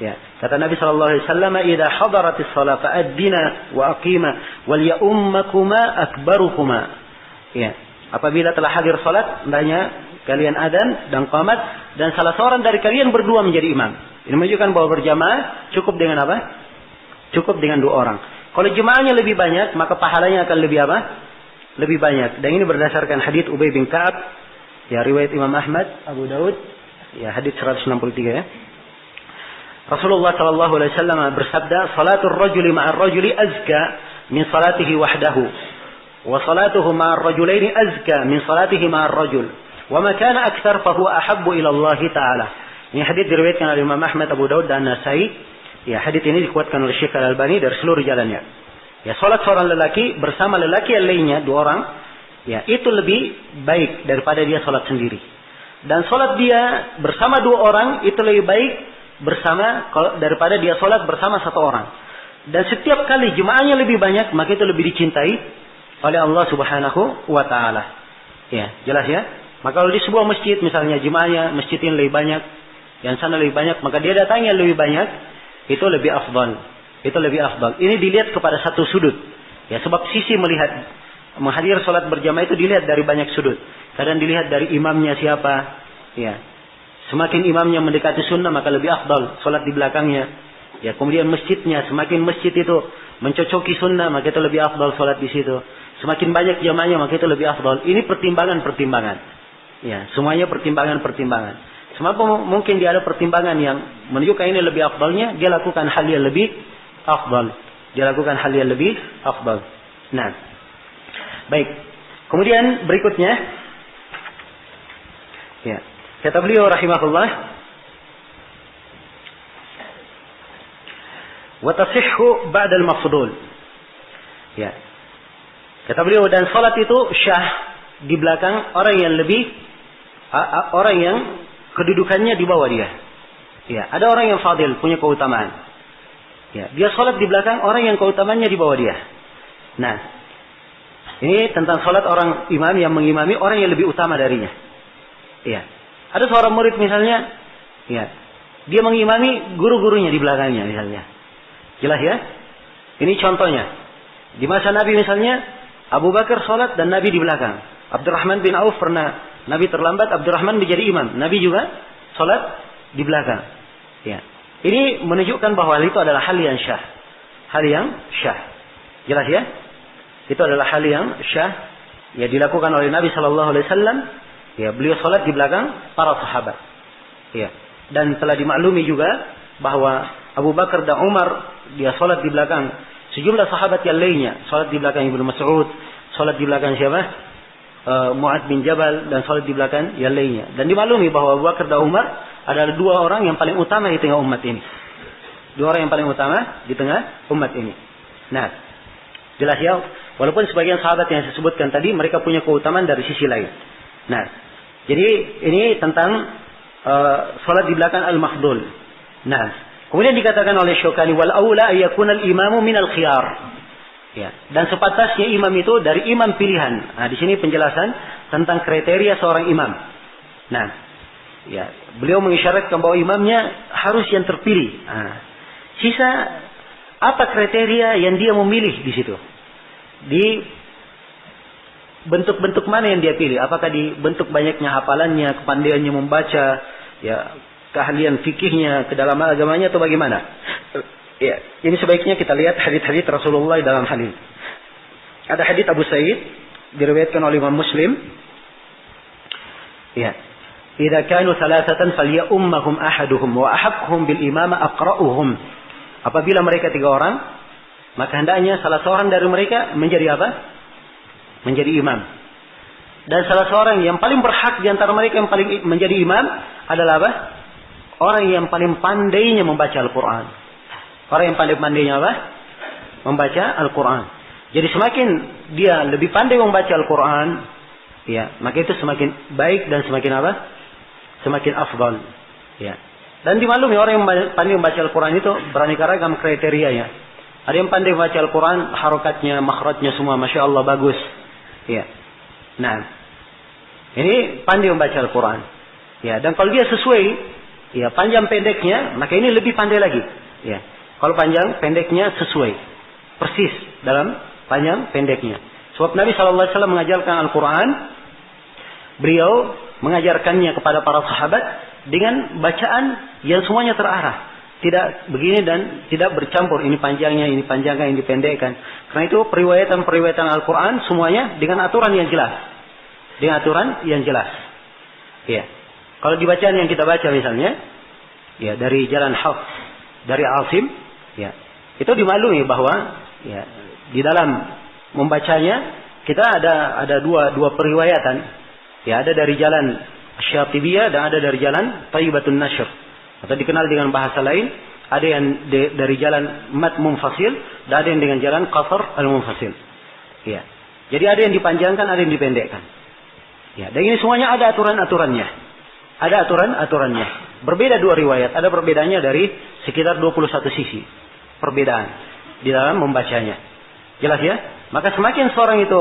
ya, kata Nabi sallallahu alaihi wasallam, "Idza hadaratis shalah fa'addina wa aqima wal ya'ummakuma akbarukuma." Ya, apabila telah hadir salat, hendaknya kalian adzan dan qamat dan salah seorang dari kalian berdua menjadi imam. Ini menunjukkan bahwa berjamaah cukup dengan apa? Cukup dengan dua orang. Kalau jemaahnya lebih banyak, maka pahalanya akan lebih apa? Lebih banyak. Dan ini berdasarkan hadits Ubay bin Ka'ab, ya, riwayat Imam Ahmad, Abu Daud, ya, hadits 163 ya. Rasulullah sallallahu alaihi wasallam bersabda, "Salatul rajuli ma'ar rajuli azka min salatihi wahdahu, wa salatuhu ma'ar rajulaini azka min salatihi ma'ar rajul, wa ma kana aktsar fa huwa ahabbu ila Allah taala." Ini hadits diriwayatkan oleh Imam Ahmad, Abu Daud dan Nasai. Ya, hadits ini dikuatkan oleh Syekh Al-Albani dari seluruh jalannya. Ya, salat seorang lelaki bersama lelaki yang lainnya, dua orang, ya, itu lebih baik daripada dia salat sendiri. Dan salat dia bersama dua orang itu lebih baik daripada dia salat bersama satu orang. Dan setiap kali jemaahnya lebih banyak, maka itu lebih dicintai oleh Allah Subhanahu wa taala. Ya, jelas ya? Maka kalau di sebuah masjid misalnya jemaahnya masjid ini lebih banyak, yang sana lebih banyak, maka dia datangnya lebih banyak, itu lebih afdal. Itu lebih afdal. Ini dilihat kepada satu sudut. Ya, sebab sisi melihat menghadir salat berjamaah itu dilihat dari banyak sudut. Kadang dilihat dari imamnya siapa. Ya. Semakin imamnya mendekati sunnah maka lebih afdal salat di belakangnya. Ya, kemudian masjidnya, semakin masjid itu mencocoki sunnah maka itu lebih afdal salat di situ. Semakin banyak jamaahnya maka itu lebih afdal. Ini pertimbangan-pertimbangan. Ya, semuanya pertimbangan-pertimbangan. Semua mungkin dia ada pertimbangan yang menunjukkan ini lebih afdalnya, dia lakukan hal yang lebih afdal. Dia lakukan hal yang lebih afdal. Nah, baik. Kemudian berikutnya, ya, kata beliau rahimahullah, wa tasihhu ba'da al-mafdhul. Ya. Kata beliau, dan salat itu syah di belakang orang yang kedudukannya di bawah dia. Ya, ada orang yang fadil, punya keutamaan. Ya, dia salat di belakang orang yang keutamaannya di bawah dia. Nah, Ini tentang sholat orang imam yang mengimami orang yang lebih utama darinya. Iya. Ada seorang murid misalnya, ya, dia mengimami guru-gurunya di belakangnya misalnya. Jelas ya? Ini contohnya. Di masa Nabi misalnya, Abu Bakar sholat dan Nabi di belakang. Abdurrahman bin Auf pernah Nabi terlambat, Abdurrahman menjadi imam. Nabi juga sholat di belakang. Ya. Ini menunjukkan bahwa hal itu adalah hal yang syah. Hal yang syah. Jelas ya? Itu adalah hal yang syah. Ya, dilakukan oleh Nabi SAW. Ya, beliau sholat di belakang para sahabat. Ya. Dan telah dimaklumi juga bahwa Abu Bakar dan Umar dia sholat di belakang sejumlah sahabat yang lainnya. Sholat di belakang Ibnu Mas'ud. Sholat di belakang siapa? Mu'ad bin Jabal. Dan sholat di belakang yang lainnya. Dan dimaklumi bahwa Abu Bakar dan Umar adalah dua orang yang paling utama di tengah umat ini. Dua orang yang paling utama di tengah umat ini. Nah, jelas ya. Walaupun sebagian sahabat yang saya sebutkan tadi mereka punya keutamaan dari sisi lain. Nah, jadi ini tentang salat di belakang al-mafdul. Nah, kemudian dikatakan oleh Syukani wal aula ayakuna al-imamu min al-khiyar. Ya, dan sepatasnya imam itu dari imam pilihan. Nah, di sini penjelasan tentang kriteria seorang imam. Nah, ya, beliau mengisyaratkan bahwa imamnya harus yang terpilih. Nah, sisa apa kriteria yang dia memilih di situ? Di bentuk-bentuk mana yang dia pilih? Apakah di bentuk banyaknya hafalannya, kepandaiannya membaca, ya, keahlian fikihnya, kedalaman agamanya, atau bagaimana? Ya, ini sebaiknya kita lihat hadits-hadits Rasulullah dalam hal ini. Ada hadits Abu Sa'id diriwayatkan oleh Imam Muslim. Ya, "Idza kanu thalathatan falyummahum ahaduhum wa ahaqquhum bil imama aqra'uhum." Apabila mereka 3 orang, maka hendaknya salah seorang dari mereka menjadi apa? Menjadi imam. Dan salah seorang yang paling berhak di antara mereka yang paling menjadi imam adalah apa? Orang yang paling pandainya membaca Al-Quran. Orang yang paling pandainya apa? Membaca Al-Quran. Jadi semakin dia lebih pandai membaca Al-Quran, ya, maka itu semakin baik dan semakin apa? Semakin afdal. Ya. Dan dimaklumi orang yang pandai membaca Al-Quran itu beraneka ragam kriterianya. Ada yang pandai membaca Al-Quran, harokatnya, makhrajnya semua, Masya Allah, bagus. Ya. Nah, ini pandai membaca Al-Quran. Ya, dan kalau dia sesuai, ya, panjang pendeknya, maka ini lebih pandai lagi. Ya. Kalau panjang pendeknya sesuai, persis dalam panjang pendeknya. Sebab Nabi SAW mengajarkan Al-Quran, beliau mengajarkannya kepada para sahabat dengan bacaan yang semuanya terarah. Tidak begini dan tidak bercampur. Ini panjangnya, ini panjangkan, ini dipendekkan. Karena itu periwayatan Al-Quran semuanya dengan aturan yang jelas. Dengan aturan yang jelas. Ya. Kalau di bacaan yang kita baca misalnya, ya, dari jalan Hafs, dari Asim, ya, itu dimaklumi bahwa, ya, di dalam membacanya kita ada dua periwayatan. Ya, ada dari jalan Syatibiyah dan ada dari jalan Thayyibatun Nashr. Atau dikenal dengan bahasa lain, ada yang dari jalan Mad Munfasil dan ada yang dengan jalan Qasr Al-Munfasil. Ya. Jadi ada yang dipanjangkan, ada yang dipendekkan. Ya, dan ini semuanya ada aturan-aturannya. Ada aturan-aturannya. Berbeda dua riwayat, ada perbedaannya dari sekitar 21 sisi. Perbedaan di dalam membacanya. Jelas ya? Maka semakin seorang itu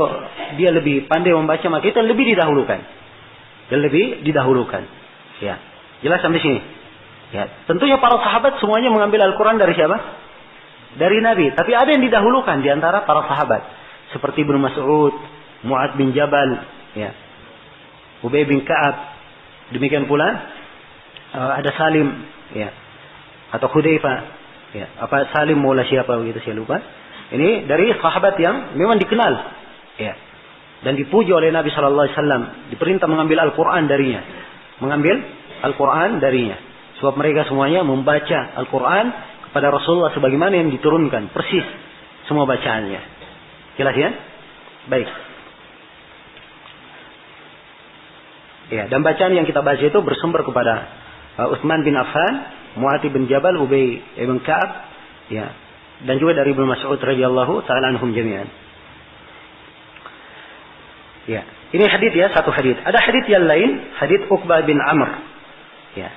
dia lebih pandai membaca, maka itu lebih didahulukan. Dan lebih didahulukan. Ya. Jelas sampai sini? Ya, tentunya para sahabat semuanya mengambil Al-Quran dari siapa? Dari Nabi. Tapi ada yang didahulukan di antara para sahabat. Seperti Ibnu Mas'ud, Mu'ad bin Jabal, ya, Ubay bin Ka'ab. Demikian pula ada Salim, ya, atau Hudzaifah, ya, apa Salim maula siapa begitu saya lupa. Ini dari sahabat yang memang dikenal, ya, dan dipuji oleh Nabi SAW. Diperintah mengambil Al-Quran darinya, mengambil Al-Quran darinya. Sebab mereka semuanya membaca Al-Quran kepada Rasulullah sebagaimana yang diturunkan. Persis semua bacaannya. Jelas ya? Baik. Ya, dan bacaan yang kita baca itu bersumber kepada Utsman bin Affan, Mu'adz bin Jabal, Ubay bin Ka'ab, ya, dan juga dari Ibnu Mas'ud radhiyallahu ta'ala anhum jami'an. Ya, ini hadits ya, satu hadits. Ada hadits yang lain, hadits Uqbah bin Amr. Ya.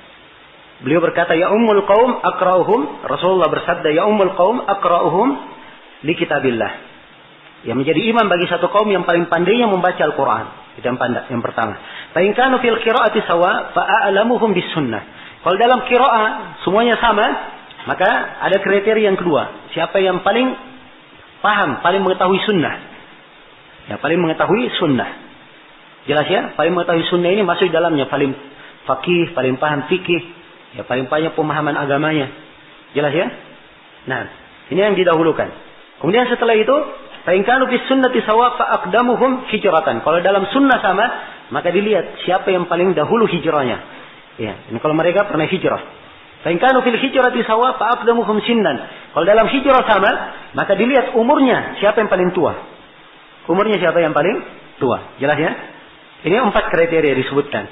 Beliau berkata, ya ummul qaum aqra'uhum, Rasulullah bersabda, ya ummul qaum aqra'uhum li kitabillah. Ya, menjadi imam bagi satu kaum yang paling pandainya membaca Al-Quran. Itu yang pertama. Fa in kanu fil qiraati sawa fa a'lamuhum bis sunnah. Kalau dalam qiraah semuanya sama, maka ada kriteria yang kedua. Siapa yang paling paham, paling mengetahui sunnah. Ya, paling mengetahui sunnah. Jelas ya? Paling mengetahui sunnah ini masuk dalamnya. Paling faqih, paling paham fikih. Ya, paling banyak pemahaman agamanya. Jelas ya? Nah, ini yang didahulukan. Kemudian setelah itu, fa in kanu fis sunnati sawa fa aqdamuhum hijratan. Kalau dalam sunnah sama, maka dilihat siapa yang paling dahulu hijrahnya. Ya, ini kalau mereka pernah hijrah. Fa in kanu fil hijrati sawa fa aqdamuhum sinnan. Kalau dalam hijrah sama, maka dilihat umurnya siapa yang paling tua. Umurnya siapa yang paling tua. Jelas ya? Ini 4 kriteria disebutkan.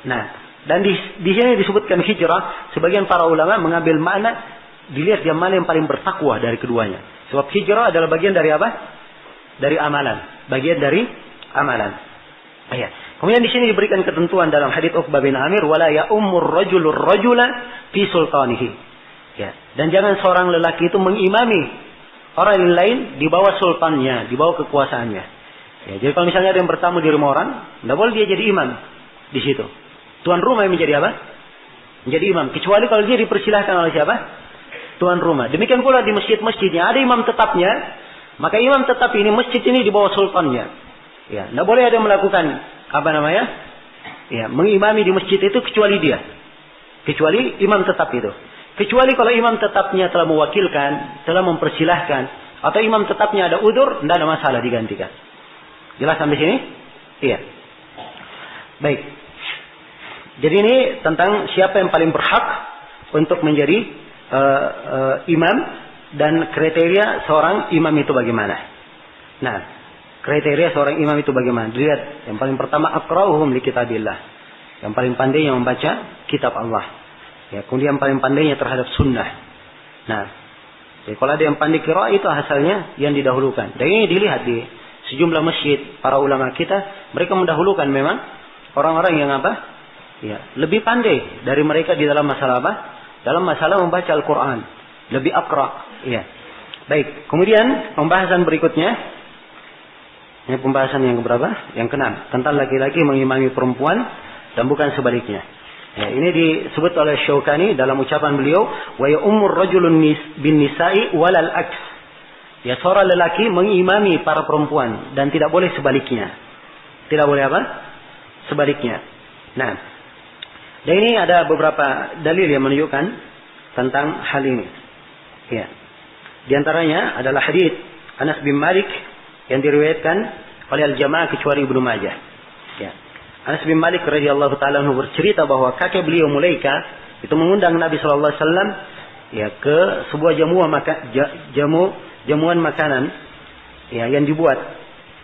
Nah, dan di sini disebutkan hijrah, sebagian para ulama mengambil makna dilihat yang mana yang paling bertakwa dari keduanya. Sebab hijrah adalah bagian dari apa? Dari amalan. Bagian dari amalan. Ya. Kemudian di sini diberikan ketentuan dalam hadits Uqbah bin Amir, wala ya ummur rajulur rajula fi sultanihi. Ya. Dan jangan seorang lelaki itu mengimami orang lain di bawah sultannya, di bawah kekuasaannya. Ya, jadi kalau misalnya ada yang bertamu di rumah orang, tidak boleh dia jadi imam di situ. Tuan rumah yang menjadi apa? Menjadi imam. Kecuali kalau dia dipersilahkan oleh siapa? Tuan rumah. Demikian pula di masjid-masjidnya ada imam tetapnya, maka imam tetap ini masjid ini di bawah sultannya. Ya, tidak boleh ada yang melakukan ya, mengimami di masjid itu kecuali dia. Kecuali imam tetap itu. Kecuali kalau imam tetapnya telah mewakilkan, telah mempersilahkan, atau imam tetapnya ada udzur, tidak ada masalah digantikan. Jelas sampai sini? Iya. Baik. Jadi ini tentang siapa yang paling berhak untuk menjadi imam dan kriteria seorang imam itu bagaimana. Nah, kriteria seorang imam itu bagaimana? Dilihat yang paling pertama aqra'uhum li kitabillah. Yang paling pandainya membaca kitab Allah. Ya, kemudian yang paling pandainya terhadap sunnah. Nah, jadi kalau ada yang pandai qiraah itu hasilnya yang didahulukan. Dan ini dilihat di sejumlah masjid para ulama kita, mereka mendahulukan memang orang-orang yang ya, lebih pandai dari mereka di dalam masalah dalam masalah membaca Al-Quran. Lebih aqra. Ya. Baik. Kemudian pembahasan berikutnya. Ini pembahasan yang keberapa? Yang ke-6. Tentang laki-laki mengimami perempuan dan bukan sebaliknya. Ya, ini disebut oleh Syaukani dalam ucapan beliau, wa ya ummur rajulun bin nisa'i walal aks. Ya, seorang lelaki mengimami para perempuan dan tidak boleh sebaliknya. Tidak boleh apa? Sebaliknya. Nah, dan ini ada beberapa dalil yang menunjukkan tentang hal ini. Ya. Di antaranya adalah hadits Anas bin Malik yang diriwayatkan oleh Al-Jamaah kecuali Ibnu Majah. Ya. Anas bin Malik radhiyallahu taala anhu bercerita bahwa kakek beliau Mulaika itu mengundang Nabi sallallahu alaihi wasallam ya ke sebuah jamuan makanan ya yang dibuat.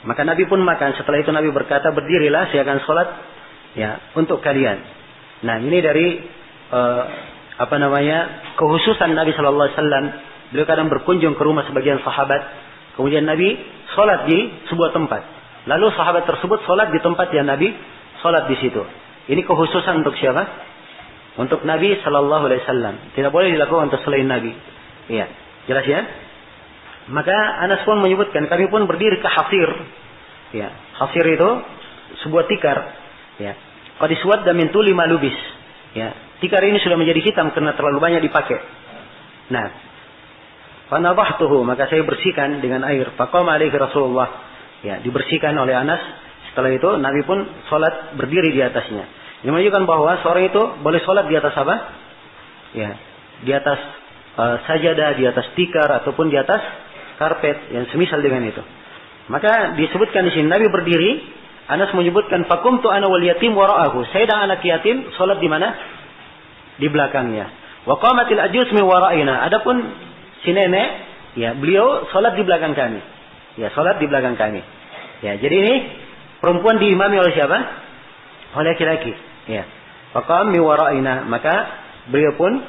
Maka Nabi pun makan. Setelah itu Nabi berkata, "Berdirilah, saya akan salat ya untuk kalian." Nah, ini dari kekhususan Nabi sallallahu alaihi wasallam. Beliau kadang berkunjung ke rumah sebagian sahabat. Kemudian Nabi salat di sebuah tempat. Lalu sahabat tersebut salat di tempat yang Nabi salat di situ. Ini kekhususan untuk siapa? Untuk Nabi sallallahu alaihi wasallam. Tidak boleh dilakukan untuk selain Nabi. Iya, jelas ya? Maka Anas pun menyebutkan, kami pun berdiri ke hasir. Ya, hasir itu sebuah tikar. Ya. Qad iswadda min tuli ma lubis. Ya, tikar ini sudah menjadi hitam karena terlalu banyak dipakai. Nah, fa nadahtuhu, maka saya bersihkan dengan air. Faqama alaihi Rasulullah. Ya, dibersihkan oleh Anas. Setelah itu Nabi pun salat berdiri di atasnya. Ini menunjukkan bahwa seorang itu boleh salat di atas apa? Ya, di atas sajadah, di atas tikar ataupun di atas karpet yang semisal dengan itu. Maka disebutkan di sini Nabi berdiri. Anas menyebutkan faqumtu ana wal yatim wara'ahu. Saya dan anak yatim salat di mana? Di belakangnya. Wa qamatil ajuz min wara'ina. Adapun si nenek, ya, beliau salat di belakang kami. Ya, salat di belakang kami. Ya, jadi ini perempuan diimami oleh siapa? Oleh laki-laki. Ya. Faqam min wara'ina. Maka beliau pun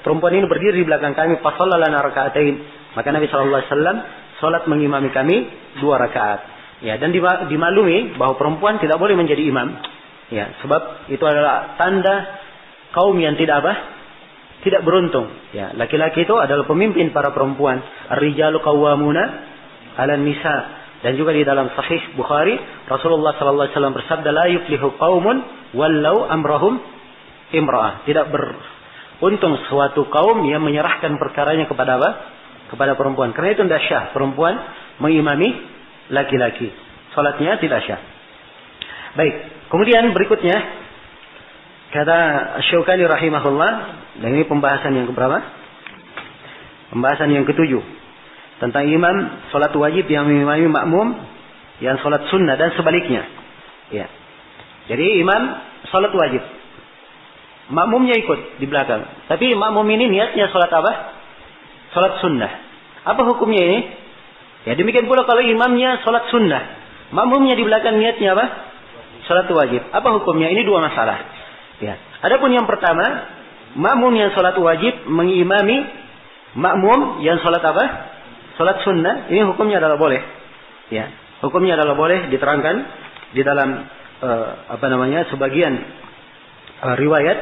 perempuan ini berdiri di belakang kami. Fa shallana raka'atain. Maka Nabi sallallahu alaihi wasallam salat mengimami kami 2 rakaat. Ya, dan dimaklumi bahwa perempuan tidak boleh menjadi imam. Ya, sebab itu adalah tanda kaum yang tidak tidak beruntung. Ya, laki-laki itu adalah pemimpin para perempuan. Ar-rijalu qawwamuna 'alan nisa. Dan juga di dalam Sahih Bukhari, Rasulullah sallallahu alaihi wasallam bersabda, la yuflihu qaumun wallau amrahum imra'ah. Tidak beruntung suatu kaum yang menyerahkan perkaranya kepada apa? Kepada perempuan. Karena itu tidak syah perempuan mengimami laki-laki. Salatnya tidak syah. Baik, kemudian berikutnya kata Syaukani rahimahullah, dan ini pembahasan yang keberapa? Pembahasan yang ketujuh tentang imam salat wajib yang mengimami makmum yang salat sunnah dan sebaliknya. Ya. Jadi imam salat wajib, makmumnya ikut di belakang. Tapi makmum ini niatnya salat apa? Salat sunnah. Apa hukumnya ini? Ya demikian pula kalau imamnya salat sunnah, makmumnya di belakang niatnya apa? Salat wajib. Apa hukumnya? Ini dua masalah. Ya. Adapun yang pertama, makmum yang salat wajib mengimami makmum yang salat apa? Salat sunnah. Ini hukumnya adalah boleh. Ya. Hukumnya adalah boleh, diterangkan di dalam sebagian riwayat.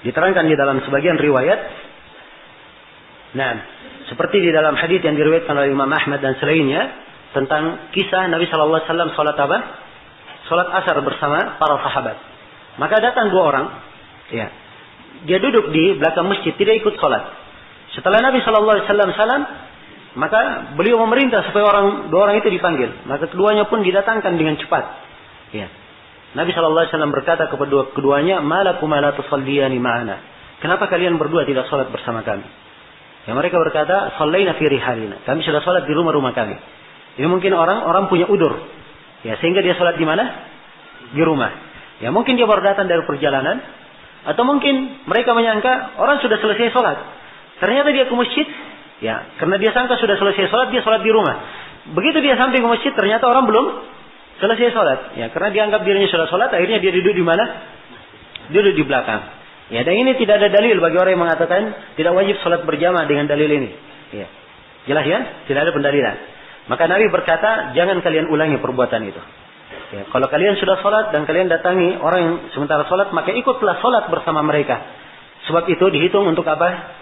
Diterangkan di dalam sebagian riwayat. Nah, seperti di dalam hadis yang diriwayatkan oleh Imam Ahmad dan selainnya tentang kisah Nabi sallallahu alaihi wasallam salat apa? Salat asar bersama para sahabat. Maka datang dua orang, ya. Dia duduk di belakang masjid, tidak ikut salat. Setelah Nabi sallallahu alaihi wasallam salam, maka beliau memerintah supaya dua orang itu dipanggil. Maka keduanya pun didatangkan dengan cepat. Ya. Nabi sallallahu alaihi wasallam berkata kepada keduanya, "Malakum la tusalliyani ma'ana?" Kenapa kalian berdua tidak salat bersama kami? Ya, mereka berkata, "Shallaina fi rihalina." Kami sudah salat di rumah-rumah kami. Ini mungkin orang punya udur. Ya, sehingga dia salat di mana? Di rumah. Ya, mungkin dia baru datang dari perjalanan, atau mungkin mereka menyangka orang sudah selesai salat. Ternyata dia ke masjid, ya, karena dia sangka sudah selesai salat, dia salat di rumah. Begitu dia sampai ke masjid, ternyata orang belum selesai salat. Ya, karena dianggap dirinya sudah salat, akhirnya dia duduk di mana? Duduk di belakang. Ya, dan ini tidak ada dalil bagi orang yang mengatakan tidak wajib salat berjamaah dengan dalil ini. Ya. Jelas ya? Tidak ada pendalilan. Maka Nabi berkata, jangan kalian ulangi perbuatan itu. Ya, kalau kalian sudah salat dan kalian datangi orang yang sementara salat, maka ikutlah salat bersama mereka. Sebab itu dihitung untuk apa?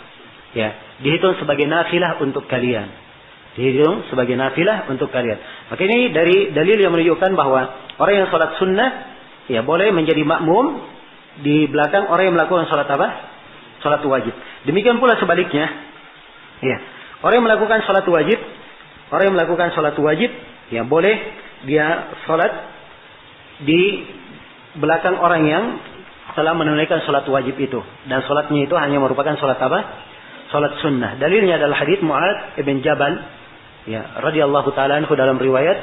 Ya, dihitung sebagai nafilah untuk kalian. Dihitung sebagai nafilah untuk kalian. Maka ini dari dalil yang menunjukkan bahwa orang yang salat sunnah, ya boleh menjadi makmum di belakang orang yang melakukan salat apa? Salat wajib. Demikian pula sebaliknya. Ya, orang yang melakukan salat wajib, ya boleh dia salat di belakang orang yang telah menunaikan salat wajib itu. Dan salatnya itu hanya merupakan salat apa? Salat sunnah. Dalilnya adalah hadits Mu'adz ibn Jabal, ya, radhiyallahu taala anhu dalam riwayat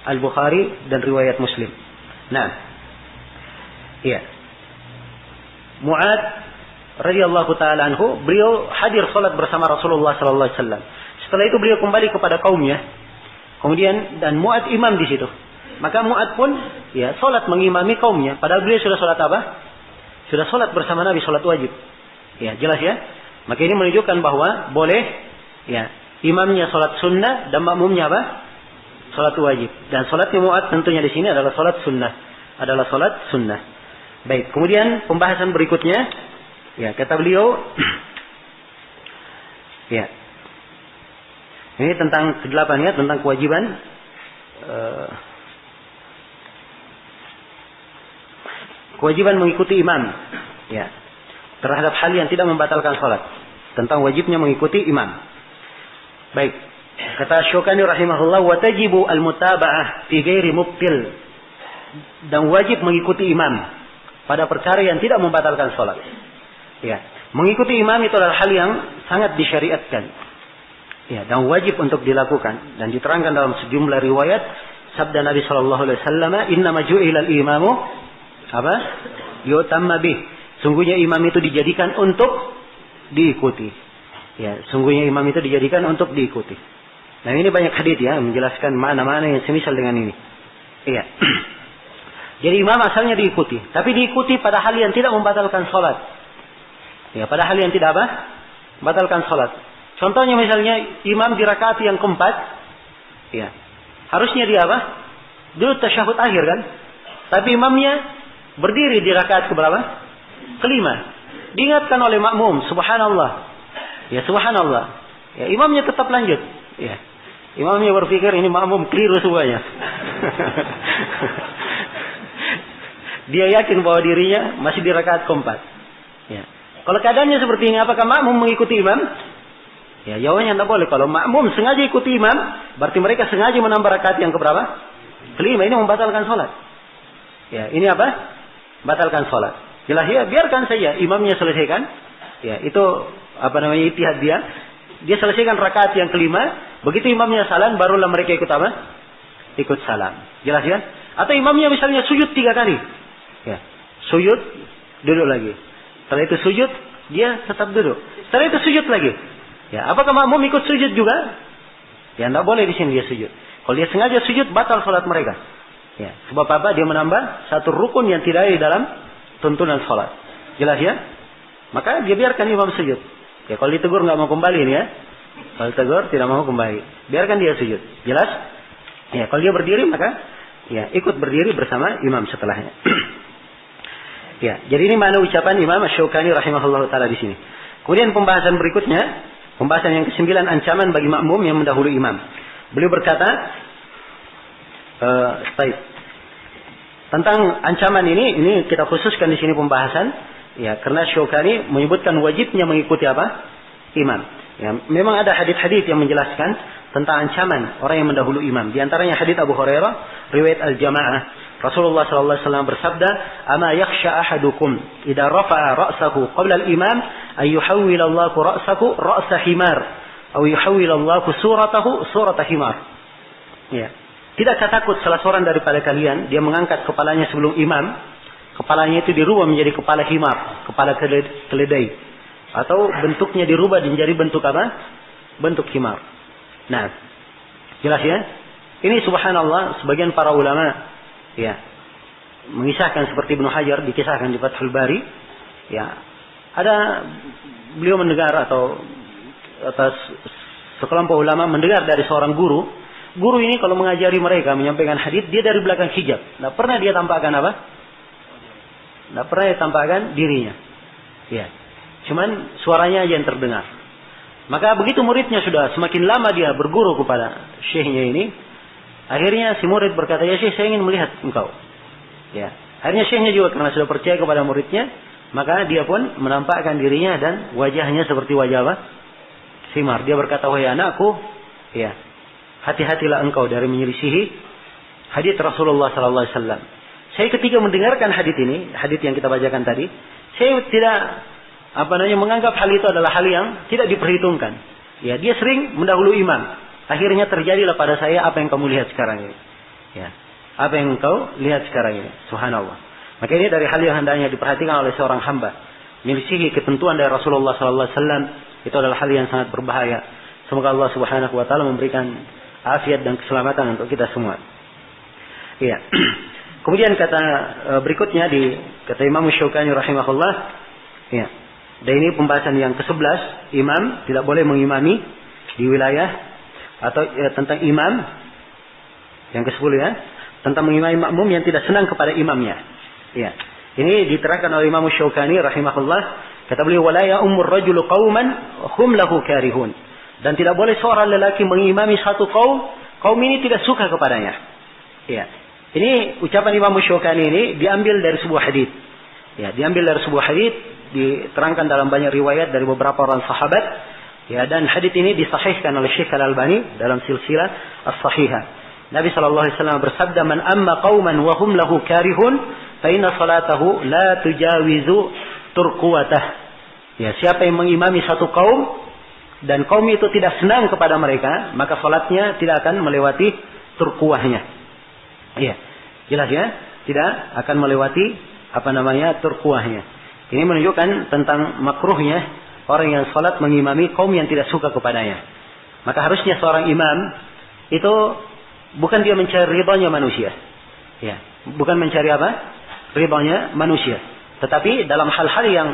Al-Bukhari dan riwayat Muslim. Nah, ya. Mu'adz radhiyallahu taala anhu, beliau hadir salat bersama Rasulullah sallallahu alaihi wasallam. Setelah itu beliau kembali kepada kaumnya. Kemudian dan Mu'adz imam di situ. Maka Mu'adz pun ya salat mengimami kaumnya. Padahal beliau sudah salat apa? Sudah salat bersama Nabi, salat wajib. Ya, jelas ya? Maka ini menunjukkan bahwa boleh ya imamnya salat sunnah dan makmumnya apa? Salat wajib. Dan salatnya Mu'adz tentunya di sini adalah salat sunnah. Adalah salat sunnah. Baik, kemudian pembahasan berikutnya ya kata beliau ya. Ini tentang kedelapan ya, tentang kewajiban kewajiban mengikuti imam ya terhadap hal yang tidak membatalkan salat, tentang wajibnya mengikuti imam. Baik, kata Syaukani rahimahullah, wa tajibu al-mutaba'ah fi ghairi mubtil, dan wajib mengikuti imam pada perkara yang tidak membatalkan salat. Ya, mengikuti imam itu adalah hal yang sangat disyariatkan. Ya, dan wajib untuk dilakukan, dan diterangkan dalam sejumlah riwayat sabda Nabi sallallahu alaihi wasallam, "Inna maju'ilal imamu apa? Yutamma bih." Sungguhnya imam itu dijadikan untuk diikuti. Ya, sungguhnya imam itu dijadikan untuk diikuti. Nah, ini banyak hadits ya menjelaskan mana-mana yang semisal dengan ini. Iya. Jadi imam asalnya diikuti, tapi diikuti pada hal yang tidak membatalkan salat. Ya, pada hal yang tidak apa? Membatalkan salat. Contohnya misalnya imam di rakaat yang keempat, ya, harusnya dia apa? Duduk tasyahud akhir kan? Tapi imamnya berdiri di rakaat keberapa? Kelima. Diingatkan oleh makmum, subhanallah. Ya subhanallah. Ya imamnya tetap lanjut. Ya. Imamnya berpikir ini makmum keliru semuanya. Dia yakin bahwa dirinya masih di rakaat keempat. Ya. Kalau keadaannya seperti ini, apakah makmum mengikuti imam? Ya, jawabannya tidak boleh. Kalau makmum sengaja ikuti imam, berarti mereka sengaja menambah rakaat yang keberapa? Kelima. Ini membatalkan sholat. Ya, ini apa? Batalkan sholat. Jelas ya, biarkan saja imamnya selesaikan. Ya, itu ijtihad dia. Dia selesaikan rakaat yang kelima. Begitu imamnya salam, barulah mereka ikut apa? Ikut salam. Jelas ya? Atau imamnya misalnya sujud 3 kali. Ya, sujud, duduk lagi. Setelah itu sujud, dia tetap duduk. Setelah itu sujud lagi. Ya, apakah makmum ikut sujud juga? Ya, tidak boleh di sini dia sujud. Kalau dia sengaja sujud, batal sholat mereka. Ya, sebab apa? Dia menambah satu rukun yang tidak ada di dalam tuntunan sholat. Jelas ya? Maka dia biarkan imam sujud. Ya, kalau ditegur nggak mau kembali nih ya. Kalau ditegur tidak mau kembali, biarkan dia sujud. Jelas? Ya, kalau dia berdiri maka ya ikut berdiri bersama imam setelahnya. Ya, jadi ini mana ucapan Imam Asy-Syaukani rahimahullah taala di sini. Kemudian pembahasan berikutnya, pembahasan yang ke-9, ancaman bagi makmum yang mendahului imam. Beliau berkata, tentang ancaman ini kita khususkan di sini pembahasan, ya, karena Syaukani menyebutkan wajibnya mengikuti apa? Imam. Ya, memang ada hadits-hadits yang menjelaskan tentang ancaman orang yang mendahului imam. Di antaranya hadits Abu Hurairah, riwayat Al-Jamaah. Rasulullah sallallahu alaihi wasallam bersabda, "Ama yakhsha ahadukum idza rafa'a ra'sahu qabla al-imam ay yuhawwila Allahu ra'sahu ra'sa himar atau yuhawwila Allahu suratahu surata himar." Ya. Tidakkah takut salah seorang daripada kalian dia mengangkat kepalanya sebelum imam, kepalanya itu dirubah menjadi kepala himar, kepala keledai, atau bentuknya dirubah menjadi bentuk apa? Bentuk himar. Nah, jelas ya? Ini subhanallah sebagian para ulama ya mengisahkan seperti Ibnu Hajar dikisahkan di Fathul Bari, ya ada beliau mendengar atau atas sekelompok ulama mendengar dari seorang guru ini kalau mengajari mereka menyampaikan hadis dia dari belakang hijab, tidak pernah dia tampakkan apa? Tidak pernah dia tampakkan dirinya, ya cuman suaranya aja yang terdengar. Maka begitu muridnya sudah semakin lama dia berguru kepada syekhnya ini, akhirnya si murid berkata, "Ya Syekh, saya ingin melihat engkau." Ya, akhirnya syekhnya juga karena sudah percaya kepada muridnya, maka dia pun menampakkan dirinya dan wajahnya seperti wajah apa? Simar. Dia berkata, "Wahai anakku, ya, hati-hatilah engkau dari menyelisihi hadits Rasulullah sallallahu alaihi wasallam." Saya ketika mendengarkan hadits ini, hadits yang kita bacakan tadi, saya tidak menganggap hal itu adalah hal yang tidak diperhitungkan. Ya, dia sering mendahului imam. Akhirnya terjadilah pada saya apa yang kamu lihat sekarang ini. Ya, apa yang engkau lihat sekarang ini. Subhanallah. Maka ini dari hal yang hendaknya diperhatikan oleh seorang hamba. Menyelisihi ketentuan dari Rasulullah sallallahu alaihi wasallam itu adalah hal yang sangat berbahaya. Semoga Allah Subhanahu wa taala memberikan afiat dan keselamatan untuk kita semua. Iya. Kemudian kata berikutnya kata Imam Syaukani rahimahullah, ya. Dan ini pembahasan yang ke-11, imam tidak boleh mengimami di wilayah atau tentang imam yang ke-10 ya, tentang mengimami makmum yang tidak senang kepada imamnya. Ya. Ini diterangkan oleh Imam Syaukani rahimahullah, kata beliau, "Wala ya'ummur rajulu qauman hum lahu karihun." Dan tidak boleh seorang lelaki mengimami satu kaum ini tidak suka kepadanya. Ya. Ini ucapan Imam Syaukani ini diambil dari sebuah hadis. Ya, diambil dari sebuah hadis, diterangkan dalam banyak riwayat dari beberapa orang sahabat. Ya, dan hadis ini disahihkan oleh Syekh Al-Albani dalam silsilah as-sahihah. Nabi sallallahu alaihi wasallam bersabda, "Man amma qauman wa hum lahu karihun, fa inna salatahu la tujawizu turquwatah." Ya, siapa yang mengimami satu kaum dan kaum itu tidak senang kepada mereka, maka salatnya tidak akan melewati turquwahnya. Iya, jelas ya? Tidak akan melewati turquwahnya. Ini menunjukkan tentang makruhnya orang yang salat mengimami kaum yang tidak suka kepadanya. Maka harusnya seorang imam itu bukan dia mencari ridhonya manusia. Ya, bukan mencari apa? Ridhonya manusia. Tetapi dalam hal-hal yang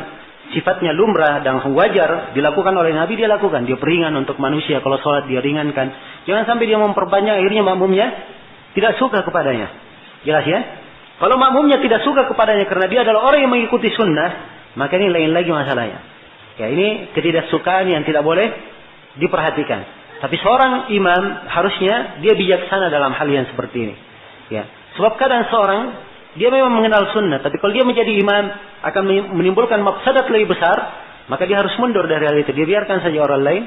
sifatnya lumrah dan wajar dilakukan oleh Nabi, dia lakukan. Dia beringan untuk manusia. Kalau salat dia ringankan. Jangan sampai dia memperbanyak, akhirnya makmumnya tidak suka kepadanya. Jelas ya? Kalau makmumnya tidak suka kepadanya karena dia adalah orang yang mengikuti sunnah, maka ini lain lagi masalahnya. Ya, ini ketidaksukaan yang tidak boleh diperhatikan. Tapi seorang imam harusnya dia bijaksana dalam hal yang seperti ini. Ya, sebab kadang seorang dia memang mengenal sunnah, tapi kalau dia menjadi imam akan menimbulkan mafsadat lebih besar, maka dia harus mundur dari hal itu. Dia biarkan saja orang lain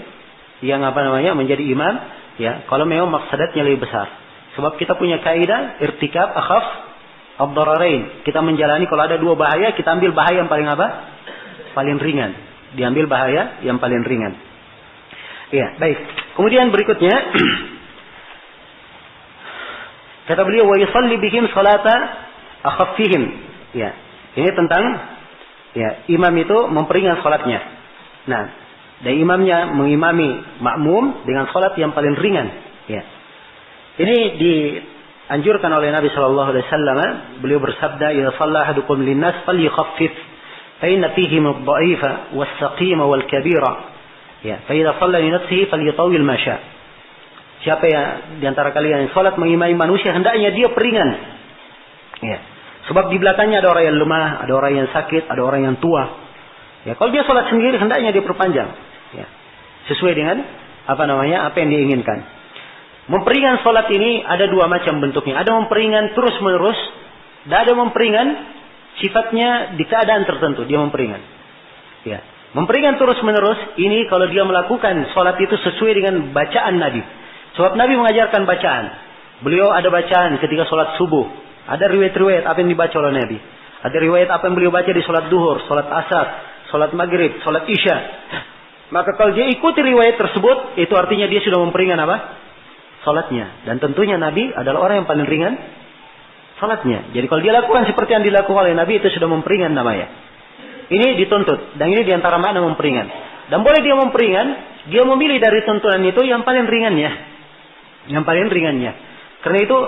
yang menjadi imam. Ya, kalau memang mafsadatnya lebih besar. Sebab kita punya kaidah irtikab akhaf ad-dararain. Kita menjalani kalau ada dua bahaya, kita ambil bahaya yang paling paling ringan. Diambil bahaya yang paling ringan. Ya, baik. Kemudian berikutnya kata beliau wa yusalli bihim salata akhaffihim. Ya, ini tentang imam itu memperingan salatnya. Nah, dan imamnya mengimami makmum dengan salat yang paling ringan. Ya. Ini dianjurkan oleh Nabi sallallahu alaihi wasallam. Beliau bersabda, "Ya shalla ahadukum linnas falyukhaffif, fa inna fihim ad-dha'ifa was-saqima wal-kabira." Ya, fa idza shalla li nafsihi falyutawil ma syaa. Siapa yang di antara kalian yang salat mengimami manusia, hendaknya dia peringan. Ya. Sebab di belakangnya ada orang yang lemah, ada orang yang sakit, ada orang yang tua. Ya, kalau dia salat sendiri hendaknya dia perpanjang. Ya. Sesuai dengan apa yang dia inginkan. Memperingan salat ini ada dua macam bentuknya. Ada memperingan terus menerus, dan ada memperingan sifatnya di keadaan tertentu dia memperingan. Ya. Memperingan terus menerus ini kalau dia melakukan salat itu sesuai dengan bacaan Nabi. Sebab Nabi mengajarkan bacaan. Beliau ada bacaan ketika salat subuh. Ada riwayat-riwayat apa yang dibaca oleh Nabi. Ada riwayat apa yang beliau baca di salat duhur, salat asar, salat maghrib, salat isya. Maka kalau dia ikuti riwayat tersebut, itu artinya dia sudah memperingan salatnya. Dan tentunya Nabi adalah orang yang paling ringan salatnya. Jadi kalau dia lakukan seperti yang dilakukan oleh Nabi, itu sudah memperingan namanya. Ini dituntut. Dan ini diantara makna memperingan. Dan boleh dia memperingan, dia memilih dari tuntunan itu yang paling ringannya. Yang paling ringannya. Karena itu,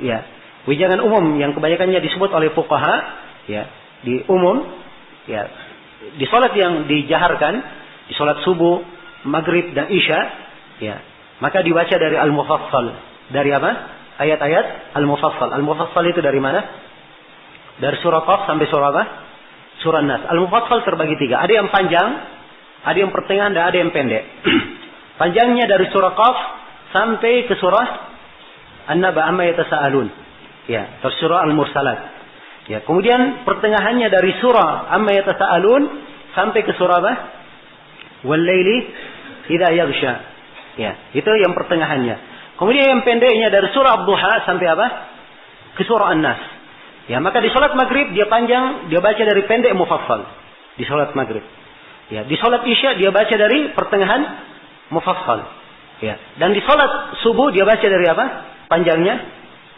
ya, wejangan umum yang kebanyakannya disebut oleh fuqaha, ya, di umum, ya, di salat yang dijaharkan, di salat subuh, maghrib dan isya, ya, maka dibaca dari al-mufassal. Dari apa? Ayat-ayat al-mufassal. Al-mufassal itu dari mana? Dari surah Qaf sampai surah apa? Surah Nas. Al-mufassal terbagi tiga. Ada yang panjang, ada yang pertengahan, dan ada yang pendek. Panjangnya dari surah Qaf sampai ke surah An-Naba amma yatasaalun. Ya, terus surah Al-Mursalat. Ya, kemudian pertengahannya dari surah amma yatasaalun sampai ke surah apa? Wal-laili idza yaghsha. Ya, itu yang pertengahannya. Kemudian yang pendeknya dari surah Ad-Duha sampai apa? Ke surah An-Nas. Ya, maka di salat maghrib dia panjang, dia baca dari pendek mufassal. Di salat maghrib. Ya, di salat isya dia baca dari pertengahan mufassal. Ya, dan di salat subuh dia baca dari apa? Panjangnya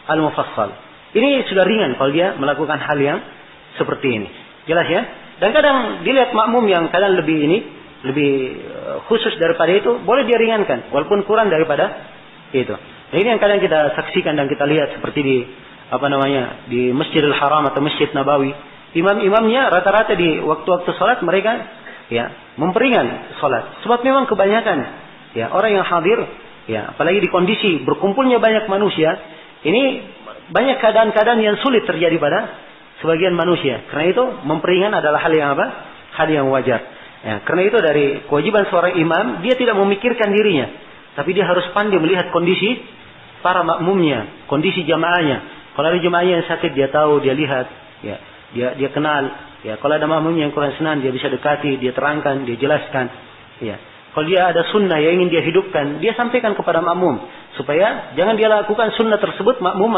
al-mufassal. Ini sudah ringan kalau dia melakukan hal yang seperti ini. Jelas ya? Dan kadang dilihat makmum yang kadang lebih khusus daripada itu, boleh dia ringankan walaupun kurang daripada itu. Nah, ini yang kadang kita saksikan dan kita lihat seperti di di Masjidil Haram atau Masjid Nabawi. Imam-imamnya rata-rata di waktu-waktu salat mereka ya memperingan salat. Sebab memang kebanyakan ya orang yang hadir ya, apalagi di kondisi berkumpulnya banyak manusia, ini banyak keadaan-keadaan yang sulit terjadi pada sebagian manusia. Karena itu memperingan adalah hal yang hal yang wajar. Ya, karena itu dari kewajiban seorang imam, dia tidak memikirkan dirinya, tapi dia harus pandai melihat kondisi para makmumnya, kondisi jamaahnya. Kalau ada jamaahnya yang sakit, dia tahu, dia lihat, ya, dia kenal. Ya, kalau ada makmumnya yang kurang senang, dia bisa dekati, dia terangkan, dia jelaskan. Ya, kalau dia ada sunnah yang ingin dia hidupkan, dia sampaikan kepada makmum supaya jangan dia lakukan sunnah tersebut, makmum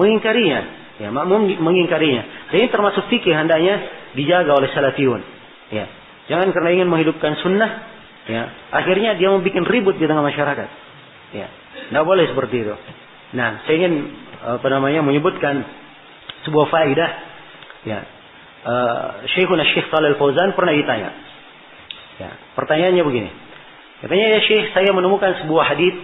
mengingkarinya. Ya, makmum mengingkarinya. Dan ini termasuk fikih hendaknya dijaga oleh salafiyun. Ya. Jangan karena ingin menghidupkan sunnah, ya, akhirnya dia membuat ribut di tengah masyarakat. Ya, tidak boleh seperti itu. Nah, saya ingin menyebutkan sebuah faedah. Ya, Syekhuna Syekh Shalal Fauzan pernah ditanya. Ya, pertanyaannya begini. Katanya, ya Syekh, saya menemukan sebuah hadits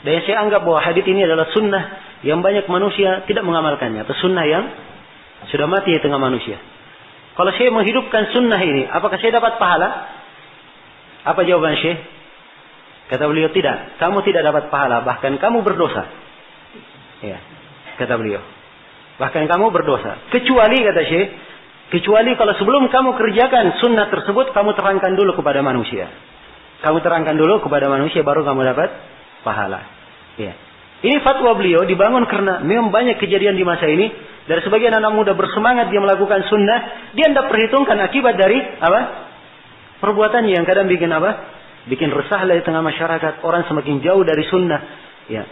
dan saya anggap bahwa hadits ini adalah sunnah yang banyak manusia tidak mengamalkannya, atau sunnah yang sudah mati di tengah manusia. Kalau saya menghidupkan sunnah ini, apakah saya dapat pahala? Apa jawaban Syekh? Kata beliau, tidak. Kamu tidak dapat pahala, bahkan kamu berdosa. Ya, kata beliau. Bahkan kamu berdosa. Kecuali, kata Syekh, Kecuali kalau sebelum kamu kerjakan sunnah tersebut, kamu terangkan dulu kepada manusia. Kamu terangkan dulu kepada manusia, baru kamu dapat pahala. Ya. Ini fatwa beliau dibangun karena memang banyak kejadian di masa ini. Dari sebagian anak muda bersemangat dia melakukan sunnah, dia tidak perhitungkan akibat dari apa? Perbuatannya yang kadang bikin apa? Bikin resah di tengah masyarakat. Orang semakin jauh dari sunnah. Ya.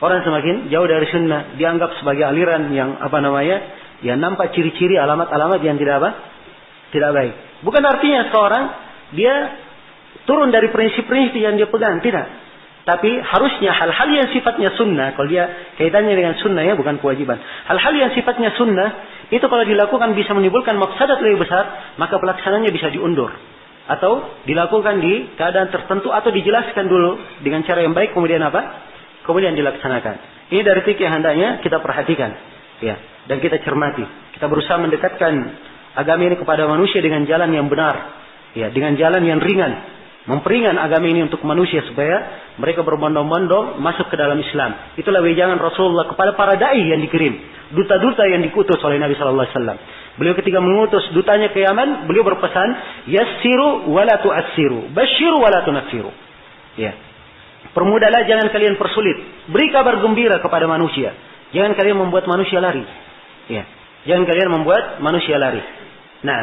Orang semakin jauh dari sunnah, dianggap sebagai aliran yang apa namanya? Ya, nampak ciri-ciri alamat-alamat yang tidak apa? Tidak baik. Bukan artinya seorang dia turun dari prinsip-prinsip yang dia pegang, tidak. Tapi harusnya hal-hal yang sifatnya sunnah, kalau dia kaitannya dengan sunnah ya, bukan kewajiban. Hal-hal yang sifatnya sunnah, itu kalau dilakukan bisa menimbulkan mafsadat lebih besar, maka pelaksanaannya bisa diundur. Atau dilakukan di keadaan tertentu, atau dijelaskan dulu dengan cara yang baik, kemudian apa? Kemudian dilaksanakan. Ini dari fikih yang hendaknya kita perhatikan. Ya, dan kita cermati. Kita berusaha mendekatkan agama ini kepada manusia dengan jalan yang benar. Ya, dengan jalan yang ringan. Memperingan agama ini untuk manusia supaya mereka berbondong-bondong masuk ke dalam Islam. Itulah wejangan Rasulullah kepada para dai yang dikirim, duta-duta yang dikutus oleh Nabi sallallahu alaihi wasallam. Beliau ketika mengutus dutanya ke Yaman, beliau berpesan, yassiru wa la tu'assiru, basyiru wa la tunaffiru. Ya. Permudahlah, jangan kalian persulit. Beri kabar gembira kepada manusia. Jangan kalian membuat manusia lari. Ya. Jangan kalian membuat manusia lari. Nah,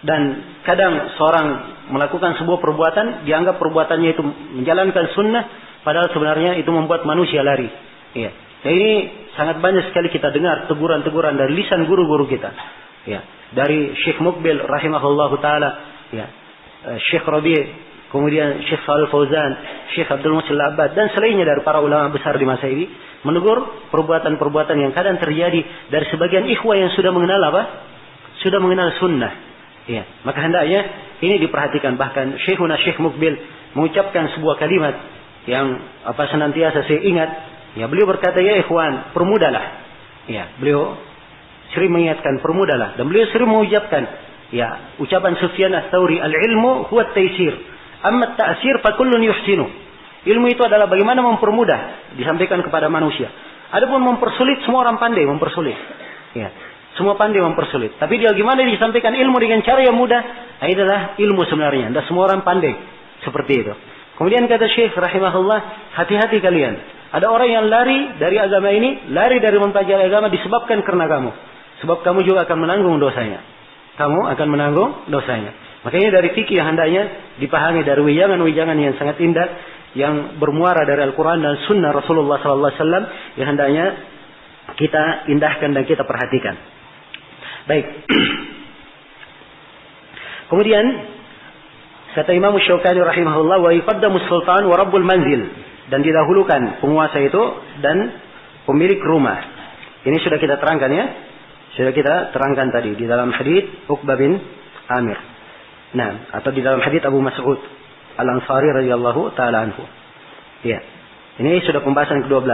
dan kadang seorang melakukan sebuah perbuatan, dianggap perbuatannya itu menjalankan sunnah, padahal sebenarnya itu membuat manusia lari. Ya. Dan ini sangat banyak sekali kita dengar teguran-teguran dari lisan guru-guru kita. Ya. Dari Syekh Muqbil rahimahullahu taala, ya. Syekh Rabi', kemudian Syekh Shalih Fauzan, Syekh Abdul Muhsin Al-Abbad, dan selainnya dari para ulama besar di masa ini, menegur perbuatan-perbuatan yang kadang terjadi dari sebagian ikhwah yang sudah mengenal apa? Sudah mengenal sunnah. Ya, maka hendaknya ini diperhatikan. Bahkan Syekhuna Syekh Muqbil mengucapkan sebuah kalimat yang apa senantiasa saya ingat. Ya, beliau berkata, ya ikhwan, permudahlah. Ya, beliau sering mengingatkan permudahlah, dan beliau sering mengucapkan ya ucapan Sufyan Ats-Tsauri, al-ilmu huwa at-taysir, amma at-ta'sir fa kullun yuhsinu. Ilmu itu adalah bagaimana mempermudah, disampaikan kepada manusia. Adapun mempersulit, semua orang pandai mempersulit. Ya, semua pandai mempersulit. Tapi dia gimana disampaikan ilmu dengan cara yang mudah, adalah ilmu sebenarnya. Dan semua orang pandai seperti itu. Kemudian kata Syekh rahimahullah, hati-hati kalian. Ada orang yang lari dari agama ini, lari dari mempelajari agama disebabkan karena kamu. Sebab kamu juga akan menanggung dosanya. Kamu akan menanggung dosanya. Makanya dari fikih yang hendaknya dipahami dari wijangan-wijangan yang sangat indah, yang bermuara dari Al-Quran dan Sunnah Rasulullah SAW, yang hendaknya kita indahkan dan kita perhatikan. Baik. Kemudian kata Imam Syaukani rahimahullah, wa yuqaddamu sultan wa rabbul manzil, dan didahulukan penguasa itu dan pemilik rumah. Ini sudah kita terangkan ya. Sudah kita terangkan tadi di dalam hadits Uqbah bin Amir. Nah, atau di dalam hadits Abu Mas'ud Al-Ansari radhiyallahu taala anhu. Ya. Ini sudah pembahasan ke-12.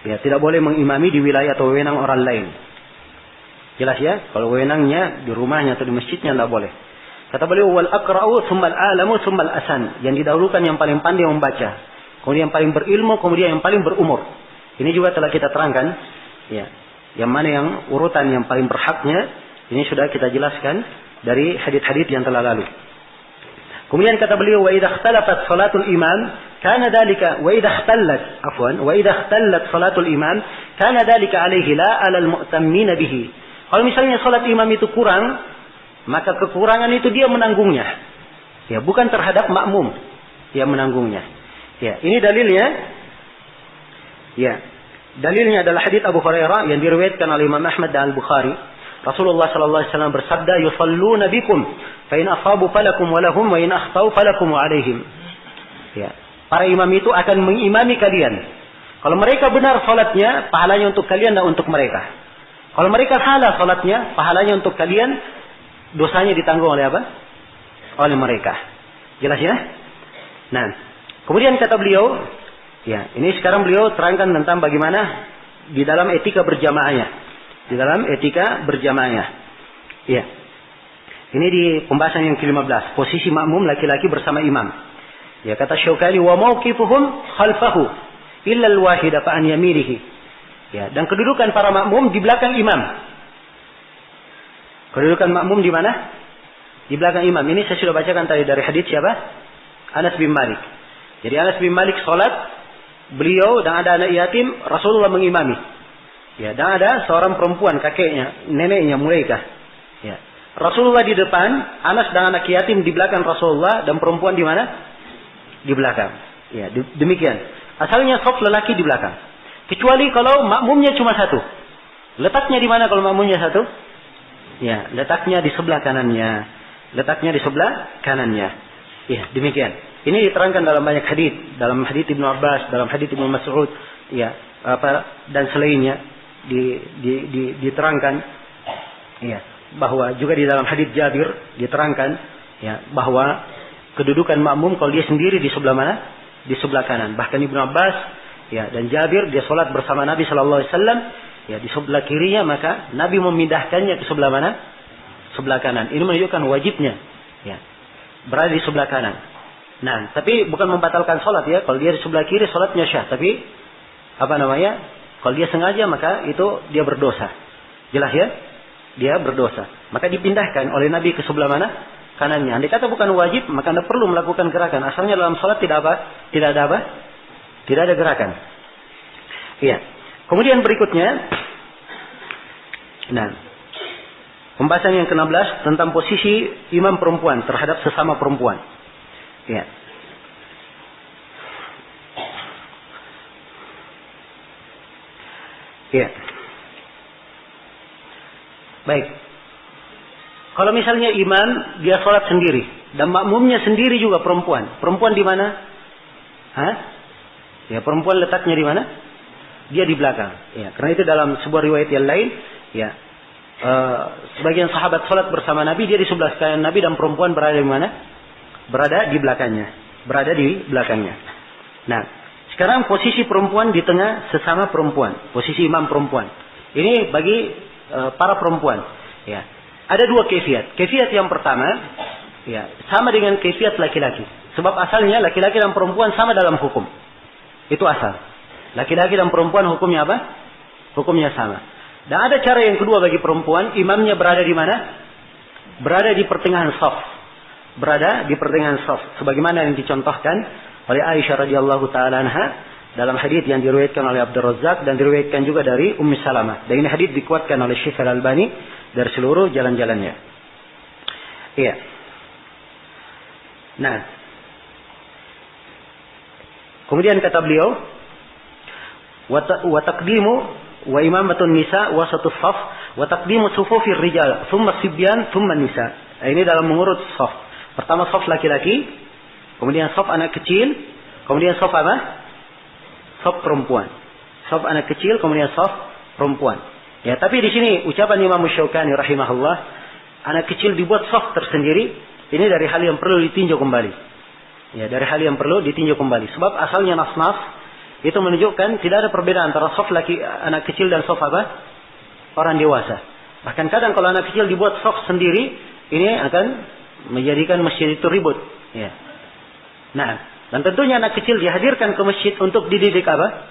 Ya, tidak boleh mengimami di wilayah atau wewenang orang lain. Jelas ya? Kalau wewenangnya di rumahnya atau di masjidnya tidak boleh. Kata beliau, wal aqra'u tsumma al-alamu tsumma al-asan. Yang didahulukan yang paling pandai membaca, kemudian yang paling berilmu, kemudian yang paling berumur. Ini juga telah kita terangkan. Ya. Yang mana yang urutan yang paling berhaknya, ini sudah kita jelaskan dari hadits-hadits yang telah lalu. Kemudian kata beliau, wa idza ikhtalafat salatul imam kana dalika wa idza ikhtallat salatul imam kana dalika alaihi la 'alal mu'tammin bihi. Kalau misalnya salat imam itu kurang, maka kekurangan itu dia menanggungnya. Ya, bukan terhadap makmum yang menanggungnya. Ya, ini dalilnya. Ya. Dalilnya adalah hadits Abu Hurairah yang diriwayatkan oleh Imam Ahmad dan Al-Bukhari. Rasulullah sallallahu alaihi wasallam bersabda, "Yusalluna bikum, fa in asabu falakum wa lahum wa in akhtau falakum wa alaihim." Ya, para imam itu akan mengimami kalian. Kalau mereka benar salatnya, pahalanya untuk kalian dan untuk mereka. Kalau mereka salah salatnya, pahalanya untuk kalian, dosanya ditanggung oleh apa? Oleh mereka. Jelas ya? Nah, kemudian kata beliau, ya, ini sekarang beliau terangkan tentang bagaimana di dalam etika berjamaahnya. Di dalam etika berjamaahnya. Ya. Ini di pembahasan yang ke-15. Posisi makmum laki-laki bersama imam. Ya, kata Syaukani, wa mauqifuhum khalfahu illa al-wahida fa an yaminihi. Ya, dan kedudukan para makmum di belakang imam. Kedudukan makmum di mana? Di belakang imam. Ini saya sudah bacakan tadi dari hadits siapa? Anas bin Malik. Jadi Anas bin Malik sholat, beliau dan ada anak yatim, Rasulullah mengimami. Ya, dan ada seorang perempuan, kakeknya, neneknya Mulaikah. Ya. Rasulullah di depan, Anas dan anak yatim di belakang Rasulullah, dan perempuan di mana? Di belakang. Ya, demikian. Asalnya shaf lelaki di belakang. Kecuali kalau makmumnya cuma satu. Letaknya di mana kalau makmumnya satu? Ya, letaknya di sebelah kanannya. Letaknya di sebelah kanannya. Ya, demikian. Ini diterangkan dalam banyak hadits, dalam hadits Ibnu Abbas, dalam hadits Ibnu Mas'ud, ya, dan selainnya diterangkan, ya, bahwa juga di dalam hadits Jabir diterangkan, ya, bahwa kedudukan makmum kalau dia sendiri di sebelah mana? Di sebelah kanan. Bahkan Ibnu Abbas, ya, dan Jabir dia sholat bersama Nabi Shallallahu Alaihi Wasallam, ya, di sebelah kirinya, maka Nabi memindahkannya ke sebelah mana? Sebelah kanan. Ini menunjukkan wajibnya, ya, berada di sebelah kanan. Nah, tapi bukan membatalkan sholat, ya. Kalau dia di sebelah kiri, sholatnya syah. Tapi kalau dia sengaja, maka itu dia berdosa. Jelas, ya? Dia berdosa. Maka dipindahkan oleh Nabi ke sebelah mana? Kanannya. Andai kata bukan wajib, maka Anda perlu melakukan gerakan. Asalnya dalam sholat tidak ada gerakan. Iya. Kemudian berikutnya, nah, pembahasan yang ke-16 tentang posisi imam perempuan terhadap sesama perempuan. Ya. Ya. Baik. Kalau misalnya imam dia sholat sendiri dan makmumnya sendiri juga perempuan. Perempuan di mana? Hah? Ya, perempuan letaknya di mana? Dia di belakang. Ya, karena itu dalam sebuah riwayat yang lain, ya, sebagian sahabat sholat bersama Nabi, dia di sebelah kanan Nabi dan perempuan berada di mana? Berada di belakangnya. Berada di belakangnya. Nah, sekarang posisi perempuan di tengah sesama perempuan. Posisi imam perempuan. Ini bagi para perempuan. Ya. Ada dua kaifiat. Kaifiat yang pertama, ya, sama dengan kaifiat laki-laki. Sebab asalnya laki-laki dan perempuan sama dalam hukum. Itu asal. Laki-laki dan perempuan hukumnya apa? Hukumnya sama. Dan ada cara yang kedua bagi perempuan. Imamnya berada di mana? Berada di pertengahan shaf. Berada di pertengahan shaf, sebagaimana yang dicontohkan oleh Aisyah radhiyallahu taala anha dalam hadits yang diriwayatkan oleh Abdul Razzaq dan diriwayatkan juga dari Ummu Salamah. Dan ini hadits dikuatkan oleh Syekh Al-Albani dari seluruh jalan-jalannya. Iya. Nah, kemudian kata beliau, wa taqdimu wa imamatun nisa wasatus shaf wa taqdimu sufufir rijal thumma sibyan thumma nisa. Ini dalam mengurut shaf. Pertama shaf laki-laki, kemudian shaf anak kecil, kemudian shaf apa? Shaf perempuan. Shaf anak kecil, kemudian shaf perempuan. Ya, tapi di sini ucapan Imam Syaukani rahimahullah, anak kecil dibuat shaf tersendiri, ini dari hal yang perlu ditinjau kembali. Ya, dari hal yang perlu ditinjau kembali. Sebab asalnya nas-nas itu menunjukkan tidak ada perbedaan antara shaf anak kecil dan shaf apa? Orang dewasa. Bahkan kadang kalau anak kecil dibuat shaf sendiri, ini akan menjadikan masjid itu ribut. Ya. Nah, dan tentunya anak kecil dihadirkan ke masjid untuk dididik apa?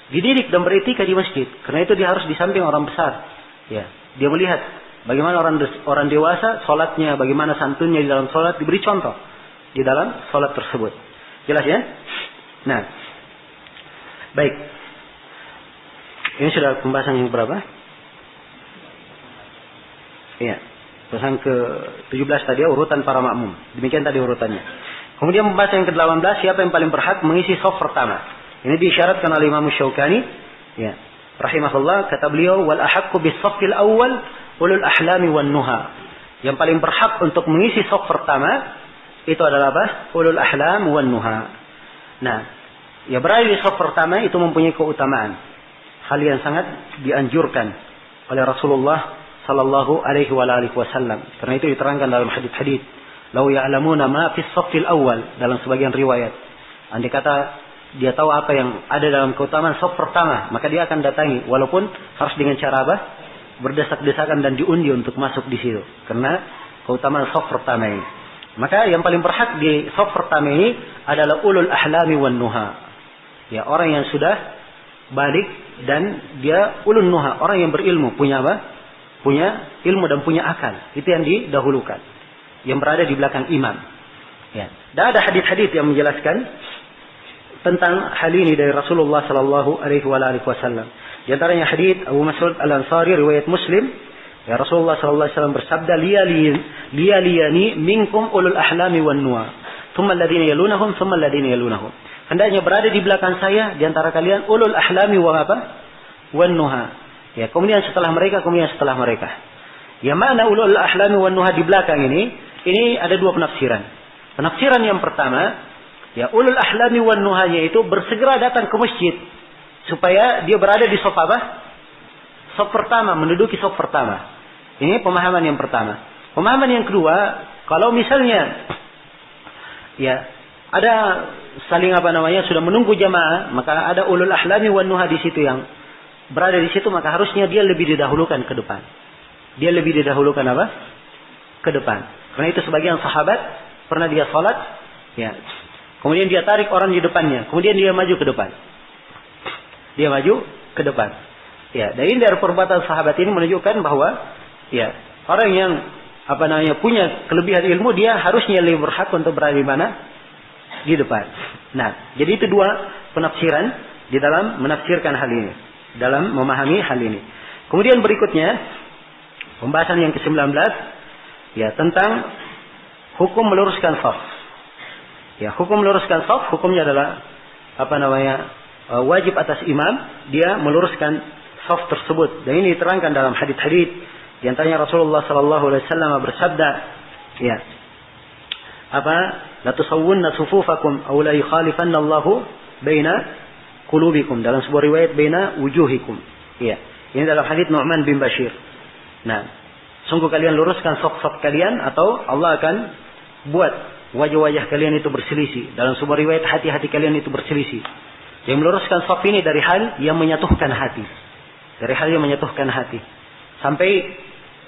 Dididik dan beretika di masjid. Karena itu dia harus di samping orang besar. Ya, dia melihat bagaimana orang dewasa sholatnya, bagaimana santunnya di dalam sholat, diberi contoh di dalam sholat tersebut. Jelas, ya? Nah, baik. Ini sudah pembahasan yang berapa? Iya. Pembahasan ke-17 tadi, urutan para makmum. Demikian tadi urutannya. Kemudian pembahasan yang ke-18, siapa yang paling berhak mengisi shaf pertama. Ini diisyaratkan oleh Imam Syaukani. Ya. Rahimahullah, kata beliau, wal ahaqqu bis shaffil awwal ulul ahlami wan nuha. Yang paling berhak untuk mengisi shaf pertama itu adalah apa? Ulul ahlam wan nuha. Nah, ya berada di shaf pertama itu mempunyai keutamaan. Hal yang sangat dianjurkan oleh Rasulullah sallallahu alaihi wasallam. Karena itu diterangkan dalam hadits-hadits. Lau ya'lamuna ma fi shaffil awal, dalam sebagian riwayat. Andai kata dia tahu apa yang ada dalam keutamaan shaf pertama, maka dia akan datangi walaupun harus dengan cara apa? Berdesak-desakan dan diundi untuk masuk di situ. Karena keutamaan shaf pertama ini. Maka yang paling berhak di shaf pertama ini adalah ulul ahlami wan nuha. Ya, orang yang sudah balik dan dia ulun nuha, orang yang berilmu, punya apa? punya ilmu dan punya akal. Itu yang didahulukan, yang berada di belakang imam. Ya. Dan ada hadis-hadis yang menjelaskan tentang hal ini dari Rasulullah sallallahu alaihi wasallam. Di antaranya hadis Abu Mas'ud Al-Ansari riwayat Muslim, ya Rasulullah sallallahu alaihi wasallam bersabda, liyaliyani minkum ulul ahlami wan nuha, thumma alladziina yalunahum, thumma alladziina yalunahum. Hendaknya berada di belakang saya di antara kalian ulul ahlami wan nuha. Ya, kemudian setelah mereka, kemudian setelah mereka. Ya, mana ulul ahlami wan nuha di belakang ini ada dua penafsiran. Penafsiran yang pertama, ya ulul ahlami wan nuhanya itu bersegera datang ke masjid supaya dia berada di saf apa? Saf pertama, menduduki saf pertama. Ini pemahaman yang pertama. Pemahaman yang kedua, kalau misalnya ya ada saling sudah menunggu jamaah, maka ada ulul ahlami wan nuha di situ yang berada di situ, maka harusnya dia lebih didahulukan ke depan. Dia lebih didahulukan apa? Ke depan. Karena itu sebagian sahabat pernah dia salat, ya. Kemudian dia tarik orang di depannya, kemudian dia maju ke depan. Dia maju ke depan. Ya, dan ini dari perbuatan sahabat ini menunjukkan bahwa ya, orang yang punya kelebihan ilmu, dia harusnya lebih berhak untuk berada di mana? Di depan. Nah, jadi itu dua penafsiran di dalam menafsirkan hal ini, dalam memahami hal ini. Kemudian berikutnya pembahasan yang ke-19, ya, tentang hukum meluruskan shaf. Ya, hukum meluruskan shaf, hukumnya adalah wajib atas imam dia meluruskan shaf tersebut. Dan ini diterangkan dalam hadits-hadits. Di antaranya Rasulullah sallallahu alaihi wasallam bersabda, ya, la tusawwunna sufufakum aw la yukhalifanna Allahu baina qulubikum, dalam sebuah riwayat baina wujuhikum. Ya, ini dalam hadits Nu'man bin Bashir. Nah, sungguh kalian luruskan shaf-shaf kalian atau Allah akan buat wajah-wajah kalian itu berselisih. Dalam sebuah riwayat hati-hati kalian itu berselisih. Yang meluruskan shaf ini dari hal yang menyatukan hati. Dari hal yang menyatukan hati. Sampai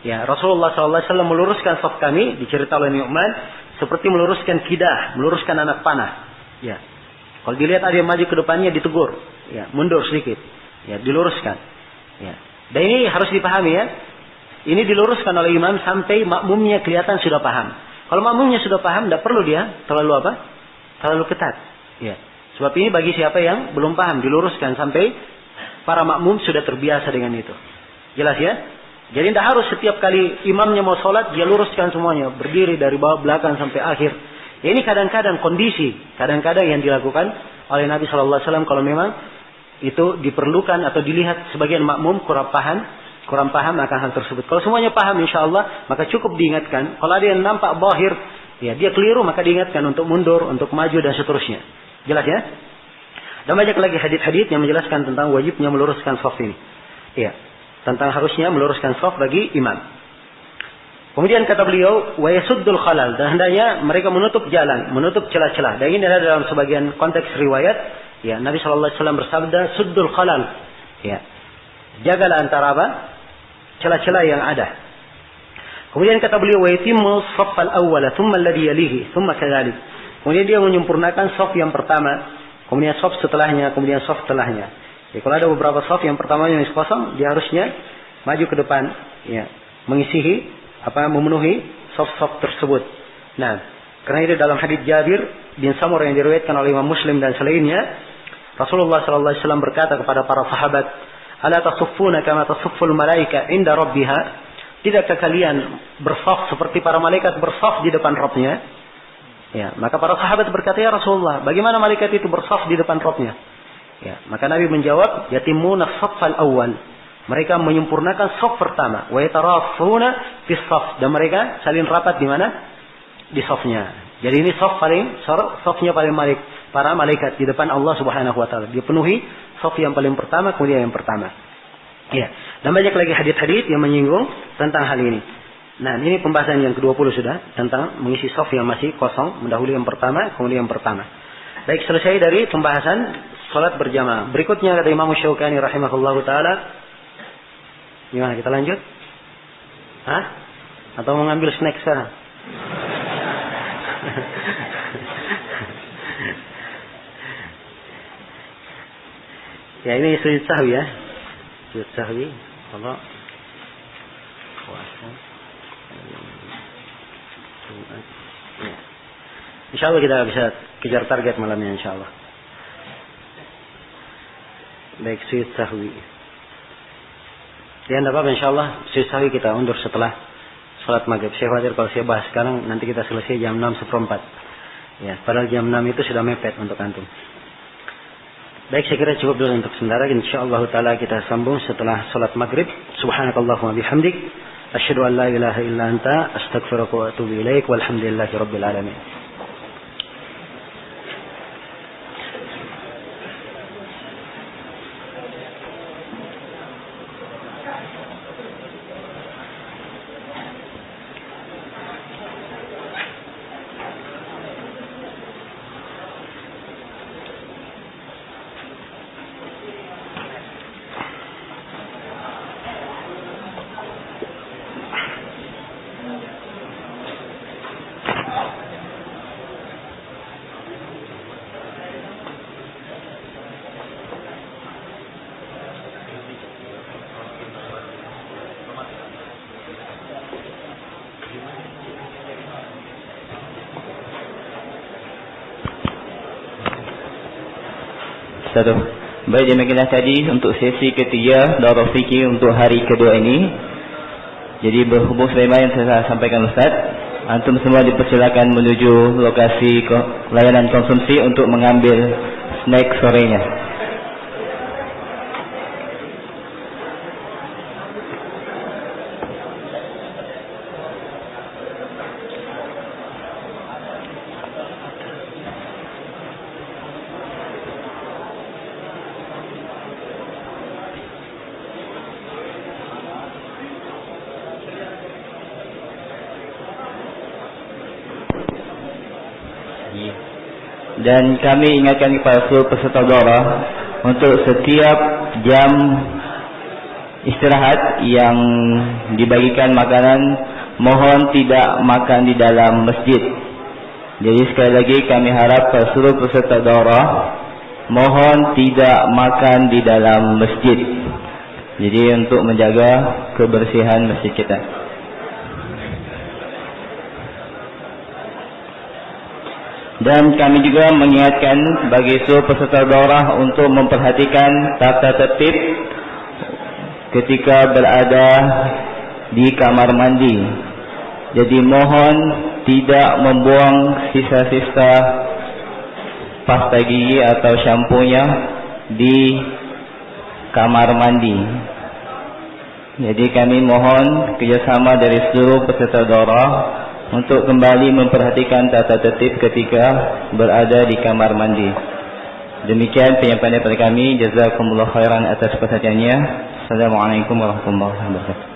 ya Rasulullah SAW meluruskan shaf kami, dicerita oleh Nu'man, seperti meluruskan kidah, meluruskan anak panah. Ya. Kalau dilihat ada yang maju ke depannya ditegur, ya, mundur sedikit. Ya, diluruskan. Ya. Dan ini harus dipahami ya. Ini diluruskan oleh imam sampai makmumnya kelihatan sudah paham. Kalau makmumnya sudah paham, tidak perlu dia terlalu ketat. Ya. Sebab ini bagi siapa yang belum paham, diluruskan sampai para makmum sudah terbiasa dengan itu. Jelas ya? Jadi tidak harus setiap kali imamnya mau sholat, dia luruskan semuanya. Berdiri dari bawah belakang sampai akhir. Ya, ini kadang-kadang kondisi. Kadang-kadang yang dilakukan oleh Nabi SAW kalau memang itu diperlukan atau dilihat sebagian makmum kurang paham akan hal tersebut. Kalau semuanya paham insya Allah, maka cukup diingatkan. Kalau ada yang nampak zahir, ya dia keliru, maka diingatkan untuk mundur, untuk maju dan seterusnya. Jelas ya? Dan banyak lagi hadits-hadits yang menjelaskan tentang wajibnya meluruskan shaf ini. Ya, tentang harusnya meluruskan shaf bagi imam. Kemudian kata beliau, wa yasuddul khalal, dan hendaknya mereka menutup jalan, menutup celah-celah. Dan ini adalah dalam sebagian konteks riwayat, ya Nabi sallallahu alaihi wasallam bersabda, suddul khalal. Ya. Jagalah antara celah-celah yang ada. Kemudian kata beliau, wa yatimmu shaffal awwala thumma alladhi yalihi thumma kadzalik. Kemudian dia menyempurnakan shaf yang pertama, kemudian shaf setelahnya, kemudian shaf setelahnya. Ya, kalau ada beberapa shaf yang pertama yang kosong, dia harusnya maju ke depan, ya, memenuhi shaf-shaf tersebut. Nah, karena itu dalam hadits Jabir bin Samurah yang diriwayatkan oleh Imam Muslim dan selainnya, Rasulullah sallallahu alaihi wasallam berkata kepada para sahabat, "Ala tasuffuna kama tasufful malaika inda rabbiha?" Tidakkah kalian bersaf seperti para malaikat bersaf di depan Rabbnya? Ya, maka para sahabat berkata, "Ya Rasulullah, bagaimana malaikat itu bersaf di depan Rabbnya?" Ya, maka Nabi menjawab, "Yatimuna shaffal awwal." Mereka menyempurnakan shaf pertama, wa yatarafuna fis shaf, dan mereka saling rapat di mana? Di shafnya. Jadi ini shafnya paling para malaikat di depan Allah Subhanahu wa taala. Dia penuhi shaf yang paling pertama, kemudian yang pertama. Ya, dan banyak lagi hadits-hadits yang menyinggung tentang hal ini. Nah, ini pembahasan yang ke-20 sudah tentang mengisi shaf yang masih kosong, mendahului yang pertama, kemudian yang pertama. Baik, selesai dari pembahasan salat berjamaah. Berikutnya kata Imam Syaukani rahimahullahu taala, gimana kita lanjut? Hah? Atau mau ngambil snack sekarang? Ya, ini sujud sahwi ya. Sujud sahwi. Allah. puasa. Ya. Insya Allah kita bisa kejar target malamnya insya Allah. Baik, sujud sahwi. Ya, tidak apa-apa insya Allah. Sujud sahwi kita undur setelah sholat maghrib. Saya khawatir kalau saya bahas sekarang nanti kita selesai jam 6:04. Ya, padahal jam 6 itu sudah mepet untuk antum. Baik, saya kira cukup dulu untuk sementara. Insyaallah taala kita sambung setelah salat maghrib. Subhanakallahumma bihamdik, asyhadu an la ilaha illa anta, astaghfiruka wa atubu ilaik. Walhamdulillahirabbil alamin. Baik, demikianlah tadi untuk sesi ketiga Daurah Fikih untuk hari kedua ini. Jadi berhubung sebagaimana yang saya sampaikan Ustaz, antum semua dipersilakan menuju lokasi layanan konsumsi untuk mengambil snack sorenya. Dan kami ingatkan kepada seluruh peserta daurah untuk setiap jam istirahat yang dibagikan makanan, mohon tidak makan di dalam masjid. Jadi sekali lagi kami harap kepada seluruh peserta daurah, mohon tidak makan di dalam masjid. Jadi untuk menjaga kebersihan masjid kita. Dan kami juga mengingatkan bagi seluruh peserta daurah untuk memperhatikan tata tertib ketika berada di kamar mandi. Jadi mohon tidak membuang sisa-sisa pasta gigi atau shampoo-nya di kamar mandi. Jadi kami mohon kerjasama dari seluruh peserta daurah untuk kembali memperhatikan tata tertib ketika berada di kamar mandi. Demikian penyampaian daripada kami. Jazakumullah khairan atas perhatiannya. Assalamualaikum warahmatullahi wabarakatuh.